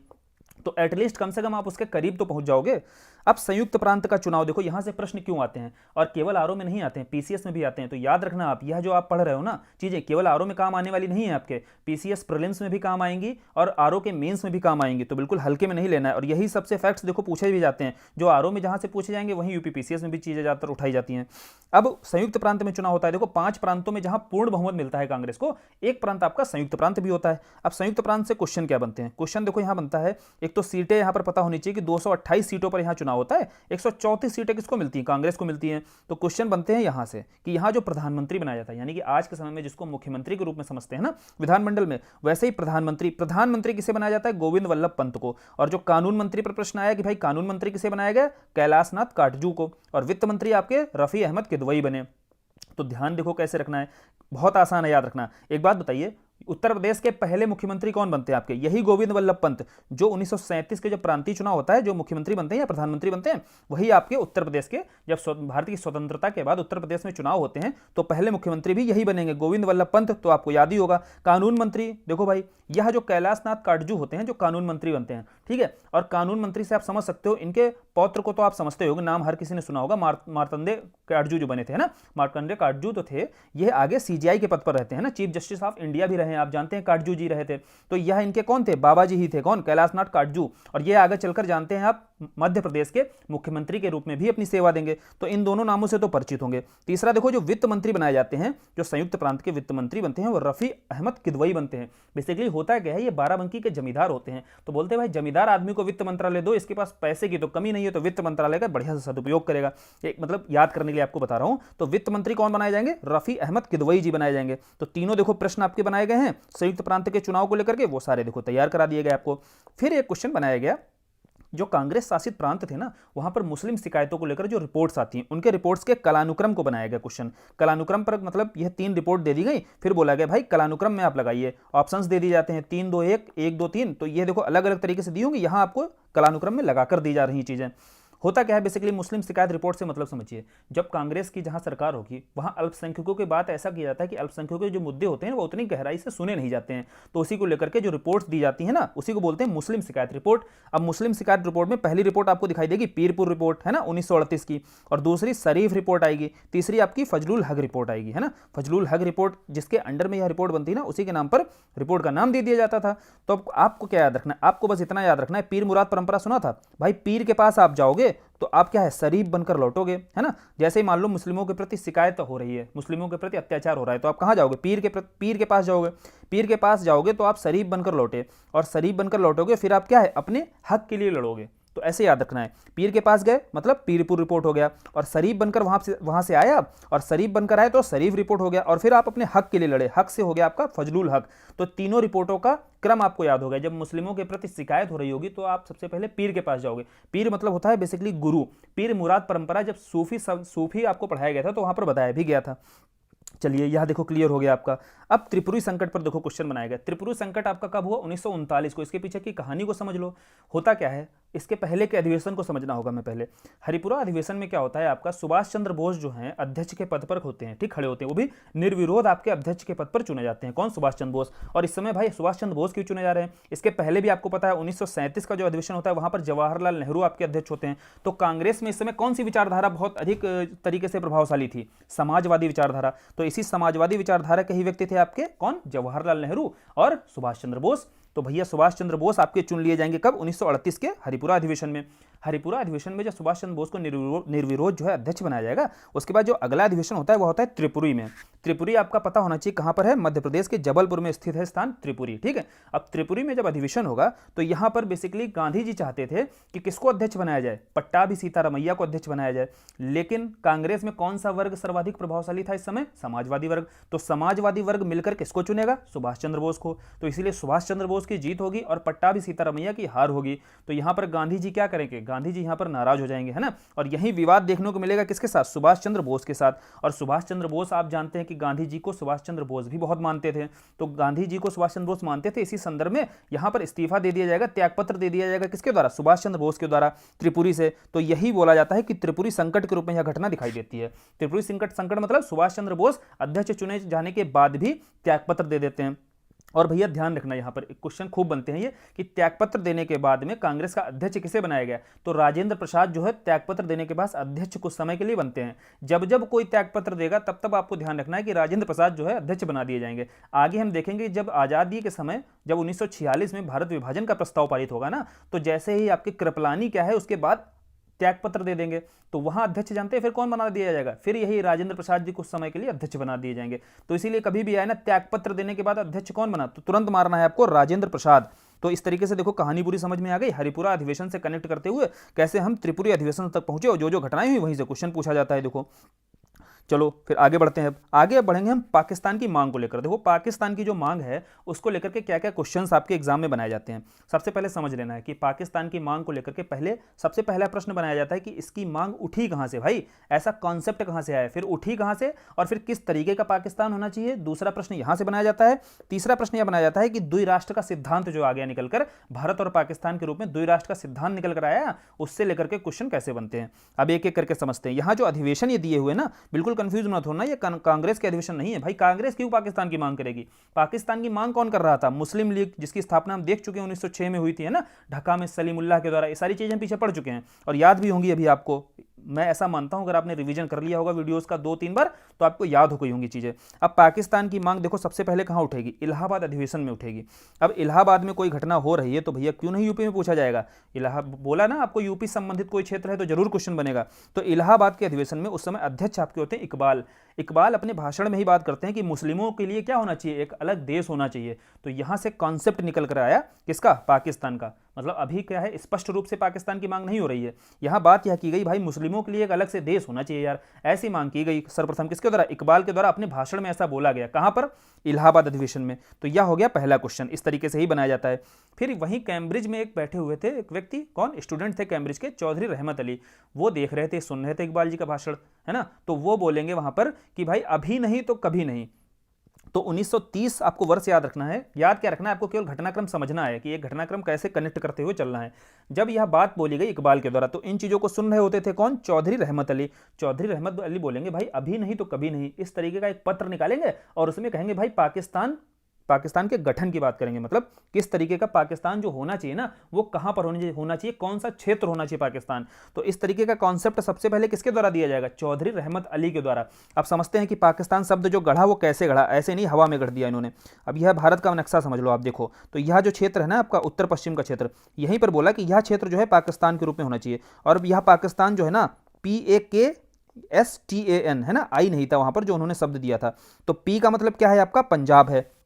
तो एटलीस्ट कम से कम आप उसके करीब तो पहुंच जाओगे। अब संयुक्त प्रांत का चुनाव देखो, यहां से प्रश्न क्यों आते हैं और केवल आरओ में नहीं आते हैं, पीसीएस में भी आते हैं। तो याद रखना आप, यह जो आप पढ़ रहे हो ना चीजें केवल आरओ में काम आने वाली नहीं है, आपके पीसीएस प्रीलिम्स में भी काम आएंगी और आरओ के मेंस में भी काम आएंगी, तो बिल्कुल हल्के में नहीं लेना है। और यही सबसे फैक्ट्स देखो पूछे भी जाते हैं, जो आरओ में जहां से पूछे जाएंगे वहीं यूपी पीसीएस में भी चीजें ज्यादातर उठाई जाती हैं। अब संयुक्त प्रांत में चुनाव होता है, देखो 5 प्रांतों में जहां पूर्ण बहुमत मिलता है कांग्रेस को, एक प्रांत आपका संयुक्त प्रांत भी होता है। अब संयुक्त प्रांत से क्वेश्चन क्या बनते हैं, क्वेश्चन देखो यहां बनता है, एक तो सीटें यहां पर पता होनी चाहिए कि 228 सीटों पर यहां चुनाव होता है, 134 सीटें किसको मिलती हैं, कांग्रेस को मिलती हैं। तो क्वेश्चन बनते हैं यहां से कि यहां जो प्रधानमंत्री बनाया जाता है, यानी कि आज के समय में जिसको मुख्यमंत्री के रूप में समझते हैं ना विधानमंडल में, वैसे ही प्रधानमंत्री किसे बनाया जाता है, गोविंद वल्लभ पंत को। और जो कानून मंत्री पर प्रश्न आया कि भाई कानून मंत्री किसे बनाया गया, कैलाशनाथ काटजू को। और वित्त मंत्री आपके रफी अहमद किदवई बने। तो ध्यान देखो कैसे रखना है, बहुत आसान है याद रखना। एक बात बताइए, उत्तर प्रदेश के पहले मुख्यमंत्री कौन बनते हैं आपके, यही गोविंद वल्लभ पंत, जो 1937 के जो प्रांतीय चुनाव होता है, जो मुख्यमंत्री बनते हैं या प्रधानमंत्री बनते हैं, वही आपके उत्तर प्रदेश के, जब भारत की स्वतंत्रता के बाद उत्तर प्रदेश में चुनाव होते हैं तो पहले मुख्यमंत्री भी यही बनेंगे, गोविंद वल्लभ पंत। तो आपको याद ही होगा। कानून मंत्री देखो भाई, यह जो कैलाशनाथ काटजू होते हैं जो कानून मंत्री बनते हैं, ठीक है। और कानून मंत्री से आप समझ सकते हो, इनके पौत्र को तो आप समझते हो, नाम हर किसी ने सुना होगा, मार्तंडे काटजू जो बने थे ना, मार्कंडे काटजू तो थे, ये आगे सीजीआई के पद पर रहते हैं ना, चीफ जस्टिस ऑफ इंडिया भी रहे हैं, आप जानते हैं काटजू जी रहे थे। तो यह इनके कौन थे, बाबा जी ही थे, कौन, कैलाशनाथ काटजू। और ये आगे चलकर जानते हैं आप मध्य प्रदेश के मुख्यमंत्री के रूप में भी अपनी सेवा देंगे। तो इन दोनों नामों से तो परिचित होंगे। तीसरा देखो, जो वित्त मंत्री बनाए जाते हैं, जो संयुक्त प्रांत के वित्त मंत्री बनते हैं, वो रफी अहमद किदवई बनते हैं। बेसिकली होता क्या है, ये बाराबंकी के जमींदार होते हैं। तो बोलते हैं भाई जमींदार आदमी को वित्त मंत्रालय दो, इसके पास पैसे की तो कमी नहीं है, तो वित्त मंत्रालय का बढ़िया से सदुपयोग करेगा। एक मतलब याद करने के लिए आपको बता रहा हूं। तो वित्त मंत्री कौन बनाए जाएंगे, रफी अहमद किदवई जी बनाए जाएंगे। तो तीनों देखो प्रश्न आपके बनाए गए हैं संयुक्त प्रांत के चुनाव को लेकर के, वो सारे देखो तैयार करा दिए गए आपको। फिर एक क्वेश्चन बनाया गया, जो कांग्रेस शासित प्रांत थे ना, वहां पर मुस्लिम शिकायतों को लेकर जो रिपोर्ट्स आती हैं, उनके रिपोर्ट्स के कलानुक्रम को बनाया गया क्वेश्चन। कलानुक्रम पर मतलब यह 3 रिपोर्ट दे दी गई, फिर बोला गया भाई कलानुक्रम में आप लगाइए। ऑप्शंस दे दिए जाते हैं 3 2 1 1 2 3, तो ये देखो अलग अलग तरीके से दी होंगी, यहां आपको कलानुक्रम में लगाकर दी जा रही चीजें। होता क्या है, बेसिकली मुस्लिम शिकायत रिपोर्ट से मतलब समझिए, जब कांग्रेस की जहां सरकार होगी वहां अल्पसंख्यकों की बात ऐसा किया जाता है कि अल्पसंख्यकों के जो मुद्दे होते हैं वो उतनी गहराई से सुने नहीं जाते हैं। तो उसी को लेकर के जो रिपोर्ट्स दी जाती है ना, उसी को बोलते हैं मुस्लिम शिकायत रिपोर्ट। अब मुस्लिम शिकायत रिपोर्ट में पहली रिपोर्ट आपको दिखाई देगी पीरपुर रिपोर्ट, है ना, 1938 की, और दूसरी शरीफ रिपोर्ट आएगी, तीसरी आपकी फजलुल हक रिपोर्ट आएगी, है ना। फजलुल हक रिपोर्ट जिसके अंडर में यह रिपोर्ट बनती है ना, उसी के नाम पर रिपोर्ट का नाम दे दिया जाता था। तो अब आपको क्या याद रखना है, आपको बस इतना याद रखना है, पीर मुराद परंपरा सुना था भाई, पीर के पास आप जाओगे तो आप क्या है, शरीफ बनकर लौटोगे, है ना। जैसे ही मान लो मुस्लिमों के प्रति शिकायत हो रही है, मुस्लिमों के प्रति अत्याचार हो रहा है, तो आप कहां जाओगे, पीर के पास जाओगे। पीर के पास जाओगे तो आप शरीफ बनकर लौटे, और शरीफ बनकर लौटोगे फिर आप क्या है, अपने हक के लिए लड़ोगे। तो ऐसे याद रखना है, पीर के पास गए मतलब पीरपुर रिपोर्ट हो गया, और शरीफ बनकर वहां से आया, और शरीफ बनकर आए तो शरीफ रिपोर्ट हो गया, और फिर आप अपने हक के लिए लड़े, हक से हो गया आपका फजलुल हक। तो तीनों रिपोर्टों का क्रम आपको याद होगा। जब मुस्लिमों के प्रति शिकायत हो रही होगी तो आप सबसे पहले पीर के पास जाओगे। पीर मतलब होता है बेसिकली गुरु। पीर मुराद परंपरा जब सूफी आपको पढ़ाया गया था तो वहां पर बताया भी गया था। चलिए यह देखो क्लियर हो गया आपका। अब त्रिपुरी संकट पर देखो क्वेश्चन बनाया गया। त्रिपुरी संकट आपका कब हुआ, 1939 को। इसके पीछे की कहानी को समझ लो। होता क्या है, इसके पहले के अधिवेशन को समझना होगा। मैं पहले हरिपुरा अधिवेशन में क्या होता है, आपका सुभाष चंद्र बोस जो हैं अध्यक्ष के पद पर होते हैं, ठीक, खड़े होते हैं, वो भी निर्विरोध आपके अध्यक्ष के पद पर चुने जाते हैं। कौन, सुभाष चंद्र बोस। और इस समय भाई सुभाष चंद्र बोस क्यों चुने जा रहे हैं, इसके पहले भी आपको पता है 1937 का जो अधिवेशन होता है वहां पर जवाहरलाल नेहरू आपके अध्यक्ष होते हैं। तो कांग्रेस में इस समय कौन सी विचारधारा बहुत अधिक तरीके से प्रभावशाली थी, समाजवादी विचारधारा। तो इसी समाजवादी विचारधारा के ही व्यक्ति थे आपके कौन, जवाहरलाल नेहरू और सुभाष चंद्र बोस। तो भैया सुभाष चंद्र बोस आपके चुन लिए जाएंगे कब, 1938 के हरिपुरा अधिवेशन में। हरिपुरा अधिवेशन में जब सुभाष चंद्र बोस को निर्विरोध जो है अध्यक्ष बनाया जाएगा, उसके बाद जो अगला अधिवेशन होता है वो होता है त्रिपुरी में। त्रिपुरी आपका पता होना चाहिए कहां पर है, मध्य प्रदेश के जबलपुर में स्थित है स्थान त्रिपुरी, ठीक है। अब त्रिपुरी में जब अधिवेशन होगा तो यहां पर बेसिकली गांधी जी चाहते थे कि किसको अध्यक्ष बनाया जाए, पट्टाभी सीतारमैया को अध्यक्ष बनाया जाए। लेकिन कांग्रेस में कौन सा वर्ग सर्वाधिक प्रभावशाली था इस समय, समाजवादी वर्ग। तो समाजवादी वर्ग मिलकर किसको चुनेगा, सुभाष चंद्र बोस को। तो इसीलिए सुभाष चंद्र बोस की जीत होगी और पट्टाभी सीतारमैया की हार होगी। तो यहां पर गांधी जी क्या करेंगे, गांधी जी यहां पर नाराज हो जाएंगे, है ना। और यही विवाद देखने को मिलेगा किसके साथ, सुभाष चंद्र बोस के साथ। और सुभाष चंद्र बोस आप जानते हैं कि गांधी जी को सुभाष चंद्र बोस भी बहुत मानते थे। तो गांधी जी को सुभाष चंद्र बोस मानते थे, इसी संदर्भ में यहां पर इस्तीफा दे दिया जाएगा, त्यागपत्र दे दिया जाएगा किसके द्वारा, सुभाष चंद्र बोस के द्वारा त्रिपुरी से। तो यही बोला जाता है कि त्रिपुरी संकट के रूप में यह घटना दिखाई देती है। त्रिपुरी संकट मतलब सुभाष चंद्र बोस अध्यक्ष चुने जाने के बाद भी त्यागपत्र दे देते हैं। और भैया ध्यान रखना, यहां पर एक क्वेश्चन खूब बनते हैं ये कि त्यागपत्र देने के बाद में कांग्रेस का अध्यक्ष किसे बनाया गया, तो राजेंद्र प्रसाद जो है त्यागपत्र देने के बाद अध्यक्ष कुछ समय के लिए बनते हैं। जब जब कोई त्यागपत्र देगा तब तब आपको ध्यान रखना है कि राजेंद्र प्रसाद जो है अध्यक्ष बना दिए जाएंगे। आगे हम देखेंगे जब आजादी के समय, जब 1946 में भारत विभाजन का प्रस्ताव पारित होगा ना, तो जैसे ही आपके कृपलानी क्या है उसके बाद त्यागपत्र दे देंगे, तो वहां अध्यक्ष जानते हैं फिर कौन बना दिया जाएगा, फिर यही राजेंद्र प्रसाद जी कुछ समय के लिए अध्यक्ष बना दिए जाएंगे। तो इसीलिए कभी भी आए ना त्यागपत्र देने के बाद अध्यक्ष कौन बना, तो तुरंत मारना है आपको राजेंद्र प्रसाद। तो इस तरीके से देखो कहानी पूरी समझ में आ गई। हरिपुरा अधिवेशन से कनेक्ट करते हुए कैसे हम त्रिपुरी अधिवेशन तक पहुंचे और जो जो घटनाएं हुई वहीं से क्वेश्चन पूछा जाता है। देखो चलो फिर आगे बढ़ते हैं। अब आगे बढ़ेंगे हम पाकिस्तान की मांग को लेकर। देखो पाकिस्तान की जो मांग है उसको लेकर के क्या क्या क्वेश्चंस आपके एग्जाम में बनाए जाते हैं। सबसे पहले समझ लेना है कि पाकिस्तान की मांग को लेकर के पहले सबसे पहला प्रश्न बनाया जाता है कि इसकी मांग उठी कहां से, भाई ऐसा कॉन्सेप्ट कहां से आया, फिर उठी कहां से और फिर किस तरीके का पाकिस्तान होना चाहिए। दूसरा प्रश्न यहां से बनाया जाता है। तीसरा प्रश्न यह बनाया जाता है कि द्विराष्ट्र का सिद्धांत जो आ गया निकलकर, भारत और पाकिस्तान के रूप में द्विराष्ट्र का सिद्धांत निकल कर आया, उससे लेकर के क्वेश्चन कैसे बनते हैं। अब एक एक करके समझते हैं। यहां जो अधिवेशन ये दिए हुए ना, बिल्कुल कंफ्यूज मत होना, ये कांग्रेस के अधिवेशन नहीं है भाई। कांग्रेस क्यों पाकिस्तान की मांग करेगी, पाकिस्तान की मांग कौन कर रहा था, मुस्लिम लीग, जिसकी स्थापना हम देख चुके हैं 1906 में हुई थी, है ना, ढाका में सलीमुल्लाह के द्वारा। ये सारी चीजें पीछे पड़ चुके हैं और याद भी होंगी अभी आपको। मैं ऐसा मानता हूं अगर आपने रिवीजन कर लिया होगा वीडियोस का 2-3 बार तो आपको याद हो गई होंगी चीजें। अब पाकिस्तान की मांग देखो सबसे पहले कहां उठेगी, इलाहाबाद अधिवेशन में उठेगी। अब इलाहाबाद में कोई घटना हो रही है तो भैया क्यों नहीं यूपी में पूछा जाएगा। बोला ना आपको यूपी संबंधित कोई क्षेत्र है तो जरूर क्वेश्चन बनेगा। तो इलाहाबाद के अधिवेशन में उस समय अध्यक्ष आपके होते हैं इकबाल। इकबाल अपने भाषण में ही बात करते हैं कि मुस्लिमों के लिए क्या होना चाहिए, एक अलग देश होना चाहिए। तो यहां से कॉन्सेप्ट निकल कर आया किसका, पाकिस्तान का। मतलब अभी क्या है, स्पष्ट रूप से पाकिस्तान की मांग नहीं हो रही है, यहां बात यह की गई भाई मुस्लिमों के लिए एक अलग से देश होना चाहिए यार, ऐसी मांग की गई सर्वप्रथम किसके द्वारा, इकबाल के द्वारा। अपने भाषण में ऐसा बोला गया, कहां पर, इलाहाबाद अधिवेशन में। तो यह हो गया पहला क्वेश्चन, इस तरीके से ही बनाया जाता है। फिर वहीं कैम्ब्रिज में एक बैठे हुए थे एक व्यक्ति, कौन, स्टूडेंट थे कैम्ब्रिज के, चौधरी रहमत अली। वो देख रहे थे, सुन रहे थे इकबाल जी का भाषण, है ना। तो वो बोलेंगे वहां पर कि भाई अभी नहीं तो कभी नहीं। तो 1930 आपको वर्ष याद रखना है। याद क्या रखना है आपको, केवल घटनाक्रम समझना है कि ये घटनाक्रम कैसे कनेक्ट करते हुए चलना है। जब यह बात बोली गई इकबाल के द्वारा तो इन चीजों को सुन रहे होते थे कौन, चौधरी रहमत अली। चौधरी रहमत अली बोलेंगे भाई अभी नहीं तो कभी नहीं, इस तरीके का एक पत्र निकालेंगे और उसमें कहेंगे भाई पाकिस्तान के गठन की बात करेंगे। मतलब किस तरीके का पाकिस्तान जो होना चाहिए ना, वो कहां पर होना चाहिए, कौन सा क्षेत्र होना चाहिए पाकिस्तान। तो इस तरीके का कॉन्सेप्ट सबसे पहले किसके द्वारा दिया जाएगा, चौधरी रहमत अली के द्वारा। अब समझते हैं कि पाकिस्तान शब्द जो गढ़ा वो कैसे गढ़ा, ऐसे नहीं हवा में गढ़ दिया इन्होंने। अब यह भारत का नक्शा समझ लो आप, देखो तो यह जो क्षेत्र है ना आपका उत्तर पश्चिम का क्षेत्र, यहीं पर बोला कि यह क्षेत्र जो है पाकिस्तान के रूप में होना चाहिए। और यह पाकिस्तान जो है ना PAKSTAN है ना, आई नहीं था वहां पर जो उन्होंने शब्द दिया था। तो P का मतलब क्या है आपका, पंजाब है,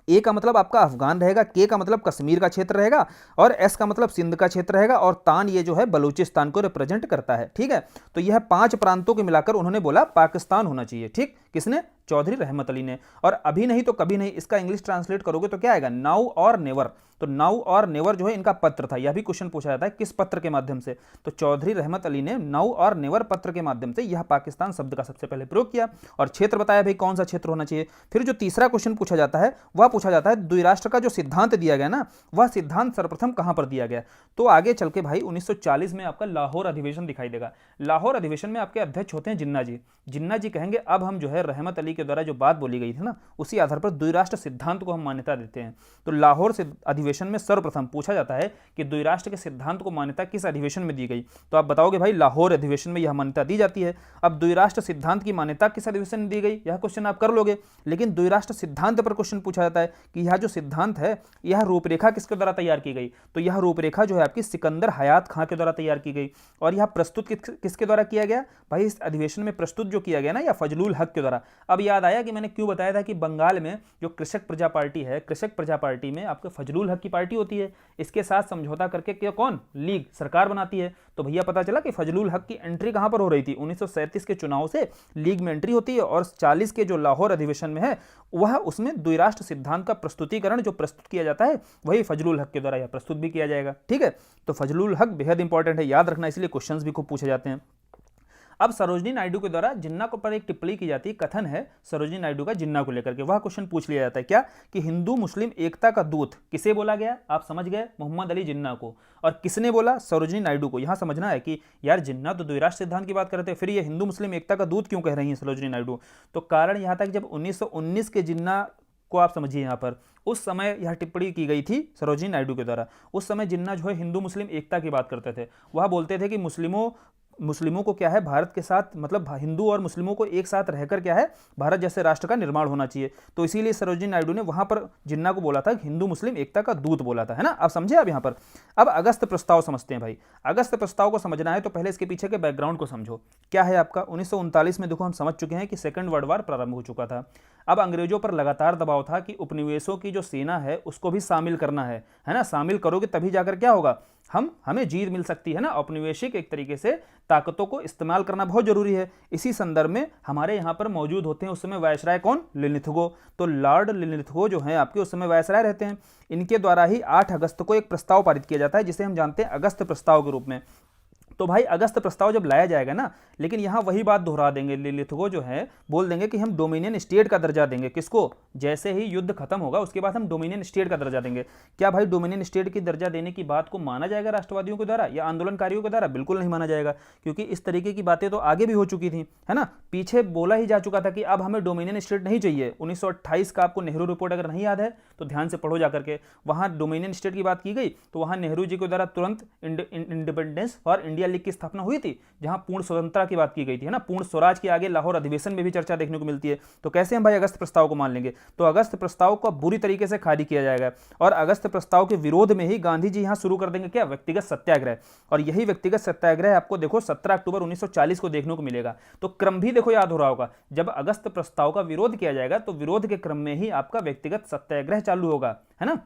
ए का मतलब आपका अफगान रहेगा, के का मतलब कश्मीर का क्षेत्र रहेगा और एस का मतलब सिंध का क्षेत्र रहेगा और तान ये जो है बलूचिस्तान को रिप्रेजेंट करता है। ठीक है, तो यह 5 प्रांतों को मिलाकर उन्होंने बोला पाकिस्तान होना चाहिए। ठीक, किसने, चौधरी रहमत अली ने। और अभी नहीं तो कभी नहीं, इसका इंग्लिश ट्रांसलेट करोगे तो क्या आएगा, नाउ और नेवर। तो नाउ और नेवर जो है इनका पत्र था, यह भी क्वेश्चन पूछा जाता है किस पत्र के माध्यम से। तो चौधरी रहमत अली ने नाउ और नेवर पत्र के माध्यम से यह पाकिस्तान शब्द का सबसे पहले प्रयोग किया और क्षेत्र बताया भाई कौन सा क्षेत्र होना चाहिए। फिर जो तीसरा क्वेश्चन पूछा जाता है वह पूछा जाता है द्विराष्ट्र का जो सिद्धांत दिया गया ना, वह सिद्धांत सर्वप्रथम कहां पर दिया गया। तो आगे चल के भाई 1940 में आपका लाहौर अधिवेशन दिखाई देगा। लाहौर अधिवेशन में आपके अध्यक्ष होते हैं जिन्ना जी। जिन्ना जी कहेंगे अब हम जो है रहमत अली के द्वारा जो बात बोली गई थी ना, उसी आधार पर द्विराष्ट्र सिद्धांत को हम मान्यता देते हैं। तो लाहौर से अधिवेशन में सर्वप्रथम पूछा जाता है कि द्विराष्ट्र के सिद्धांत को मान्यता किस अधिवेशन में दी गई, तो आप बताओगे भाई लाहौर अधिवेशन में यह मान्यता दी जाती है। अब द्विराष्ट्र सिद्धांत की मान्यता किस अधिवेशन में दी गई, यह क्वेश्चन आप कर लोगे, लेकिन द्विराष्ट्र सिद्धांत पर क्वेश्चन पूछा जाता है कि यह जो सिद्धांत है, यह रूपरेखा किसके द्वारा तैयार की गई, तो यह रूपरेखा जो है आपकी सिकंदर हयात खां के द्वारा तैयार की गई। और यह प्रस्तुत किसके द्वारा किया गया भाई, इस अधिवेशन में प्रस्तुत जो किया गया ना, यह फजलुल हक के द्वारा। अब याद आया कि मैंने क्यों बताया था कि बंगाल में जो कृषक प्रजा पार्टी है, कृषक प्रजा पार्टी में आपके फजलुल हक की पार्टी होती है, इसके साथ समझौता करके कौन लीग सरकार बनाती है। तो भैया पता चला कि फजलुल हक की एंट्री कहां पर हो रही थी, 1937 के चुनाव से लीग में एंट्री होती है, और 40 के जो लाहौर अधिवेशन में है वह उसमें द्विराष्ट्र सिद्धांत का प्रस्तुतिकरण जो प्रस्तुत किया जाता है वही फजलुल हक के द्वारा यह प्रस्तुत भी किया जाएगा। ठीक है, तो फजलुल हक बेहद इंपॉर्टेंट है, याद रखना, इसलिए क्वेश्चंस भी खूब पूछे जाते हैं। अब सरोजिनी नायडू के द्वारा जिन्ना को पर एक टिप्पणी की जाती है, कथन है सरोजिनी नायडू का जिन्ना को लेकर के, वह क्वेश्चन पूछ लिया जाता है क्या कि हिंदू मुस्लिम एकता का दूत किसे बोला गया, आप समझ गए, मोहम्मद अली जिन्ना को। और किसने बोला, सरोजिनी नायडू को। यहां समझना है कि यार जिन्ना तो द्विराष्ट्र सिद्धांत की बात करते हैं, फिर ये हिंदू मुस्लिम एकता का दूत क्यों कह रही है सरोजिनी नायडू। तो कारण यहां था कि जब 1919 के जिन्ना को आप समझिए, यहां पर उस समय यह टिप्पणी की गई थी सरोजिनी नायडू के द्वारा। उस समय जिन्ना जो है हिंदू मुस्लिम एकता की बात करते थे, वह बोलते थे कि मुस्लिमों को क्या है भारत के साथ, मतलब हिंदू और मुस्लिमों को एक साथ रहकर क्या है भारत जैसे राष्ट्र का निर्माण होना चाहिए। तो इसीलिए सरोजिनी नायडू ने वहां पर जिन्ना को बोला था, हिंदू मुस्लिम एकता का दूत बोला था, है ना। आप समझे अब यहां पर। अब अगस्त प्रस्ताव समझते हैं भाई। अगस्त प्रस्ताव को समझना है तो पहले इसके पीछे के बैकग्राउंड को समझो। क्या है आपका 1939 में देखो हम समझ चुके हैं कि सेकंड वर्ल्ड वार प्रारंभ हो चुका था। अब अंग्रेजों पर लगातार दबाव था कि उपनिवेशों की जो सेना है उसको भी शामिल करना है ना। शामिल करोगे तभी जाकर क्या होगा, हमें जीत मिल सकती है ना। औपनिवेशिक एक तरीके से ताकतों को इस्तेमाल करना बहुत जरूरी है। इसी संदर्भ में हमारे यहाँ पर मौजूद होते हैं उस समय वायसराय कौन, लिलिथगो। तो लॉर्ड लिलिथगो जो है आपके उस समय वायसराय रहते हैं। इनके द्वारा ही 8 अगस्त को एक प्रस्ताव पारित किया जाता है जिसे हम जानते हैं अगस्त प्रस्ताव के रूप में। तो भाई अगस्त प्रस्ताव जब लाया जाएगा ना, लेकिन यहां वही बात दोहरा देंगे, लिलिथगो जो है बोल देंगे कि हम डोमिनियन स्टेट का दर्जा देंगे। किसको, जैसे ही युद्ध खत्म होगा उसके बाद हम डोमिनियन स्टेट का दर्जा देंगे। क्या भाई डोमिनियन स्टेट की दर्जा देने की बात को माना जाएगा राष्ट्रवादियों के द्वारा या आंदोलनकारियों के द्वारा? बिल्कुल नहीं माना जाएगा, क्योंकि इस तरीके की बातें तो आगे भी हो चुकी थी, है ना। पीछे बोला ही जा चुका था कि अब हमें डोमिनियन स्टेट नहीं चाहिए। 1928 का आपको नेहरू रिपोर्ट अगर नहीं याद है तो ध्यान से पढ़ो जाकर के, वहां डोमिनियन स्टेट की बात की गई। तो वहां नेहरू जी के द्वारा तुरंत इंडिपेंडेंस फॉर इंडिया लीग की स्थापना हुई थी, जहां पूर्ण स्वतंत्रता की बात की गई थी, है ना। पूर्ण स्वराज की आगे लाहौर अधिवेशन में भी चर्चा देखने को मिलती है। तो कैसे हम भाई अगस्त प्रस्ताव को मान लेंगे? तो अगस्त प्रस्ताव को बुरी तरीके से खारिज किया जाएगा और अगस्त प्रस्ताव के विरोध में ही गांधी जी यहां शुरू कर देंगे क्या, व्यक्तिगत सत्याग्रह। और यही व्यक्तिगत सत्याग्रह आपको देखो 17 अक्टूबर 1940 को देखने को मिलेगा। तो क्रम भी देखो याद हो रहा होगा, जब अगस्त प्रस्ताव का विरोध किया जाएगा तो विरोध के क्रम में ही आपका व्यक्तिगत सत्याग्रह चालू होगा, है ना।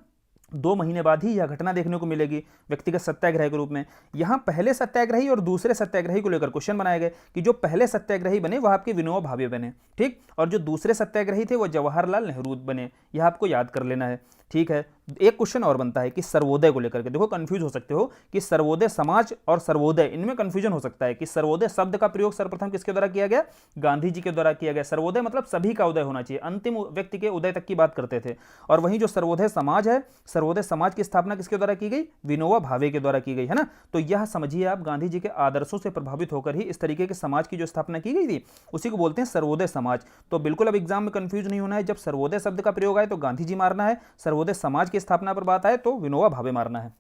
2 महीने बाद ही यह घटना देखने को मिलेगी व्यक्तिगत सत्याग्रह के रूप में। यहां पहले सत्याग्रही और दूसरे सत्याग्रही को लेकर क्वेश्चन बनाए गए कि जो पहले सत्याग्रही बने वह आपके विनोबा भावे बने, ठीक, और जो दूसरे सत्याग्रही थे वो जवाहरलाल नेहरू बने। यह आपको याद कर लेना है, ठीक है। एक क्वेश्चन और बनता है कि सर्वोदय को लेकर के, देखो कंफ्यूज हो सकते हो कि सर्वोदय समाज और सर्वोदय, इनमें कंफ्यूजन हो सकता है कि सर्वोदय शब्द का प्रयोग सर्वप्रथम किसके द्वारा किया गया, गांधी जी के द्वारा किया गया। सर्वोदय मतलब सभी का उदय होना चाहिए, अंतिम व्यक्ति के उदय तक की बात करते थे। और वहीं जो सर्वोदय समाज है, सर्वोदय समाज की स्थापना किसके द्वारा की गई, विनोबा भावे के द्वारा की गई, है ना। तो यह समझिए आप, गांधी जी के आदर्शों से प्रभावित होकर ही इस तरीके के समाज की जो स्थापना की गई थी उसी को बोलते हैं सर्वोदय समाज। तो बिल्कुल अब एग्जाम में कंफ्यूज नहीं होना है, जब सर्वोदय शब्द का प्रयोग आए तो गांधी जी मारना है, सर्वोदय समाज की स्थापना पर बात आए तो विनोबा भावे मारना है।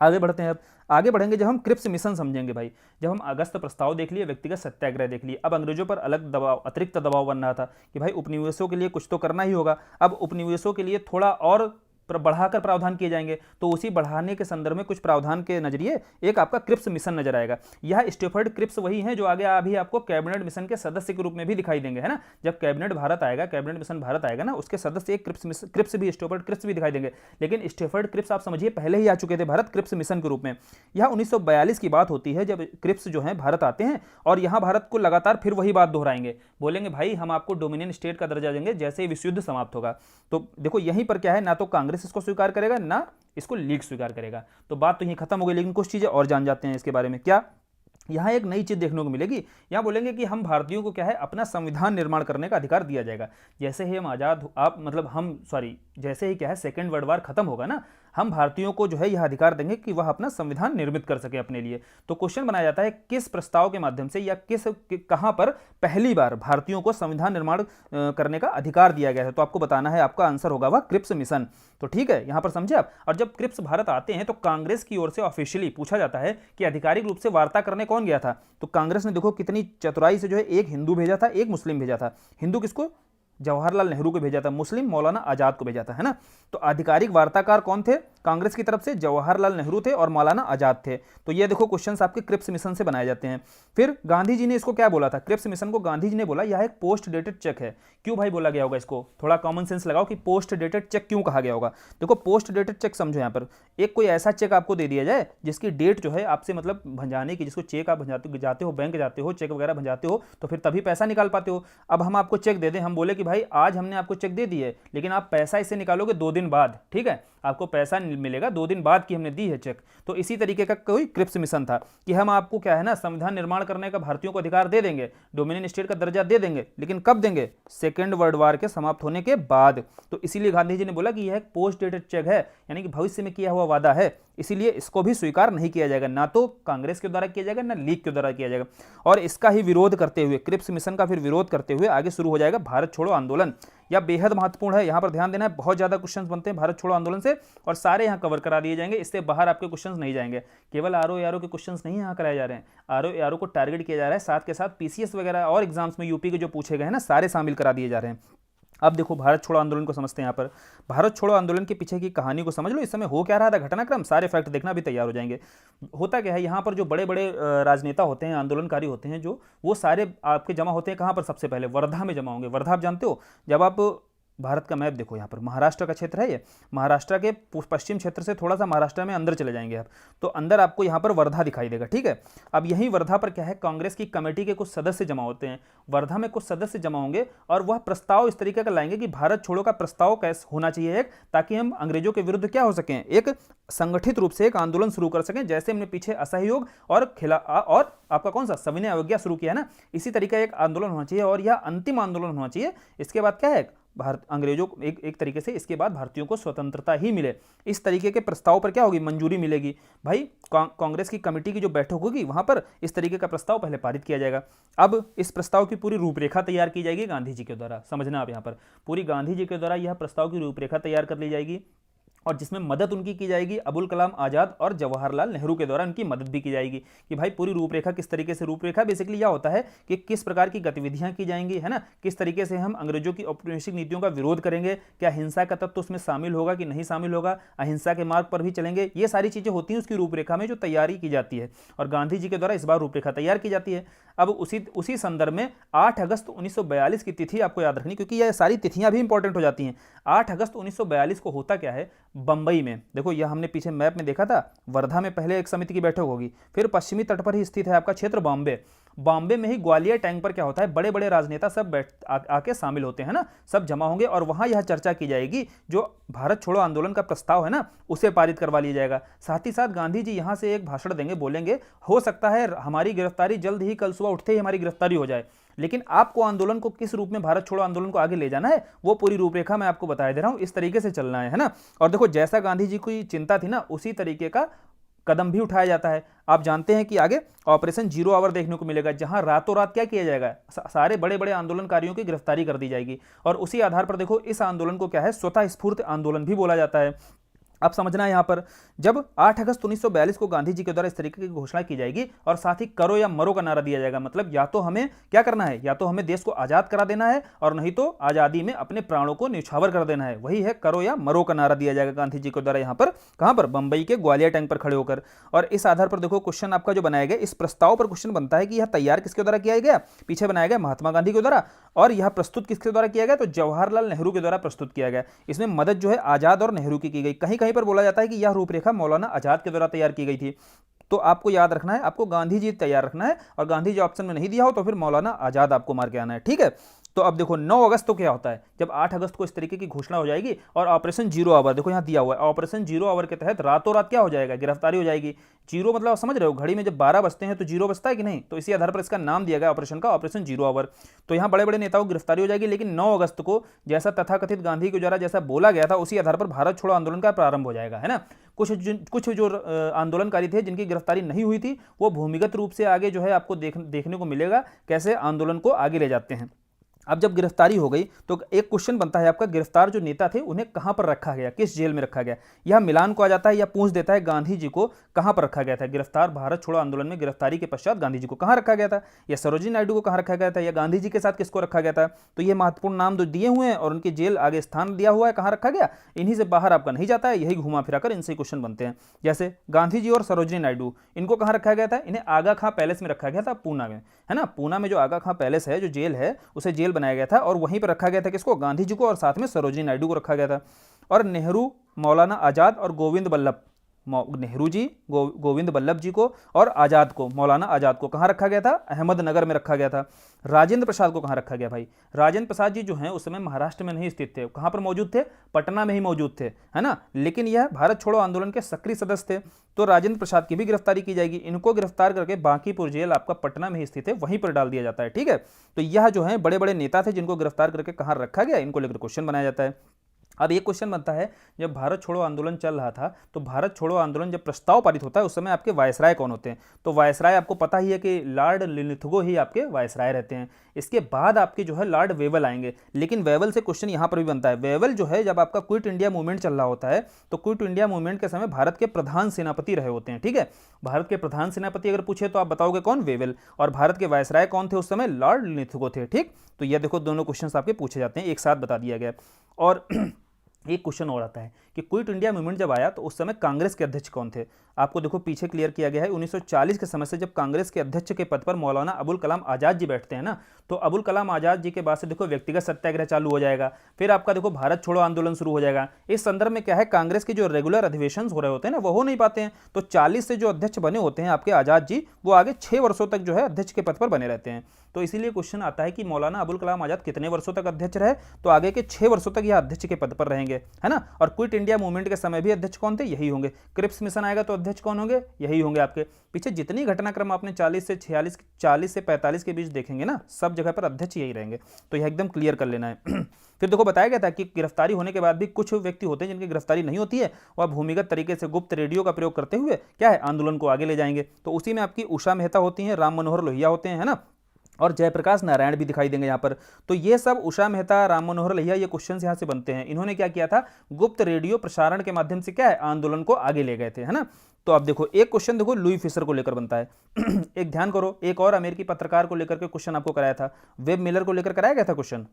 आगे बढ़ते हैं। अब आगे बढ़ेंगे जब हम क्रिप्स मिशन समझेंगे भाई। जब हम अगस्त प्रस्ताव देख लिए, व्यक्तिगत सत्याग्रह देख लिए, अब अंग्रेजों पर अलग दबाव, अतिरिक्त दबाव बन रहा था कि भाई उपनिवेशों के लिए कुछ तो करना ही होगा। अब उपनिवेशों के लिए थोड़ा और बढ़ाकर प्रावधान किए जाएंगे, तो उसी बढ़ाने के संदर्भ में कुछ प्रावधान के नजरिए एक आपका क्रिप्स मिशन नजर आएगा। यह स्टेफर्ड क्रिप्स वही है जो आगे अभी आपको कैबिनेट मिशन के सदस्य के रूप में भी दिखाई देंगे, है ना। जब कैबिनेट भारत आएगा, कैबिनेट मिशन भारत आएगा ना, उसके सदस्य एक क्रिप्स भी, स्टेफर्ड क्रिप्स भी दिखाई देंगे। लेकिन स्टेफर्ड क्रिप्स आप समझिए पहले ही आ चुके थे भारत क्रिप्स मिशन के रूप में। यह 1942 की बात होती है जब क्रिप्स जो है भारत आते हैं और यहां भारत को लगातार फिर वही बात दोहराएंगे, बोलेंगे भाई हम आपको डोमिनियन स्टेट का दर्जा देंगे जैसे ही विश्व युद्ध समाप्त होगा। तो देखो यहीं पर क्या है, ना तो कांग्रेस इसको स्वीकार करेगा ना इसको लीग स्वीकार करेगा। तो बात तो यहीं खत्म हो गई, लेकिन कुछ चीजें और जान जाते हैं इसके बारे में। क्या, यहां एक नई चीज देखने को मिलेगी। यहां बोलेंगे कि हम भारतीयों को क्या है, अपना संविधान निर्माण करने का अधिकार दिया जाएगा। जैसे ही हम आजाद, आप मतलब हम सॉरी, जैसे ही क्या है सेकेंड वर्ल्ड वार खत्म होगा ना, हम भारतीयों को जो है यह अधिकार देंगे कि वह अपना संविधान निर्मित कर सके अपने लिए। तो क्वेश्चन बनाया जाता है किस प्रस्ताव के माध्यम से या कहां पर पहली बार भारतीयों को संविधान निर्माण करने का अधिकार दिया गया है। तो आपको बताना है, आपका आंसर होगा वह क्रिप्स मिशन। तो ठीक है, यहां पर समझे आप। और जब क्रिप्स भारत आते हैं तो कांग्रेस की ओर से ऑफिशियली पूछा जाता है कि आधिकारिक रूप से वार्ता करने कौन गया था। तो कांग्रेस ने देखो कितनी चतुराई से जो है एक हिंदू भेजा था, एक मुस्लिम भेजा था। हिंदू किसको? जवाहरलाल नेहरू को भेजा था। मुस्लिम मौलाना आजाद को भेजा था, है ना। तो आधिकारिक वार्ताकार कौन थे कांग्रेस की तरफ से? जवाहरलाल नेहरू थे और मौलाना आजाद थे। तो ये देखो क्वेश्चंस आपके क्रिप्स मिशन से बनाए जाते हैं। फिर गांधी जी ने इसको क्या बोला था? क्रिप्स मिशन को गांधी जी ने बोला यह एक पोस्ट डेटेड चेक है। क्यों भाई बोला गया होगा इसको? थोड़ा कॉमन सेंस लगाओ कि पोस्ट डेटेड चेक क्यों कहा गया होगा। देखो पोस्ट डेटेड चेक समझो, यहाँ पर एक कोई ऐसा चेक आपको दे दिया जाए जिसकी डेट जो है आपसे मतलब भंजाने की, जिसको चेक आप जाते हो बैंक जाते हो, चेक वगैरह भंजाते हो तो फिर तभी पैसा निकाल पाते हो। अब हम आपको चेक दे दें, हम बोले कि भाई आज हमने आपको चेक दे दी है लेकिन आप पैसा इससे निकालोगे 2 दिन बाद, ठीक है, आपको पैसा मिलेगा 2 दिन बाद की हमने दी है चेक। तो इसी तरीके का कोई क्रिप्स मिशन था कि हम आपको क्या है ना संविधान निर्माण करने का भारतीयों को अधिकार दे देंगे, डोमिनियन स्टेट का दर्जा दे देंगे, लेकिन कब देंगे? सेकेंड वर्ल्ड वार के समाप्त होने के बाद। तो इसीलिए गांधी जी ने बोला कि यह एक पोस्ट डेटेड चेक है, यानी कि भविष्य में किया हुआ वादा है, इसीलिए इसको भी स्वीकार नहीं किया जाएगा, ना तो कांग्रेस के द्वारा किया जाएगा ना लीग के द्वारा किया जाएगा। और इसका ही विरोध करते हुए, क्रिप्स मिशन का फिर विरोध करते हुए आगे शुरू हो जाएगा भारत छोड़ो आंदोलन। यह बेहद महत्वपूर्ण है, यहां पर ध्यान देना है। बहुत ज्यादा क्वेश्चंस बनते हैं भारत छोड़ो आंदोलन से और सारे यहां कवर करा दिए जाएंगे, इससे बाहर आपके क्वेश्चंस नहीं जाएंगे। केवल आरओ एआरओ के क्वेश्चंस नहीं यहां कराए जा रहे हैं, आरओ एआरओ को टारगेट किया जा रहा है, साथ के साथ पीसीएस वगैरह और एग्जाम्स में यूपी के जो पूछे गए हैं ना सारे शामिल करा दिए जा रहे हैं। अब देखो भारत छोड़ो आंदोलन को समझते हैं। यहाँ पर भारत छोड़ो आंदोलन के पीछे की कहानी को समझ लो, इस समय हो क्या रहा था, घटनाक्रम, सारे फैक्ट देखना भी तैयार हो जाएंगे। होता क्या है, यहाँ पर जो बड़े बड़े राजनेता होते हैं, आंदोलनकारी होते हैं, जो वो सारे आपके जमा होते हैं कहाँ पर? सबसे पहले वर्धा में जमा होंगे। वर्धा आप जानते हो, जब आप भारत का मैप देखो, यहाँ पर महाराष्ट्र का क्षेत्र है ये, महाराष्ट्र के पश्चिम क्षेत्र से थोड़ा सा महाराष्ट्र में अंदर चले जाएंगे आप, तो अंदर आपको यहाँ पर वर्धा दिखाई देगा, ठीक है। अब यही वर्धा पर क्या है, कांग्रेस की कमेटी के कुछ सदस्य जमा होते हैं। वर्धा में कुछ सदस्य जमा होंगे और वह प्रस्ताव इस तरीके का लाएंगे कि भारत छोड़ो का प्रस्ताव कैसे होना चाहिए एक, ताकि हम अंग्रेजों के विरुद्ध क्या हो सकें, एक संगठित रूप से एक आंदोलन शुरू कर सकें। जैसे हमने पीछे असहयोग और आपका कौन सा सविनय अवज्ञा शुरू किया ना, इसी तरीके एक आंदोलन होना चाहिए और यह अंतिम आंदोलन होना चाहिए। इसके बाद क्या है, भारत अंग्रेजों को एक तरीके से इसके बाद भारतीयों को स्वतंत्रता ही मिले, इस तरीके के प्रस्ताव पर क्या होगी, मंजूरी मिलेगी। भाई कांग्रेस की कमेटी की जो बैठक होगी वहां पर इस तरीके का प्रस्ताव पहले पारित किया जाएगा। अब इस प्रस्ताव की पूरी रूपरेखा तैयार की जाएगी गांधी जी के द्वारा। समझना आप, यहाँ पर पूरी गांधी जी के द्वारा यह प्रस्ताव की रूपरेखा तैयार कर ली जाएगी और जिसमें मदद उनकी की जाएगी अबुल कलाम आज़ाद और जवाहरलाल नेहरू के द्वारा उनकी मदद भी की जाएगी कि भाई पूरी रूपरेखा किस तरीके से, रूपरेखा बेसिकली यह होता है कि किस प्रकार की गतिविधियां की जाएंगी, है ना, किस तरीके से हम अंग्रेजों की औपनिवेशिक नीतियों का विरोध करेंगे, क्या हिंसा का तत्व उसमें शामिल होगा कि नहीं शामिल होगा, अहिंसा के मार्ग पर भी चलेंगे, ये सारी चीजें होती हैं उसकी रूपरेखा में जो तैयारी की जाती है और गांधी जी के द्वारा इस बार रूपरेखा तैयार की जाती है। अब उसी संदर्भ में 8 अगस्त 1942 की तिथि आपको याद रखनी, क्योंकि ये सारी तिथियां भी इंपॉर्टेंट हो जाती हैं। 8 अगस्त 1942 को होता क्या है, बंबई में, देखो यह हमने पीछे मैप में देखा था, वर्धा में पहले एक समिति की बैठक होगी, फिर पश्चिमी तट पर ही स्थित है आपका क्षेत्र बॉम्बे में ही ग्वालियर टैंक पर क्या होता है, बड़े बड़े राजनेता सब आके शामिल होते हैं ना, सब जमा होंगे और वहां यह चर्चा की जाएगी, जो भारत छोड़ो आंदोलन का प्रस्ताव है ना उसे पारित करवा लिया जाएगा। साथ ही साथ गांधी जी यहां से एक भाषण देंगे, बोलेंगे हो सकता है हमारी गिरफ्तारी जल्द ही, कल सुबह उठते ही हमारी गिरफ्तारी हो जाए, लेकिन आपको आंदोलन को किस रूप में, भारत छोड़ो आंदोलन को आगे ले जाना है, वो पूरी रूपरेखा मैं आपको बता दे रहा हूं, इस तरीके से चलना है ना। और देखो जैसा गांधी जी की चिंता थी ना, उसी तरीके का कदम भी उठाया जाता है। आप जानते हैं कि आगे ऑपरेशन जीरो आवर देखने को मिलेगा, जहां रातों रात क्या किया जाएगा, सारे बड़े बड़े आंदोलनकारियों की गिरफ्तारी कर दी जाएगी और उसी आधार पर देखो इस आंदोलन को क्या है, स्वतः स्फूर्त आंदोलन भी बोला जाता है। अब समझना है यहाँ पर, जब 8 अगस्त 1942 को गांधी जी के द्वारा इस तरीके की घोषणा की जाएगी और साथ ही करो या मरो का नारा दिया जाएगा, मतलब या तो हमें क्या करना है, या तो हमें देश को आजाद करा देना है और नहीं तो आजादी में अपने प्राणों को न्यौछावर कर देना है, वही है करो या मरो का नारा दिया जाएगा गांधी जी के द्वारा यहाँ पर। कहां पर, बंबई के ग्वालियर टैंक पर खड़े होकर। और इस आधार पर देखो क्वेश्चन आपका जो बनाया गया, इस प्रस्ताव पर क्वेश्चन बनता है कि यह तैयार किसके द्वारा किया गया, पीछे बनाया गया महात्मा गांधी के द्वारा, और यह प्रस्तुत किसके द्वारा किया गया, तो जवाहरलाल नेहरू के द्वारा प्रस्तुत किया गया। इसमें मदद जो है आजाद और नेहरू की गई। कहीं कहीं पर बोला जाता है कि यह रूपरेखा मौलाना आजाद के द्वारा तैयार की गई थी। तो आपको याद रखना है, आपको गांधी जी तैयार रखना है और गांधी जी ऑप्शन में नहीं दिया हो तो फिर मौलाना आजाद आपको मार के आना है, ठीक है। तो अब देखो 9 अगस्त को क्या होता है, जब 8 अगस्त को इस तरीके की घोषणा हो जाएगी और ऑपरेशन जीरो आवर, देखो यहाँ दिया हुआ है, ऑपरेशन जीरो आवर के तहत रातों रात क्या हो जाएगा, गिरफ्तारी हो जाएगी। जीरो मतलब आप समझ रहे हो, घड़ी में जब 12 बजते हैं तो जीरो बजता है कि नहीं, तो इसी आधार पर इसका नाम दिया गया ऑपरेशन का, ऑपरेशन जीरो आवर। तो यहाँ बड़े बड़े नेताओं की गिरफ्तारी हो जाएगी, लेकिन 9 अगस्त को जैसा तथाकथित गांधी के द्वारा जैसा बोला गया था उसी आधार पर भारत छोड़ो आंदोलन का प्रारंभ हो जाएगा, है ना। कुछ जो आंदोलनकारी थे जिनकी गिरफ्तारी नहीं हुई थी वो भूमिगत रूप से आगे जो है आपको देखने को मिलेगा कैसे आंदोलन को आगे ले जाते हैं। अब जब गिरफ्तारी हो गई तो एक क्वेश्चन बनता है आपका, गिरफ्तार जो नेता थे उन्हें कहां पर रखा गया, किस जेल में रखा गया। यह मिलान को आ जाता है या पूछ देता है गांधी जी को कहां पर रखा गया था, गिरफ्तार भारत छोड़ो आंदोलन में गिरफ्तारी के पश्चात गांधी जी को कहां रखा गया था, या सरोजिनी नायडू को कहां रखा गया था, या गांधी जी के साथ किसको रखा गया था। तो ये महत्वपूर्ण नाम जो दिए हुए हैं और उनकी जेल आगे स्थान दिया हुआ है, कहां रखा गया, इन्हीं से बाहर आपका नहीं जाता है, यही घुमा फिराकर इनसे क्वेश्चन बनते हैं। जैसे गांधी जी और सरोजिनी नायडू, इनको कहां रखा गया था, इन्हें आगा खां पैलेस में रखा गया था, पूना में, है ना। पूना में जो आगा खां पैलेस है, जो जेल है, उसे जेल बनाया गया था और वहीं पर रखा गया था किसको, गांधी जी को, और साथ में सरोजिनी नायडू को रखा गया था। और नेहरू, मौलाना आजाद और गोविंद बल्लभ, नेहरू जी, गोविंद बल्लभ जी को और आजाद को, मौलाना आजाद को कहां रखा गया था, अहमदनगर में रखा गया था। राजेंद्र प्रसाद को कहां रखा गया भाई, राजेंद्र प्रसाद जी जो हैं उस समय महाराष्ट्र में नहीं स्थित थे, कहां पर मौजूद थे, पटना में ही मौजूद थे, है ना। लेकिन यह भारत छोड़ो आंदोलन के सक्रिय सदस्य थे, तो राजेंद्र प्रसाद की भी गिरफ्तारी की जाएगी। इनको गिरफ्तार करके बांकीपुर जेल आपका पटना में ही स्थित है, वहीं पर डाल दिया जाता है, ठीक है। तो यह जो है बड़े बड़े नेता थे जिनको गिरफ्तार करके कहां रखा गया, इनको लेकर क्वेश्चन बनाया जाता है। अब एक क्वेश्चन बनता है, जब भारत छोड़ो आंदोलन चल रहा था तो भारत छोड़ो आंदोलन जब प्रस्ताव पारित होता है उस समय आपके वायसराय कौन होते हैं। तो वायसराय आपको पता ही है कि लॉर्ड लिनथगो ही आपके वायसराय रहते हैं। इसके बाद आपके जो है लॉर्ड वेवल आएंगे, लेकिन वेवल से क्वेश्चन यहां पर भी बनता है। वेवल जो है जब आपका क्विट इंडिया मूवमेंट चल रहा होता है तो क्विट इंडिया मूवमेंट के समय भारत के प्रधान सेनापति रहे होते हैं, ठीक है। भारत के प्रधान सेनापति अगर पूछे तो आप बताओगे कौन, वेवल। और भारत के वायसराय कौन थे उस समय, लॉर्ड लिनथगो थे, ठीक। तो यह देखो दोनों क्वेश्चन आपके पूछे जाते हैं, एक साथ बता दिया गया। और एक क्वेश्चन और आता है कि क्विट इंडिया मूवमेंट जब आया तो उस समय कांग्रेस के अध्यक्ष कौन थे। आपको देखो पीछे क्लियर किया गया है, 1940 के समय से जब कांग्रेस के अध्यक्ष के पद पर मौलाना अबुल कलाम आजाद जी बैठते हैं ना, तो अबुल कलाम आजाद जी के बाद से देखो व्यक्तिगत सत्याग्रह चालू हो जाएगा, फिर आपका देखो भारत छोड़ो आंदोलन शुरू हो जाएगा। इस संदर्भ में क्या है, कांग्रेस के जो रेगुलर अधिवेशन हो रहे होते हैं ना वो हो नहीं पाते हैं, तो 40 से जो अध्यक्ष बने होते हैं आपके आजाद जी, वो आगे 6 वर्षों तक जो है अध्यक्ष के पद पर बने रहते हैं। तो इसीलिए क्वेश्चन आता है कि मौलाना अबुल कलाम आजाद कितने वर्षों तक अध्यक्ष रहे, तो आगे के 6 वर्षों तक यह अध्यक्ष के पद पर रहेंगे, है ना। और क्विट इंडिया मूवमेंट के समय भी अध्यक्ष कौन थे, यही होंगे। क्रिप्स मिशन आएगा तो अध्यक्ष कौन होंगे, यही होंगे। आपके पीछे जितनी घटनाक्रम आपने 40 से 45 के बीच देखेंगे ना, सब जगह पर अध्यक्ष यही रहेंगे, तो यह एकदम क्लियर कर लेना है। फिर देखो बताया गया था कि गिरफ्तारी होने के बाद भी कुछ व्यक्ति होते हैं जिनकी गिरफ्तारी नहीं होती है, वह भूमिगत तरीके से गुप्त रेडियो का प्रयोग करते हुए क्या है, आंदोलन को आगे ले जाएंगे। तो उसी में आपकी उषा मेहता होती हैं, राम मनोहर लोहिया होते हैं, है ना, और जयप्रकाश नारायण भी दिखाई देंगे यहाँ पर। तो ये सब उषा मेहता, राम मनोहर लोहिया, ये क्वेश्चंस यहाँ से बनते हैं। इन्होंने क्या किया था, गुप्त रेडियो प्रसारण के माध्यम से क्या है, आंदोलन को आगे ले गए थे, है ना। तो अब देखो एक क्वेश्चन देखो लुई फिशर को लेकर बनता है। एक ध्यान करो, एक और अमेरिकी पत्रकार को लेकर के क्वेश्चन आपको कराया था, वेब मिलर को लेकर कराया गया था क्वेश्चन।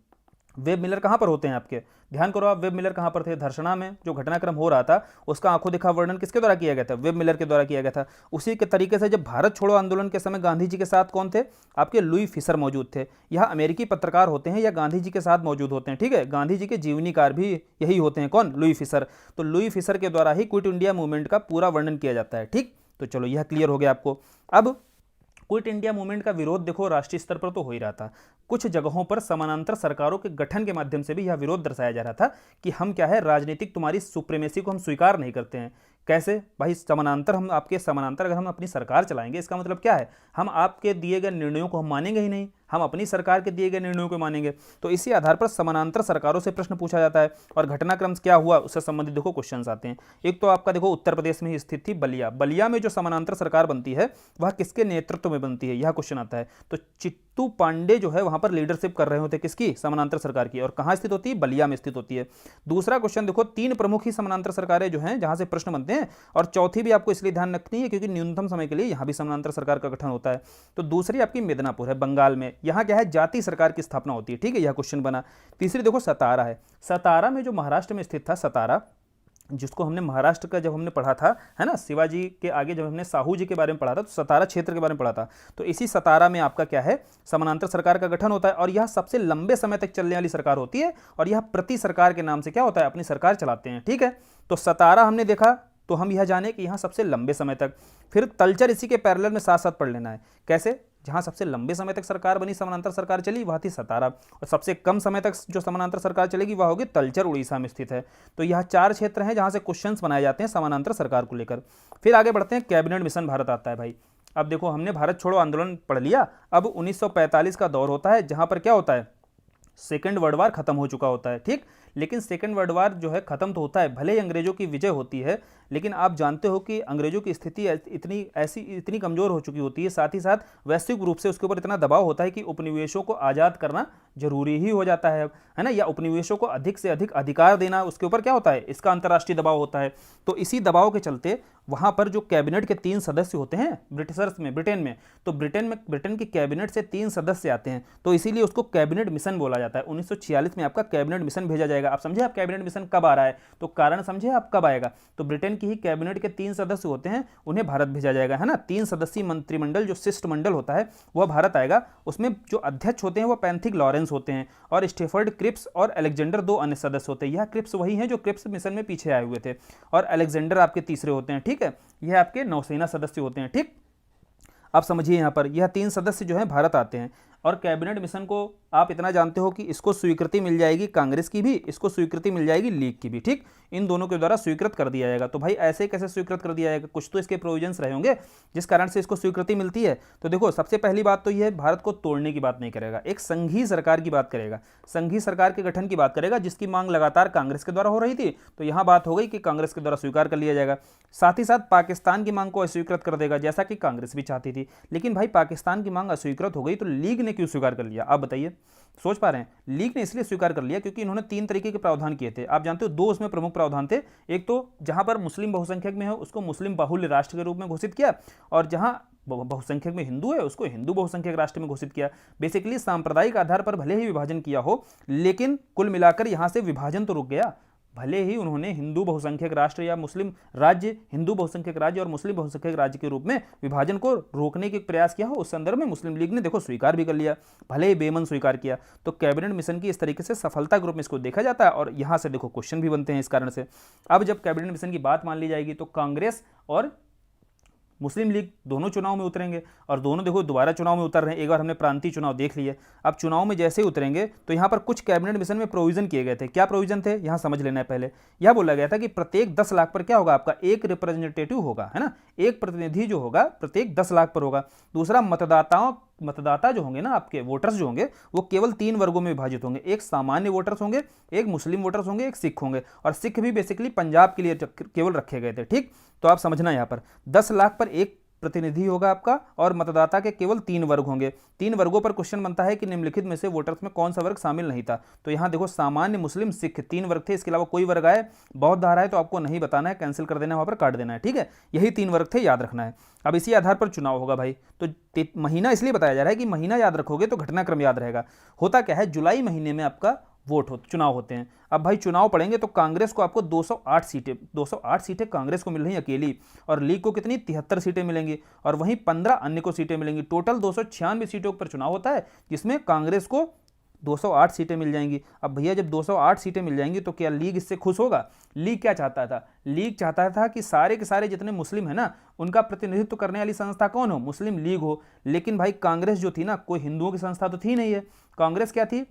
वेब मिलर कहां पर होते हैं आपके, ध्यान करो आप, वेब मिलर कहां पर थे, धर्षणा में जो घटनाक्रम हो रहा था उसका आंखों देखा वर्णन किसके द्वारा किया गया था, वेब मिलर के द्वारा किया गया था। उसी के तरीके से जब भारत छोड़ो आंदोलन के समय गांधी जी के साथ कौन थे, आपके लुई फिशर मौजूद थे। यह अमेरिकी पत्रकार होते हैं या गांधी जी के साथ मौजूद होते हैं, ठीक है। गांधी जी के जीवनीकार भी यही होते हैं, कौन, लुई फिशर। तो लुई फिशर के द्वारा ही क्विट इंडिया मूवमेंट का पूरा वर्णन किया जाता है, ठीक। तो चलो यह क्लियर हो गया आपको। अब क्विट इंडिया मूवमेंट का विरोध देखो राष्ट्रीय स्तर पर तो हो ही रहा था, कुछ जगहों पर समानांतर सरकारों के गठन के माध्यम से भी यह विरोध दर्शाया जा रहा था कि हम क्या है, राजनीतिक तुम्हारी सुप्रीमेसी को हम स्वीकार नहीं करते हैं। कैसे भाई, समानांतर, हम आपके समानांतर अगर हम अपनी सरकार चलाएंगे इसका मतलब क्या है, हम आपके दिए गए निर्णयों को हम मानेंगे ही नहीं, हम अपनी सरकार के दिए गए निर्णयों को मानेंगे। तो इसी आधार पर समानांतर सरकारों से प्रश्न पूछा जाता है। और घटनाक्रम क्या हुआ उससे संबंधित देखो क्वेश्चंस आते हैं। एक तो आपका देखो उत्तर प्रदेश में ही स्थित थी बलिया, बलिया में जो समानांतर सरकार बनती है वह किसके नेतृत्व में बनती है, यह क्वेश्चन आता है। तो चित्तू पांडे जो है वहां पर लीडरशिप कर रहे होते किसकी, समानांतर सरकार की, और कहां स्थित होती है, बलिया में स्थित होती है। दूसरा क्वेश्चन देखो, 3 प्रमुख ही समानांतर सरकारें जो हैं जहां से प्रश्न बनते हैं, और चौथी भी आपको इसलिए ध्यान रखनी है क्योंकि न्यूनतम समय के लिए यहां भी समानांतर सरकार का गठन होता है। तो दूसरी आपकी मिदनापुर है बंगाल में, यहां क्या है, जाति सरकार की स्थापना होती है, ठीक है, यह क्वेश्चन बना। तीसरी देखो सतारा है, सतारा में जो महाराष्ट्र में स्थित था, सतारा जिसको हमने महाराष्ट्र का जब हमने पढ़ा था, है ना, शिवाजी के आगे जब हमने साहू जी के बारे में पढ़ा था तो सतारा क्षेत्र के बारे में पढ़ा था। तो इसी सतारा में आपका क्या है, समानांतर सरकार का गठन होता है, और यह सबसे लंबे समय तक चलने वाली सरकार होती है, और यह प्रति सरकार के नाम से क्या होता है, अपनी सरकार चलाते हैं, ठीक है। तो सतारा हमने देखा, तो हम यह जाने कि यहाँ सबसे लंबे समय तक। फिर तलचर इसी के पैरेलल में साथ साथ पढ़ लेना है। कैसे, जहां सबसे लंबे समय तक सरकार बनी, समानांतर सरकार चली, वह थी सतारा। और सबसे कम समय तक जो समानांतर सरकार चलेगी वह होगी तलचर, उड़ीसा में स्थित है। तो यह 4 क्षेत्र हैं जहां से क्वेश्चंस बनाए जाते हैं समानांतर सरकार को लेकर। फिर आगे बढ़ते हैं, कैबिनेट मिशन भारत आता है भाई। अब देखो, हमने भारत छोड़ो आंदोलन पढ़ लिया, अब 1945 का दौर होता है जहां पर क्या होता है, सेकेंड वर्ल्ड वार खत्म हो चुका होता है, ठीक। लेकिन सेकेंड वर्ल्ड वार जो है खत्म तो होता है, भले ही अंग्रेजों की विजय होती है, लेकिन आप जानते हो कि अंग्रेजों की स्थिति इतनी कमजोर हो चुकी होती है, साथ ही साथ वैश्विक रूप से उसके ऊपर इतना दबाव होता है कि उपनिवेशों को आज़ाद करना जरूरी ही हो जाता है ना, या उपनिवेशों को अधिक से अधिक अधिकार देना उसके ऊपर क्या होता है, इसका अंतर्राष्ट्रीय दबाव होता है। तो इसी दबाव के चलते वहां पर जो कैबिनेट के 3 सदस्य होते हैं ब्रिटिशर्स में, ब्रिटेन में, तो ब्रिटेन की कैबिनेट से 3 सदस्य आते हैं, तो इसीलिए उसको कैबिनेट मिशन बोला जाता है। 1946 में आपका कैबिनेट मिशन भेजा जाएगा। आप समझे आप कैबिनेट मिशन कब आ रहा है, तो कारण समझे आप कब आएगा, तो ब्रिटेन की ही कैबिनेट के 3 सदस्य होते हैं, उन्हें भारत भेजा जाएगा, है ना। 3 सदस्यीय मंत्रिमंडल जो शिष्टमंडल होता है वह भारत आएगा। उसमें जो अध्यक्ष होते हैं वो पैंथिक लॉरेंस होते हैं, और स्टेफर्ड क्रिप्स और अलेक्जेंडर 2 अन्य सदस्य होते हैं। यह क्रिप्स वही हैं जो क्रिप्स मिशन में पीछे आए हुए थे, और अलेक्जेंडर आपके तीसरे होते हैं, ठीक है। यह आपके नौसेना सदस्य होते हैं, ठीक। आप समझिए यहाँ पर यह 3 सदस्य जो हैं भारत आते हैं। और कैबिनेट मिशन को आप इतना जानते हो कि इसको स्वीकृति मिल जाएगी कांग्रेस की भी, इसको स्वीकृति मिल जाएगी लीग की भी, ठीक। इन दोनों के द्वारा स्वीकृत कर दिया जाएगा। तो भाई ऐसे कैसे स्वीकृत कर दिया जाएगा, कुछ तो इसके प्रोविजंस रहे होंगे जिस कारण से इसको स्वीकृति मिलती है। तो देखो, सबसे पहली बात तो यह भारत को तोड़ने की बात नहीं करेगा, एक संघीय सरकार की बात करेगा, संघीय सरकार के गठन की बात करेगा, जिसकी मांग लगातार कांग्रेस के द्वारा हो रही थी। तो यहां बात हो गई कि कांग्रेस के द्वारा स्वीकार कर लिया जाएगा। साथ ही साथ पाकिस्तान की मांग को अस्वीकृत कर देगा, जैसा कि कांग्रेस भी चाहती थी। लेकिन भाई पाकिस्तान की मांग अस्वीकृत हो गई तो लीग ने क्यों स्वीकार कर लिया, आप बताइए। सोच पा रहे हैं, लीग ने इसलिए स्वीकार कर लिया क्योंकि इन्होंने 3 तरीके के प्रावधान किए थे। आप जानते हो 2 उसमें प्रमुख प्रावधान थे। एक तो जहां पर मुस्लिम बहुसंख्यक में है उसको मुस्लिम बाहुल्य राष्ट्र के रूप में घोषित किया, और जहां बहुसंख्यक में हिंदू है उसको हिंदू बहुसंख्यक राष्ट्र में घोषित किया। बेसिकली सांप्रदायिक आधार पर भले ही विभाजन किया हो, लेकिन कुल मिलाकर यहां से विभाजन तो रुक गया। भले ही उन्होंने हिंदू बहुसंख्यक राष्ट्र या मुस्लिम राज्य, हिंदू बहुसंख्यक राज्य और मुस्लिम बहुसंख्यक राज्य के रूप में विभाजन को रोकने के प्रयास किया हो, उस संदर्भ में मुस्लिम लीग ने देखो स्वीकार भी कर लिया, भले ही बेमन स्वीकार किया। तो कैबिनेट मिशन की इस तरीके से सफलता के रूप में इसको देखा जाता है, और यहां से देखो क्वेश्चन भी बनते हैं इस कारण से। अब जब कैबिनेट मिशन की बात मान ली जाएगी तो कांग्रेस और मुस्लिम लीग दोनों चुनाव में उतरेंगे, और दोनों देखो दोबारा चुनाव में उतर रहे हैं। एक बार हमने प्रांतीय चुनाव देख लिए, अब चुनाव में जैसे ही उतरेंगे तो यहाँ पर कुछ कैबिनेट मिशन में प्रोविजन किए गए थे। क्या प्रोविजन थे, यहाँ समझ लेना है। पहले यह बोला गया था कि प्रत्येक 10 लाख पर क्या होगा, आपका एक रिप्रेजेंटेटिव होगा, है ना, एक प्रतिनिधि जो होगा प्रत्येक 10 लाख पर होगा। दूसरा, मतदाता जो होंगे ना, आपके वोटर्स जो होंगे वो केवल 3 वर्गों में विभाजित होंगे। एक सामान्य वोटर्स होंगे, एक मुस्लिम वोटर्स होंगे, एक सिख होंगे, और सिख भी बेसिकली पंजाब के लिए केवल रखे गए थे, ठीक। तो आप समझना, यहाँ पर 10 लाख पर एक प्रतिनिधि होगा आपका, और मतदाता के केवल 3 वर्ग होंगे। 3 वर्गों पर क्वेश्चन बनता है कि निम्नलिखित में से वोटर्स में कौन सा वर्ग शामिल नहीं था। तो यहां देखो, सामान्य, मुस्लिम, सिख 3 वर्ग थे, इसके अलावा कोई वर्ग आए, बौद्ध आ रहा है तो आपको नहीं बताना है, कैंसिल कर देना है, वहां पर काट देना है, ठीक है। यही 3 वर्ग थे, याद रखना है। अब इसी आधार पर चुनाव होगा भाई। तो महीना इसलिए बताया जा रहा है कि महीना याद रखोगे तो घटनाक्रम याद रहेगा। होता क्या है, जुलाई महीने में आपका चुनाव होते हैं। अब भाई चुनाव पड़ेंगे तो कांग्रेस को आपको 208 सीटें कांग्रेस को मिल रही अकेली, और लीग को कितनी 73 सीटें मिलेंगी, और वहीं 15 अन्य को सीटें मिलेंगी। टोटल 296 सीटों पर चुनाव होता है, जिसमें कांग्रेस को 208 सीटें मिल जाएंगी। अब भैया जब 208 सीटें मिल जाएंगी तो क्या लीग इससे खुश होगा? लीग क्या चाहता था? लीग चाहता था कि सारे के सारे जितने मुस्लिम है ना, उनका प्रतिनिधित्व करने वाली संस्था कौन हो? मुस्लिम लीग हो। लेकिन भाई कांग्रेस जो थी ना, कोई हिंदुओं की संस्था तो थी नहीं है। कांग्रेस क्या थी?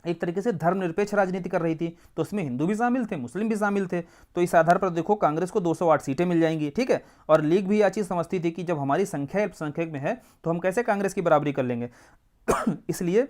एक तरीके से धर्मनिरपेक्ष राजनीति कर रही थी, तो उसमें हिंदू भी शामिल थे, मुस्लिम भी शामिल थे। तो इस आधार पर देखो कांग्रेस को 208 सीटें मिल जाएंगी, ठीक है। और लीग भी यह चीज़ समझती थी कि जब हमारी संख्या अल्पसंख्यक में है तो हम कैसे कांग्रेस की बराबरी कर लेंगे। इसलिए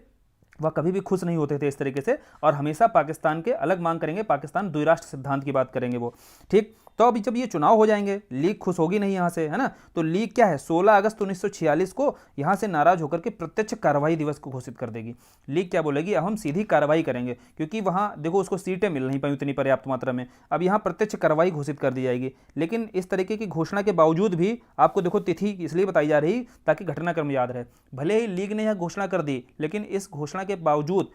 वह कभी भी खुश नहीं होते थे इस तरीके से, और हमेशा पाकिस्तान के अलग मांग करेंगे, पाकिस्तान द्विराष्ट्र सिद्धांत की बात करेंगे वो, ठीक। तो अभी जब ये चुनाव हो जाएंगे, लीग खुश होगी नहीं यहाँ से, है ना। तो लीग क्या है, 16 अगस्त 1946 को यहाँ से नाराज होकर के प्रत्यक्ष कार्रवाई दिवस को घोषित कर देगी। लीग क्या बोलेगी, अब हम सीधी कार्रवाई करेंगे, क्योंकि वहाँ देखो उसको सीटें मिल नहीं पाई उतनी पर्याप्त मात्रा में। अब यहाँ प्रत्यक्ष कार्रवाई घोषित कर दी जाएगी। लेकिन इस तरीके की घोषणा के बावजूद भी आपको देखो तिथि इसलिए बताई जा रही ताकि घटनाक्रम याद रहे। भले ही लीग ने यह घोषणा कर दी, लेकिन इस घोषणा के बावजूद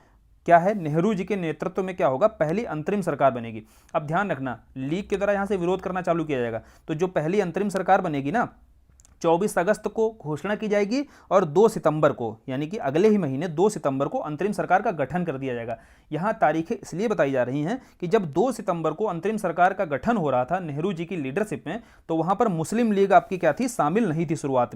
क्या है, नेहरू जी के नेतृत्व में क्या होगा, पहली अंतरिम सरकार बनेगी। अब ध्यान रखना, लीग के द्वारा यहां से विरोध करना चालू किया जाएगा, तो जो पहली अंतरिम सरकार बनेगी ना, 24 अगस्त को घोषणा की जाएगी और 2 सितंबर को, यानी कि अगले ही महीने 2 सितंबर को अंतरिम सरकार का गठन कर दिया जाएगा। यहां तारीखें इसलिए बताई जा रही हैं कि जब 2 सितंबर को अंतरिम सरकार का गठन हो रहा था नेहरू जी की लीडरशिप में, तो वहां पर मुस्लिम लीग आपकी क्या थी, शामिल नहीं थी। शुरुआत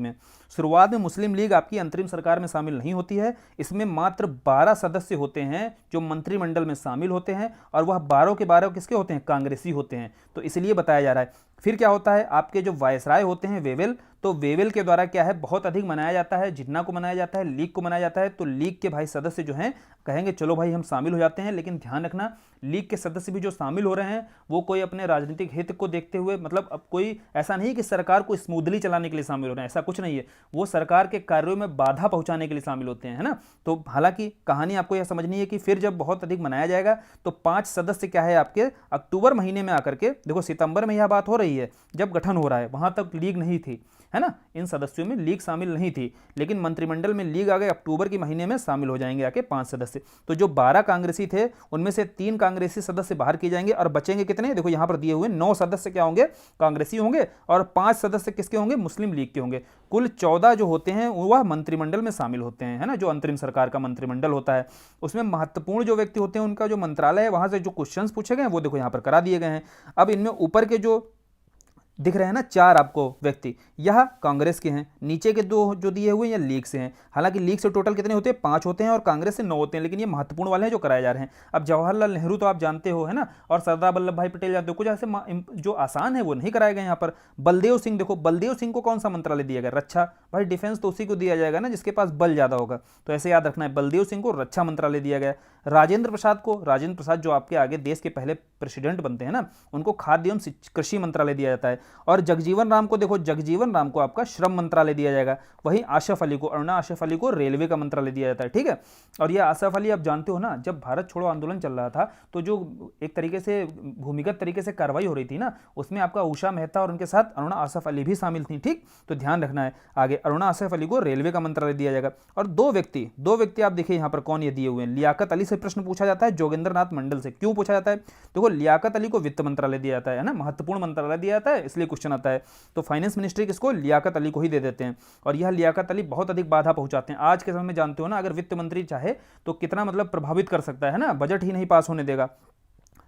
में मुस्लिम लीग आपकी अंतरिम सरकार में शामिल नहीं होती है। इसमें मात्र 12 सदस्य होते हैं जो मंत्रिमंडल में शामिल होते हैं, और वह 12 के 12 किसके होते हैं, कांग्रेसी होते हैं। तो इसलिए बताया जा रहा है। फिर क्या होता है, आपके जो वायसराय होते हैं वेवेल, तो वेवेल के द्वारा क्या है, बहुत अधिक मनाया जाता है। जिन्ना को मनाया जाता है, लीग को मनाया जाता है। तो लीग के भाई सदस्य जो हैं कहेंगे चलो भाई हम शामिल हो जाते हैं, लेकिन ध्यान रखना लीग के सदस्य भी जो शामिल हो रहे हैं वो कोई अपने राजनीतिक हित को देखते हुए, मतलब अब कोई ऐसा नहीं कि सरकार को स्मूथली चलाने के लिए शामिल हो रहे हैं, ऐसा कुछ नहीं है। वो सरकार के कार्यों में बाधा पहुंचाने के लिए शामिल होते हैं, है ना। तो हालांकि कहानी आपको यह समझनी है कि फिर जब बहुत अधिक मनाया जाएगा तो 5 सदस्य क्या है आपके अक्टूबर महीने में आकर के, देखो सितंबर में यह बात हो रही है जब गठन हो रहा है, वहां तक लीग नहीं थी, है ना। इन सदस्यों में लीग शामिल नहीं थी, लेकिन मंत्रिमंडल में लीग आ गए, अक्टूबर के महीने में शामिल हो जाएंगे आके 5 सदस्य। तो जो 12 कांग्रेसी थे उनमें से 3 कांग्रेसी सदस्य बाहर किए जाएंगे और बचेंगे कितने, देखो यहां पर दिए हुए 9 सदस्य क्या होंगे, कांग्रेसी होंगे, और 5 सदस्य किसके होंगे, मुस्लिम लीग के होंगे। कुल 14 जो होते हैं वह मंत्रिमंडल में शामिल होते हैं, है ना। जो अंतरिम सरकार का मंत्रिमंडल होता है उसमें महत्वपूर्ण जो व्यक्ति होते हैं उनका जो मंत्रालय है वहां से जो क्वेश्चंस पूछे गए वो देखो यहां पर करा दिए गए हैं। अब इनमें ऊपर के जो दिख रहे हैं ना 4 आपको व्यक्ति, यह कांग्रेस के हैं। नीचे के 2 जो दिए हुए हैं ये लीग से हैं। हालांकि लीग से टोटल कितने होते हैं, 5 होते हैं, और कांग्रेस से 9 होते हैं, लेकिन ये महत्वपूर्ण वाले हैं जो कराए जा रहे हैं। अब जवाहरलाल नेहरू तो आप जानते हो, है ना, और सरदार वल्लभ भाई पटेल जानते हो। कुछ ऐसे जो आसान है वो नहीं कराए गए यहाँ पर। बलदेव सिंह, देखो बलदेव सिंह को कौन सा मंत्रालय दिया गया, रक्षा। भाई डिफेंस तो उसी को दिया जाएगा ना जिसके पास बल ज्यादा होगा, तो ऐसे याद रखना है, बलदेव सिंह को रक्षा मंत्रालय दिया गया। राजेंद्र प्रसाद जो आपके आगे देश के पहले प्रेसिडेंट बनते हैं ना, उनको खाद्य एवं कृषि मंत्रालय दिया जाता है। और जगजीवन राम को देखो, जगजीवन राम को आपका श्रम मंत्रालय दिया जाएगा। वहीं आशफ अली को, अरुणा आशफ अली को रेलवे का मंत्रालय दिया जाता है, ठीक है। और ये आशफ अली आप जानते हो ना, जब भारत छोड़ो आंदोलन चल रहा था तो जो एक तरीके से भूमिगत तरीके से कार्रवाई हो रही थी ना, उसमें आपका उषा मेहता और उनके साथ अरुणा आशफ अली भी शामिल थी, ठीक। तो ध्यान रखना है, आगे अरुणा आशफ अली को रेलवे का मंत्रालय दिया जाएगा। और 2 व्यक्ति आप देखिए यहाँ पर कौन ये दिए हुए हैं। लियाकत अली से प्रश्न पूछा जाता है, जोगेंद्र नाथ मंडल से। क्यों पूछा जाता है, देखो लियाकत अली को वित्त मंत्रालय दिया जाता है ना, महत्वपूर्ण मंत्रालय दिया जाता है, इसलिए क्वेश्चन आता है। तो फाइनेंस मिनिस्ट्री किसको, लियाकत अली को ही दे देते हैं। और यह लियाकत अली बहुत अधिक बाधा पहुंचाते हैं। आज के समय में जानते हो ना, अगर वित्त मंत्री चाहे तो कितना मतलब प्रभावित कर सकता है ना, बजट ही नहीं पास होने देगा,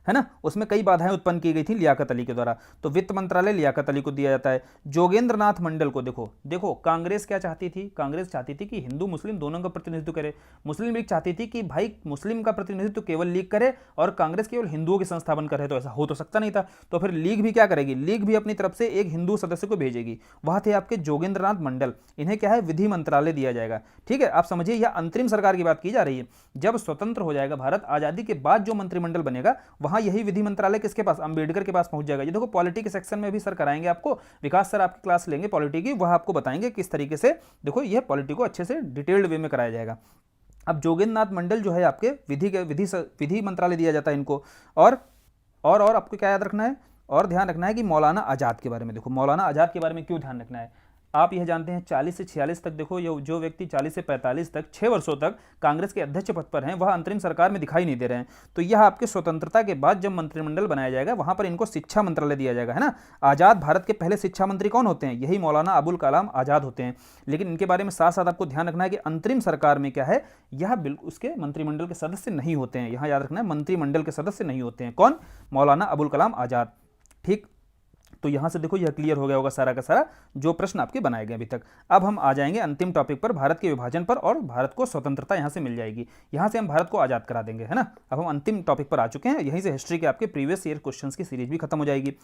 है ना। उसमें कई बाधाएं उत्पन्न की गई थी लियाकत अली के द्वारा। तो वित्त मंत्रालय लियाकत अली को दिया जाता है। जोगेंद्र नाथ मंडल को देखो कांग्रेस क्या चाहती थी, कांग्रेस चाहती थी कि हिंदू मुस्लिम दोनों का प्रतिनिधित्व करे। मुस्लिम लीग चाहती थी कि भाई मुस्लिम का प्रतिनिधित्व केवल लीग करे और कांग्रेस केवल हिंदुओं के संस्थापन करे। तो ऐसा हो तो सकता नहीं था, तो फिर लीग भी क्या करेगी, लीग भी अपनी तरफ से एक हिंदू सदस्य को भेजेगी। वह थे आपके जोगेंद्र नाथ मंडल। इन्हें क्या है, विधि मंत्रालय दिया जाएगा, ठीक है। आप समझिए यह अंतरिम सरकार की बात की जा रही है। जब स्वतंत्र हो जाएगा भारत, आजादी के बाद जो मंत्रिमंडल बनेगा वहां यही विधि मंत्रालय किसके पास, अंबेडकर के पास पहुंच जाएगा। ये देखो पॉलिटी के सेक्शन में भी सर कराएंगे आपको, विकास सर आपकी क्लास लेंगे पॉलिटी की, वह आपको बताएंगे किस तरीके से देखो यह पॉलिटी को अच्छे से डिटेल्ड वे में कराया जाएगा। अब जोगेंद्र नाथ मंडल जो है आपके विधि मंत्रालय दिया जाता है इनको। और आपको क्या याद रखना है, और ध्यान रखना है कि मौलाना आजाद के बारे में। देखो मौलाना आजाद के बारे में क्यों ध्यान रखना है, आप यह जानते हैं 40 से 46 तक, देखो ये जो व्यक्ति 40 से 45 तक 6 वर्षों तक कांग्रेस के अध्यक्ष पद पर हैं, वह अंतरिम सरकार में दिखाई नहीं दे रहे हैं। तो यह आपके स्वतंत्रता के बाद जब मंत्रिमंडल बनाया जाएगा वहां पर इनको शिक्षा मंत्रालय दिया जाएगा, है ना। आजाद भारत के पहले शिक्षा मंत्री कौन होते हैं, यही मौलाना अबुल कलाम आजाद होते हैं। लेकिन इनके बारे में साथ साथ आपको ध्यान रखना है कि अंतरिम सरकार में क्या है, यह बिल्कुल उसके मंत्रिमंडल के सदस्य नहीं होते हैं। यहां याद रखना है मंत्रिमंडल के सदस्य नहीं होते हैं। कौन, मौलाना अबुल कलाम आजाद, ठीक। तो यहां से देखो यह क्लियर हो गया होगा सारा का सारा जो प्रश्न आपके बनाए गए अभी तक। अब हम आ जाएंगे अंतिम टॉपिक पर, भारत के विभाजन पर, और भारत को स्वतंत्रता यहां से मिल जाएगी, यहां से हम भारत को आजाद करा देंगे, है ना। अब हम अंतिम टॉपिक पर आ चुके हैं, यहीं से हिस्ट्री के आपके प्रीवियस ईयर क्वेश्चंस की सीरीज भी खत्म हो जाएगी।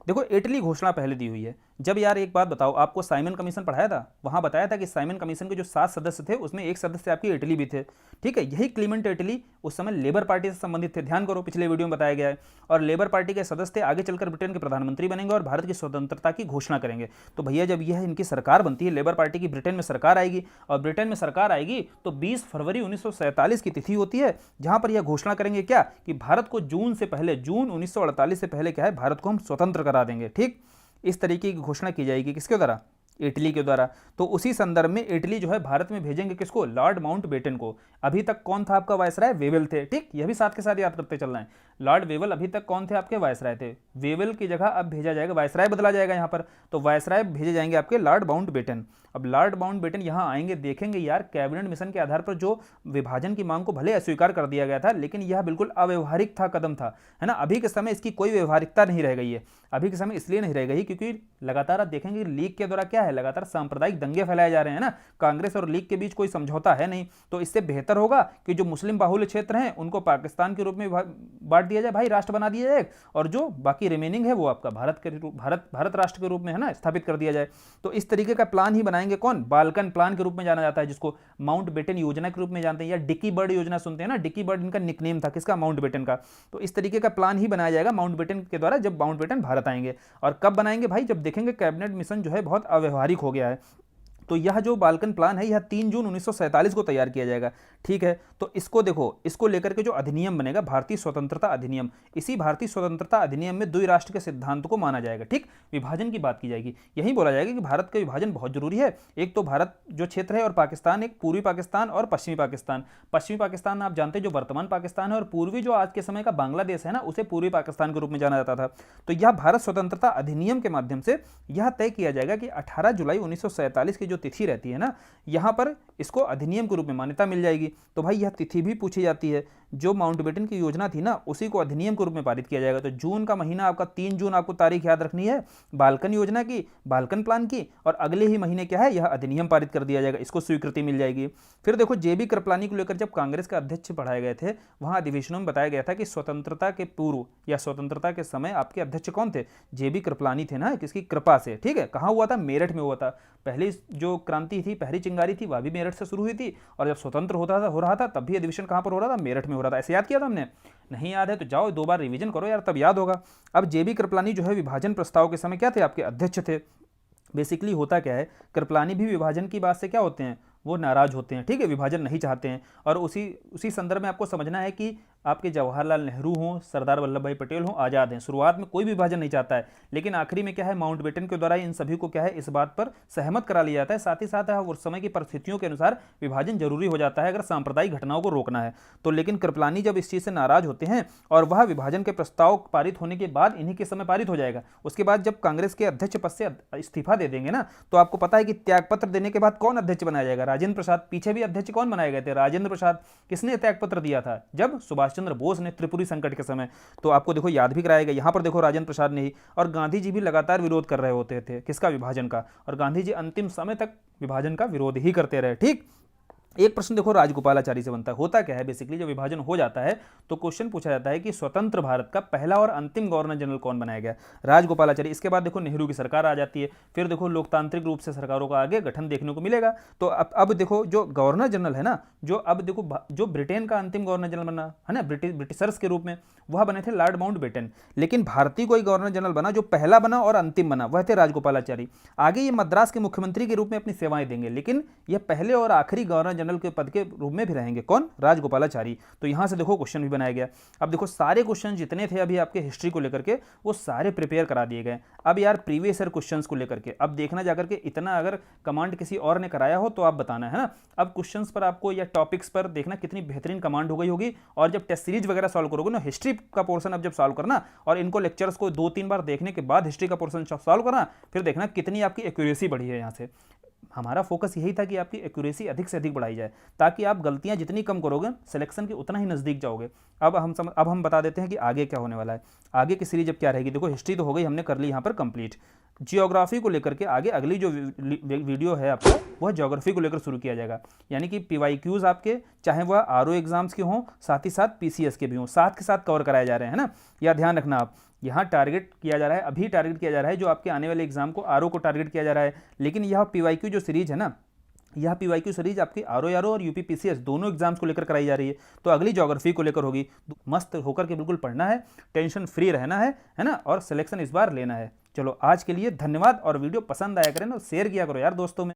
देखो इटली घोषणा पहले दी हुई है। जब यार एक बात बताओ, आपको साइमन कमीशन पढ़ाया था, वहां बताया था कि साइमन कमीशन के जो 7 सदस्य थे उसमें एक सदस्य आपकी इटली भी थे, ठीक है। यही क्लीमेंट इटली उस समय लेबर पार्टी से संबंधित थे, ध्यान करो पिछले वीडियो में बताया गया है। और लेबर पार्टी के सदस्य आगे चलकर ब्रिटेन के प्रधानमंत्री बनेंगे और भारत की स्वतंत्रता की घोषणा करेंगे। तो भैया जब यह इनकी सरकार बनती है, लेबर पार्टी की ब्रिटेन में सरकार आएगी, और ब्रिटेन में सरकार आएगी तो 20 फरवरी 1947 की तिथि होती है जहां पर यह घोषणा करेंगे क्या, कि भारत को जून 1948 से पहले क्या है, भारत को हम स्वतंत्र करा देंगे, ठीक। इस तरीके की घोषणा की जाएगी, किसके द्वारा, इटली के द्वारा। तो उसी संदर्भ में इटली जो है भारत में भेजेंगे किसको? लॉर्ड माउंटबेटन को। अभी तक कौन था आपका वायसराय? वेवेल थे। ठीक, यह भी साथ के साथ याद करते चलना है। लॉर्ड वेवेल अभी तक कौन थे आपके? वायसराय थे। वेवेल की जगह अब भेजा जाएगा, वायसराय बदला जाएगा यहाँ पर, तो वायसराय भेजे जाएंगे आपके लॉर्ड माउंटबेटन। अब लॉर्ड माउंटबेटन यहाँ आएंगे, देखेंगे यार कैबिनेट मिशन के आधार पर जो विभाजन की मांग को भले अस्वीकार कर दिया गया था, लेकिन यह बिल्कुल अव्यवहारिक था, कदम था, है ना। अभी के समय इसकी कोई व्यवहारिकता नहीं रह गई है। अभी के समय इसलिए नहीं रह गई क्योंकि लगातार आप देखेंगे लीग के द्वारा क्या है, लगातार सांप्रदायिक दंगे फैलाए जा रहे हैं ना। कांग्रेस और लीग के बीच कोई समझौता है नहीं। तो इससे बेहतर होगा कि जो मुस्लिम बाहुल्य क्षेत्र हैं उनको पाकिस्तान के रूप में बांट दिया जाए, भाई राष्ट्र बना दिया जाए, और जो बाकी रिमेनिंग है वो आपका भारत राष्ट्र के रूप में, है ना, स्थापित कर दिया जाए। तो इस तरीके का प्लान ही बनाएंगे कौन? बाल्कन प्लान के रूप में जाना जाता है, जिसको माउंटबेटन योजना के रूप में जानते हैं, या डिकी बर्ड योजना सुनते हैं ना। डिकी बर्ड इनका निकनेम था, किसका? माउंटबेटन का। तो इस तरीके का प्लान ही बनाया जाएगा माउंटबेटन के द्वारा, जब माउंटबेटन भारत आएंगे। और कब बनाएंगे भाई? जब देखेंगे कैबिनेट मिशन जो है बहुत अव्यवहारिक हो गया है। तो यह जो बाल्कन प्लान है, यह 3 जून 1947 को तैयार किया जाएगा। ठीक है, तो इसको देखो, इसको लेकर के जो अधिनियम बनेगा, भारतीय स्वतंत्रता अधिनियम, इसी भारतीय स्वतंत्रता अधिनियम में द्विराष्ट्र के सिद्धांत को माना जाएगा। ठीक, विभाजन की बात की जाएगी, यही बोला जाएगा कि भारत का विभाजन बहुत जरूरी है। एक तो भारत जो क्षेत्र है और पाकिस्तान, एक पूर्वी पाकिस्तान और पश्चिमी पाकिस्तान। पश्चिमी पाकिस्तान आप जानते हैं जो वर्तमान पाकिस्तान है, और पूर्वी जो आज के समय का बांग्लादेश है ना, उसे पूर्वी पाकिस्तान के रूप में जाना जाता था। तो यह भारत स्वतंत्रता अधिनियम के माध्यम से यह तय किया जाएगा कि 18 जुलाई 1947 की जो तिथि रहती है ना, यहां पर इसको अधिनियम के रूप में मान्यता मिल जाएगी। तो भाई यह तिथि भी पूछी जाती है। जो माउंटबेटन की योजना थी ना, उसी को अधिनियम के रूप में पारित किया जाएगा। तो जून का महीना आपका 3 जून, आपको तारीख याद रखनी है, बाल्कन योजना की, बाल्कन प्लान की, और अगले ही महीने क्या है, यह अधिनियम पारित कर दिया जाएगा, इसको स्वीकृति मिल जाएगी। फिर देखो जेबी कृपलानी को लेकर जब कांग्रेस के अध्यक्ष पढ़ाए गए थे, वहां अधिवेशनों में बताया गया था कि स्वतंत्रता के पूर्व या स्वतंत्रता के समय आपके अध्यक्ष कौन थे? जेबी कृपलानी थे ना, किसकी कृपा से। ठीक है, कहां हुआ था? मेरठ में हुआ था। पहली जो क्रांति थी, पहली चिंगारी थी, वह भी मेरठ से शुरू हुई थी, और जब स्वतंत्र हो रहा था तब भी अधिवेशन कहां पर हो रहा था? मेरठ में हो रहा था। ऐसे याद किया था हमने? नहीं याद है तो जाओ 2 बार रिवीजन करो यार, तब याद होगा। अब जेबी कृपलानी जो है विभाजन प्रस्ताव के समय क्या थे? आपके अध्यक्ष थे। बेसिकली होता क्या है, कृपलानी भी विभाजन की बात से क्या होते हैं? वो नाराज होते हैं। ठीक है, विभाजन नहीं चाहते हैं। और उसी संदर्भ में आपको समझना है कि आपके जवाहरलाल नेहरू हों, सरदार वल्लभ भाई पटेल हों, आज़ाद हैं, शुरुआत में कोई विभाजन नहीं चाहता है, लेकिन आखिरी में क्या है, माउंटबेटन के द्वारा इन सभी को क्या है, इस बात पर सहमत करा लिया जाता है। साथ ही साथ उस समय की परिस्थितियों के अनुसार विभाजन जरूरी हो जाता है अगर सांप्रदायिक घटनाओं को रोकना है तो। लेकिन कृपलानी जब इस चीज़ से नाराज होते हैं, और वह विभाजन के प्रस्ताव पारित होने के बाद, इन्हीं के समय पारित हो जाएगा, उसके बाद जब कांग्रेस के अध्यक्ष पद से इस्तीफा दे देंगे ना, तो आपको पता है कि त्यागपत्र देने के बाद कौन अध्यक्ष बनाया जाएगा? राजेंद्र प्रसाद। पीछे भी अध्यक्ष कौन बनाए गए थे? राजेंद्र प्रसाद। किसने त्यागपत्र दिया था? जब सुभाष चंद्र बोस ने, त्रिपुरी संकट के समय। तो आपको देखो याद भी कराएगा, यहां पर देखो राजेंद्र प्रसाद ने ही। और गांधी जी भी लगातार विरोध कर रहे होते थे, किसका? विभाजन का। और गांधी जी अंतिम समय तक विभाजन का विरोध ही करते रहे। ठीक, एक प्रश्न देखो राजगोपालाचारी से बनता है। होता क्या है बेसिकली, जब विभाजन हो जाता है तो क्वेश्चन पूछा जाता है कि स्वतंत्र भारत का पहला और अंतिम गवर्नर जनरल कौन बनाया गया? राजगोपालाचारी। इसके बाद देखो नेहरू की सरकार आ जाती है। फिर देखो लोकतांत्रिक रूप से सरकारों का आगे गठन देखने को मिलेगा। तो अब देखो जो गवर्नर जनरल है ना, जो अब देखो जो ब्रिटेन का अंतिम गवर्नर जनरल बना है ना, ब्रिटिशर्स के रूप में, वह बने थे लॉर्ड माउंटबेटन। लेकिन भारतीय कोई गवर्नर जनरल बना जो पहला बना और अंतिम बना, वह थे राजगोपालाचारी। आगे ये मद्रास के मुख्यमंत्री के रूप में अपनी सेवाएं देंगे, लेकिन यह पहले और आखिरी गवर्नर जनरल के पद के रूप में भी रहेंगे। कौन? राजगोपालाचारी। तो यहां से देखो क्वेश्चन भी बनाया गया। अब देखो सारे क्वेश्चन जितने थे अभी आपके हिस्ट्री को लेकर के, वो सारे प्रिपेयर करा दिए गए। अब यार प्रीवियस ईयर क्वेश्चंस को लेकर के अब देखना जाकर के, इतना अगर कमांड किसी और ने कराया हो तो आप बताना, है ना। अब क्वेश्चंस पर आपको या टॉपिक्स पर देखना कितनी बेहतरीन कमांड हो गई होगी। और जब टेस्ट सीरीज वगैरह सॉल्व करोगे ना, हिस्ट्री का पोर्शन अब जब सॉल्व करना, और इनको लेक्चर्स को 2-3 बार देखने के बाद हिस्ट्री का पोर्शन सॉल्व करना, फिर देखना कितनी आपकी एक्यूरेसी बढ़ी है। यहाँ से हमारा फोकस यही था कि आपकी एक्यूरेसी अधिक से अधिक बढ़ाई जाए, ताकि आप गलतियां जितनी कम करोगे सिलेक्शन के उतना ही नज़दीक जाओगे। अब हम बता देते हैं कि आगे क्या होने वाला है। आगे की सीरीज अब क्या रहेगी। देखो हिस्ट्री तो हो गई, हमने कर ली यहाँ पर कंप्लीट। जियोग्राफी को लेकर के आगे अगली जो वीडियो है आपका, वह ज्योग्राफी को लेकर शुरू किया जाएगा। यानी कि PYQs आपके, चाहे वह RO एग्जाम्स के हों, साथ ही साथ PCS के भी हों, साथ के साथ कवर कराए जा रहे हैं ना। यह ध्यान रखना आप, यहाँ टारगेट किया जा रहा है, अभी टारगेट किया जा रहा है जो आपके आने वाले एग्जाम को RO को टारगेट किया जा रहा है। लेकिन यह PYQ जो सीरीज है ना, यह PYQ सीरीज आपकी RO और UP PCS दोनों एग्जाम्स को लेकर कराई जा रही है। तो अगली ज्योग्राफी को लेकर होगी। मस्त होकर के बिल्कुल पढ़ना है, टेंशन फ्री रहना है ना, और सिलेक्शन इस बार लेना है। चलो आज के लिए धन्यवाद, और वीडियो पसंद आया करें ना, शेयर किया करो यार दोस्तों में।